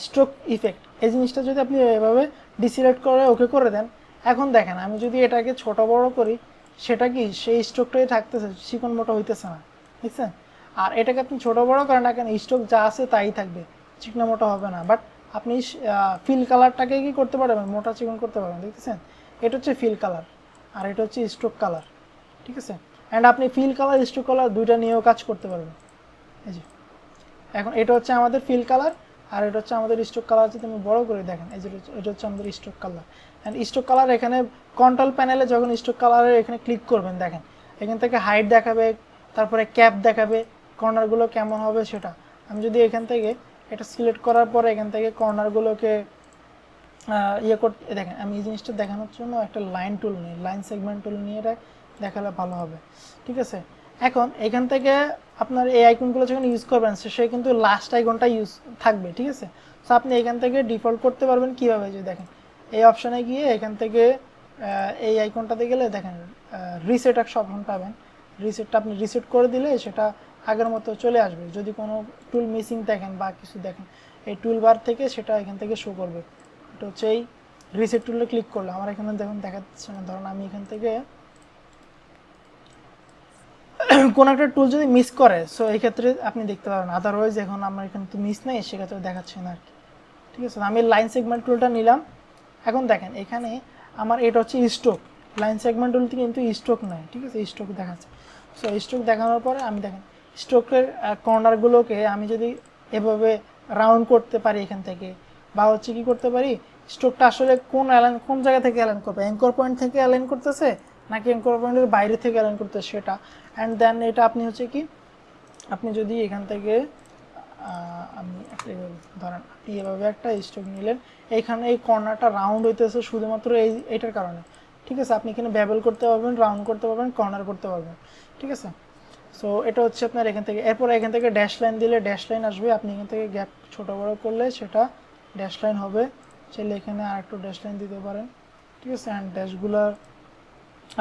স্ট্রোক ইফেক্ট, এই জিনিসটা যদি আপনি এভাবে ডিসিলেক্ট করে ওকে করে দেন, এখন দেখেন আমি যদি এটাকে ছোট বড় করি, সেটা কি সেই স্ট্রোকটাই থাকতেছে, চিকন মোটো হইতেছে না, বুঝছেন। আর এটাকে আপনি ছোট বড় করেন না কেন, স্ট্রোক যা আছে তাই থাকবে, চিকনা মোটা হবে না, বাট আপনি ফিল কালারটাকে কি করতে পারবেন, মোটা চিকন করতে পারবেন। দেখতেছেন, এটা হচ্ছে ফিল কালার আর এটা হচ্ছে স্ট্রোক কালার, ঠিক আছে। অ্যান্ড আপনি ফিল কালার স্ট্রোক কালার দুইটা নিয়েও কাজ করতে পারবেন। এই যে এখন এটা হচ্ছে আমাদের ফিল কালার আর এটা হচ্ছে আমাদের স্ট্রোক কালার। যদি আমি বড় করে দেখেন, এই যে এটা হচ্ছে আমাদের stroke colour. And stroke colour এখানে কন্ট্রোল প্যানেলে যখন স্ট্রোক কালারের এখানে ক্লিক করবেন, দেখেন এখান থেকে হাইট দেখাবে, তারপরে ক্যাপ দেখাবে, কর্নারগুলো কেমন হবে সেটা। আমি যদি এখান থেকে এটা সিলেক্ট করার পরে এখান থেকে কর্নারগুলোকে ইয়ে করতে, দেখেন আমি এই জিনিসটা দেখানোর জন্য একটা লাইন টুল নিই, লাইন সেগমেন্ট টুল নিয়ে এটা দেখালে ভালো হবে, ঠিক আছে। এখন এখান থেকে আপনার এই আইকনগুলো যখন ইউজ করবেন সে কিন্তু লাস্ট আইকনটা ইউজ থাকবে, ঠিক আছে। সো আপনি এখান থেকে ডিফল্ট করতে পারবেন কীভাবে, যে দেখেন এই অপশানে গিয়ে এখান থেকে এই আইকনটাতে গেলে দেখেন রিসেট একটা অপশন পাবেন। রিসেটটা আপনি রিসেট করে দিলে সেটা আগের মতো চলে আসবে। যদি কোনো টুল মিসিং দেখেন বা কিছু দেখেন, এই টুল বার থেকে সেটা এখান থেকে শো করবে। এটা হচ্ছে এই রিসেট টুলে ক্লিক করলে আমার এখানে দেখুন দেখাচ্ছে না। ধরুন আমি এখান থেকে কোনো একটা টুল যদি মিস করে, সো এই ক্ষেত্রে আপনি দেখতে পাবেন। আদারওয়াইজ এখন আমার এখানে তো মিস নেই, সেক্ষেত্রে দেখাচ্ছে না আর কি, ঠিক আছে। আমি লাইন সেগমেন্ট টুলটা নিলাম। এখন দেখেন এখানে আমার এটা হচ্ছে স্ট্রোক, লাইন সেগমেন্ট টুলটি কিন্তু স্ট্রোক নয়, ঠিক আছে, স্ট্রোক দেখাচ্ছে। সো স্ট্রোক দেখানোর পরে আমি দেখেন স্ট্রোকের কর্নারগুলোকে আমি যদি এভাবে রাউন্ড করতে পারি এখান থেকে, বা হচ্ছে কি করতে পারি, স্ট্রোকটা আসলে কোন জায়গা থেকে অ্যালাইন করবে, অ্যাঙ্কর পয়েন্ট থেকে অ্যালাইন করতেছে নাকি অ্যাঙ্কর পয়েন্টের বাইরে থেকে অ্যালাইন করতেছে সেটা। অ্যান্ড দেন এটা আপনি হচ্ছে কি, আপনি যদি এখান থেকে আমি একটা ধরেন আপনি এভাবে একটা স্ট্রোক নিলেন, এইখানে এই কর্নারটা রাউন্ড হইতেছে শুধুমাত্র এইটার কারণে, ঠিক আছে। আপনি এখানে ব্যাবেল করতে পারবেন, রাউন্ড করতে পারবেন, কর্নার করতে পারবেন, ঠিক আছে। সো এটা হচ্ছে আপনার এখান থেকে। এরপর এখান থেকে ড্যাশ লাইন দিলে ড্যাশ লাইন আসবে। আপনি এখান থেকে গ্যাপ ছোটো বড়ো করলে সেটা ড্যাশ লাইন হবে। চাইলে এখানে আর একটু ড্যাশ লাইন দিতে পারেন, ঠিক আছে। অ্যান্ড ড্যাশগুলার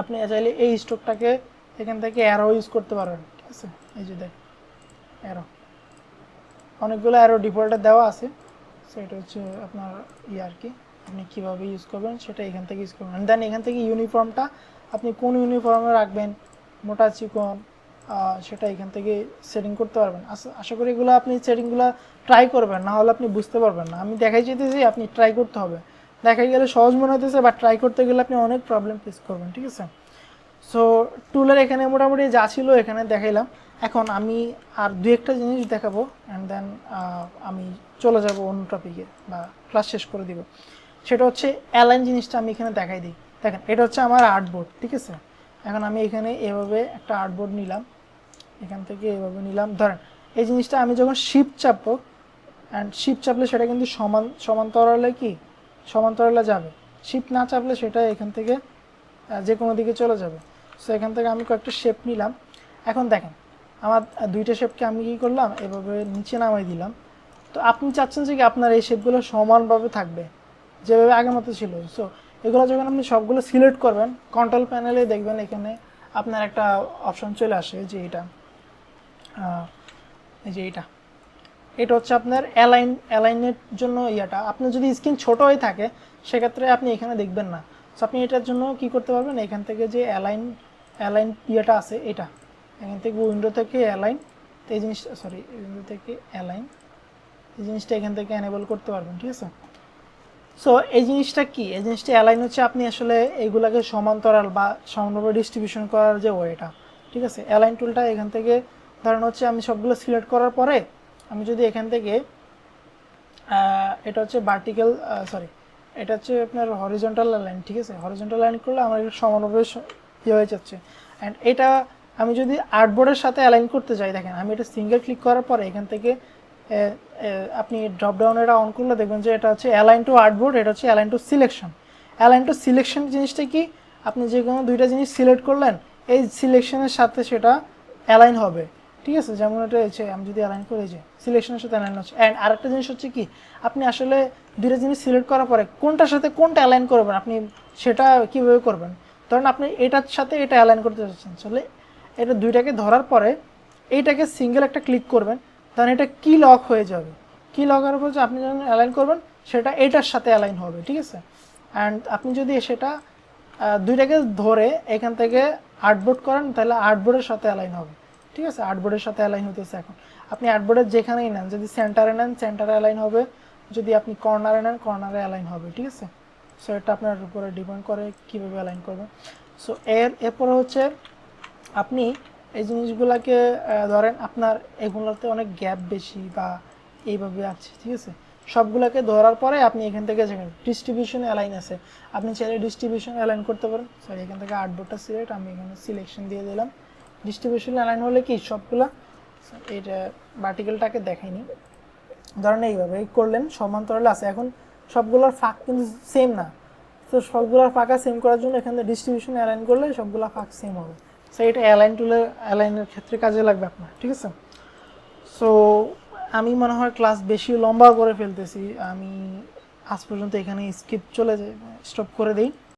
আপনি চাইলে এই স্ট্রোকটাকে এখান থেকে অ্যারো ইউজ করতে পারবেন, ঠিক আছে। এই যে দেখ অ্যারো, অনেকগুলো অ্যারো ডিফল্টে দেওয়া আছে। সো এটা হচ্ছে আপনার আর কি, আপনি কীভাবে ইউজ করবেন সেটা এখান থেকে ইউজ করবেন। দেন এখান থেকে ইউনিফর্মটা আপনি কোন ইউনিফর্মে রাখবেন, মোটা চিকন, সেটা এখান থেকে সেটিং করতে পারবেন। আশা করি এগুলো আপনি সেটিংগুলো ট্রাই করবেন, না হলে আপনি বুঝতে পারবেন না। আমি দেখাই যেতেছি, আপনি ট্রাই করতে হবে। দেখাই গেলে সহজ মনে হতেছে, বা ট্রাই করতে গেলে আপনি অনেক প্রবলেম ফেস করবেন, ঠিক আছে। সো টুলের এখানে মোটামুটি যা ছিল এখানে দেখাইলাম। এখন আমি আর দু একটা জিনিস দেখাবো, অ্যান্ড দেন আমি চলে যাব অন্য টপিকে বা ক্লাস শেষ করে দিব। সেটা হচ্ছে অ্যালাইন জিনিসটা আমি এখানে দেখাই দিই। দেখেন এটা হচ্ছে আমার আর্টবোর্ড, ঠিক আছে। এখন আমি এখানে এভাবে একটা আর্টবোর্ড নিলাম, এখান থেকে এভাবে নিলাম। ধরেন এই জিনিসটা আমি যখন শিফট চাপবো, অ্যান্ড শিফট চাপলে সেটা কিন্তু সমান্তরালে সমান্তরালে যাবে। শিফট না চাপলে সেটা এখান থেকে যে কোনো দিকে চলে যাবে। সো এখান থেকে আমি কয়েকটা শেপ নিলাম। এখন দেখেন আমার দুইটা শেপকে আমি কী করলাম, এভাবে নিচে নামাই দিলাম। তো আপনি চাচ্ছেন যে কি আপনার এই শেপগুলো সমানভাবে থাকবে, যেভাবে আগের মতো ছিল। সো এগুলো যখন আপনি সবগুলো সিলেক্ট করবেন, কন্ট্রোল প্যানেলে দেখবেন এখানে আপনার একটা অপশন চলে আসে, যে এটা এই যে এটা হচ্ছে আপনার অ্যালাইনের জন্য ইয়াটা। আপনার যদি স্ক্রিন ছোট হয়ে থাকে সেক্ষেত্রে আপনি এখানে দেখবেন না। সো আপনি এটার জন্য কি করতে পারবেন, এখান থেকে যে অ্যালাইন ইয়েটা আছে, এটা এখান থেকে উইন্ডো থেকে অ্যালাইন, তো এই জিনিসটা উইন্ডো থেকে অ্যালাইন, এই জিনিসটা এখান থেকে এনেবল করতে পারবেন, ঠিক আছে। সো এই জিনিসটা কি, এই জিনিসটা অ্যালাইন হচ্ছে আপনি আসলে এইগুলাকে সমান্তরাল বা সমানভাবে ডিস্ট্রিবিউশন করার যে ওয়েটা, ঠিক আছে। অ্যালাইন টুলটা এখান থেকে ধরেন হচ্ছে আমি সবগুলো সিলেক্ট করার পরে আমি যদি এখান থেকে এটা হচ্ছে ভার্টিক্যাল এটা হচ্ছে আপনার হরিজন্টাল লাইন, ঠিক আছে। হরিজন্টাল লাইন করলে আমার একটু সমানভাবে হয়ে যাচ্ছে। অ্যান্ড এটা আমি যদি আর্টবোর্ডের সাথে অ্যালাইন করতে চাই, দেখেন আমি এটা সিঙ্গেল ক্লিক করার পরে এখান থেকে আপনি ড্রপডাউন এটা অন করলে দেখবেন যে এটা হচ্ছে অ্যালাইন টু আর্টবোর্ড, এটা হচ্ছে align two selection. Align two selection জিনিসটা কি, আপনি যে কোনো দুইটা জিনিস সিলেক্ট করলেন, এই সিলেকশনের সাথে সেটা অ্যালাইন হবে, ঠিক আছে। যেমন এটা হচ্ছে আমি যদি অ্যালাইন করে যে সিলেকশনের সাথে অ্যালাইন হচ্ছে। অ্যান্ড আরেকটা জিনিস হচ্ছে কি, আপনি আসলে দুইটা জিনিস সিলেক্ট করার পরে কোনটার সাথে কোনটা অ্যালাইন করবেন, আপনি সেটা কীভাবে করবেন। ধরুন আপনি এটার সাথে এটা অ্যালাইন করতে চাচ্ছেন, আসলে এটা দুইটাকে ধরার পরে এইটাকে সিঙ্গেল একটা ক্লিক করবেন, তাহলে এটা কি লক হয়ে যাবে। কি লক হওয়ার পর আপনি যখন অ্যালাইন করবেন সেটা এটার সাথে অ্যালাইন হবে, ঠিক আছে। অ্যান্ড আপনি যদি সেটা দুইটাকে ধরে এখান থেকে আর্টবোর্ড করেন তাহলে আর্টবোর্ডের সাথে অ্যালাইন হবে, ঠিক আছে, আর্টবোর্ডের সাথে অ্যালাইন হতেছে। এখন আপনি আর্টবোর্ডের যেখানেই নেন, যদি সেন্টারে নেন সেন্টারে অ্যালাইন হবে, যদি আপনি কর্নারে নেন কর্নারে অ্যালাইন হবে, ঠিক আছে। সো এটা আপনার উপরে ডিপেন্ড করে কীভাবে অ্যালাইন করবেন। সো এরপরে হচ্ছে আপনি এই জিনিসগুলোকে ধরেন আপনার এগুলোতে অনেক গ্যাপ বেশি বা এইভাবে আছে, ঠিক আছে, সবগুলোকে ধরার পরে আপনি এখান থেকে যেখানে ডিস্ট্রিবিউশন অ্যালাইন আছে আপনি চাইলে ডিস্ট্রিবিউশন অ্যালাইন করতে পারেন। সরি, এখান থেকে আর্টবোর্ডটা সিলেক্ট, আমি এখানে সিলেকশন দিয়ে দিলাম। ডিস্ট্রিবিউশন অ্যালাইন হলে কি সবগুলা, এটা ভার্টিক্যালটাকে দেখাইনি, ধরেন এইভাবে করলেন সমান্তরালে আছে। এখন সবগুলোর ফাঁক কিন্তু সেম না, তো সবগুলোর ফাঁকা সেম করার জন্য এখানে ডিস্ট্রিবিউশন অ্যালাইন করলে সবগুলো ফাঁক সেম হবে। সো এটা অ্যালাইন টুলের অ্যালাইনের ক্ষেত্রে কাজে লাগবে আপনার, ঠিক আছে। সো আমি মনে হয় ক্লাস বেশি লম্বা করে ফেলতেছি, আমি আজ পর্যন্ত এখানে স্কিপ চলে যাই, স্টপ করে দিই।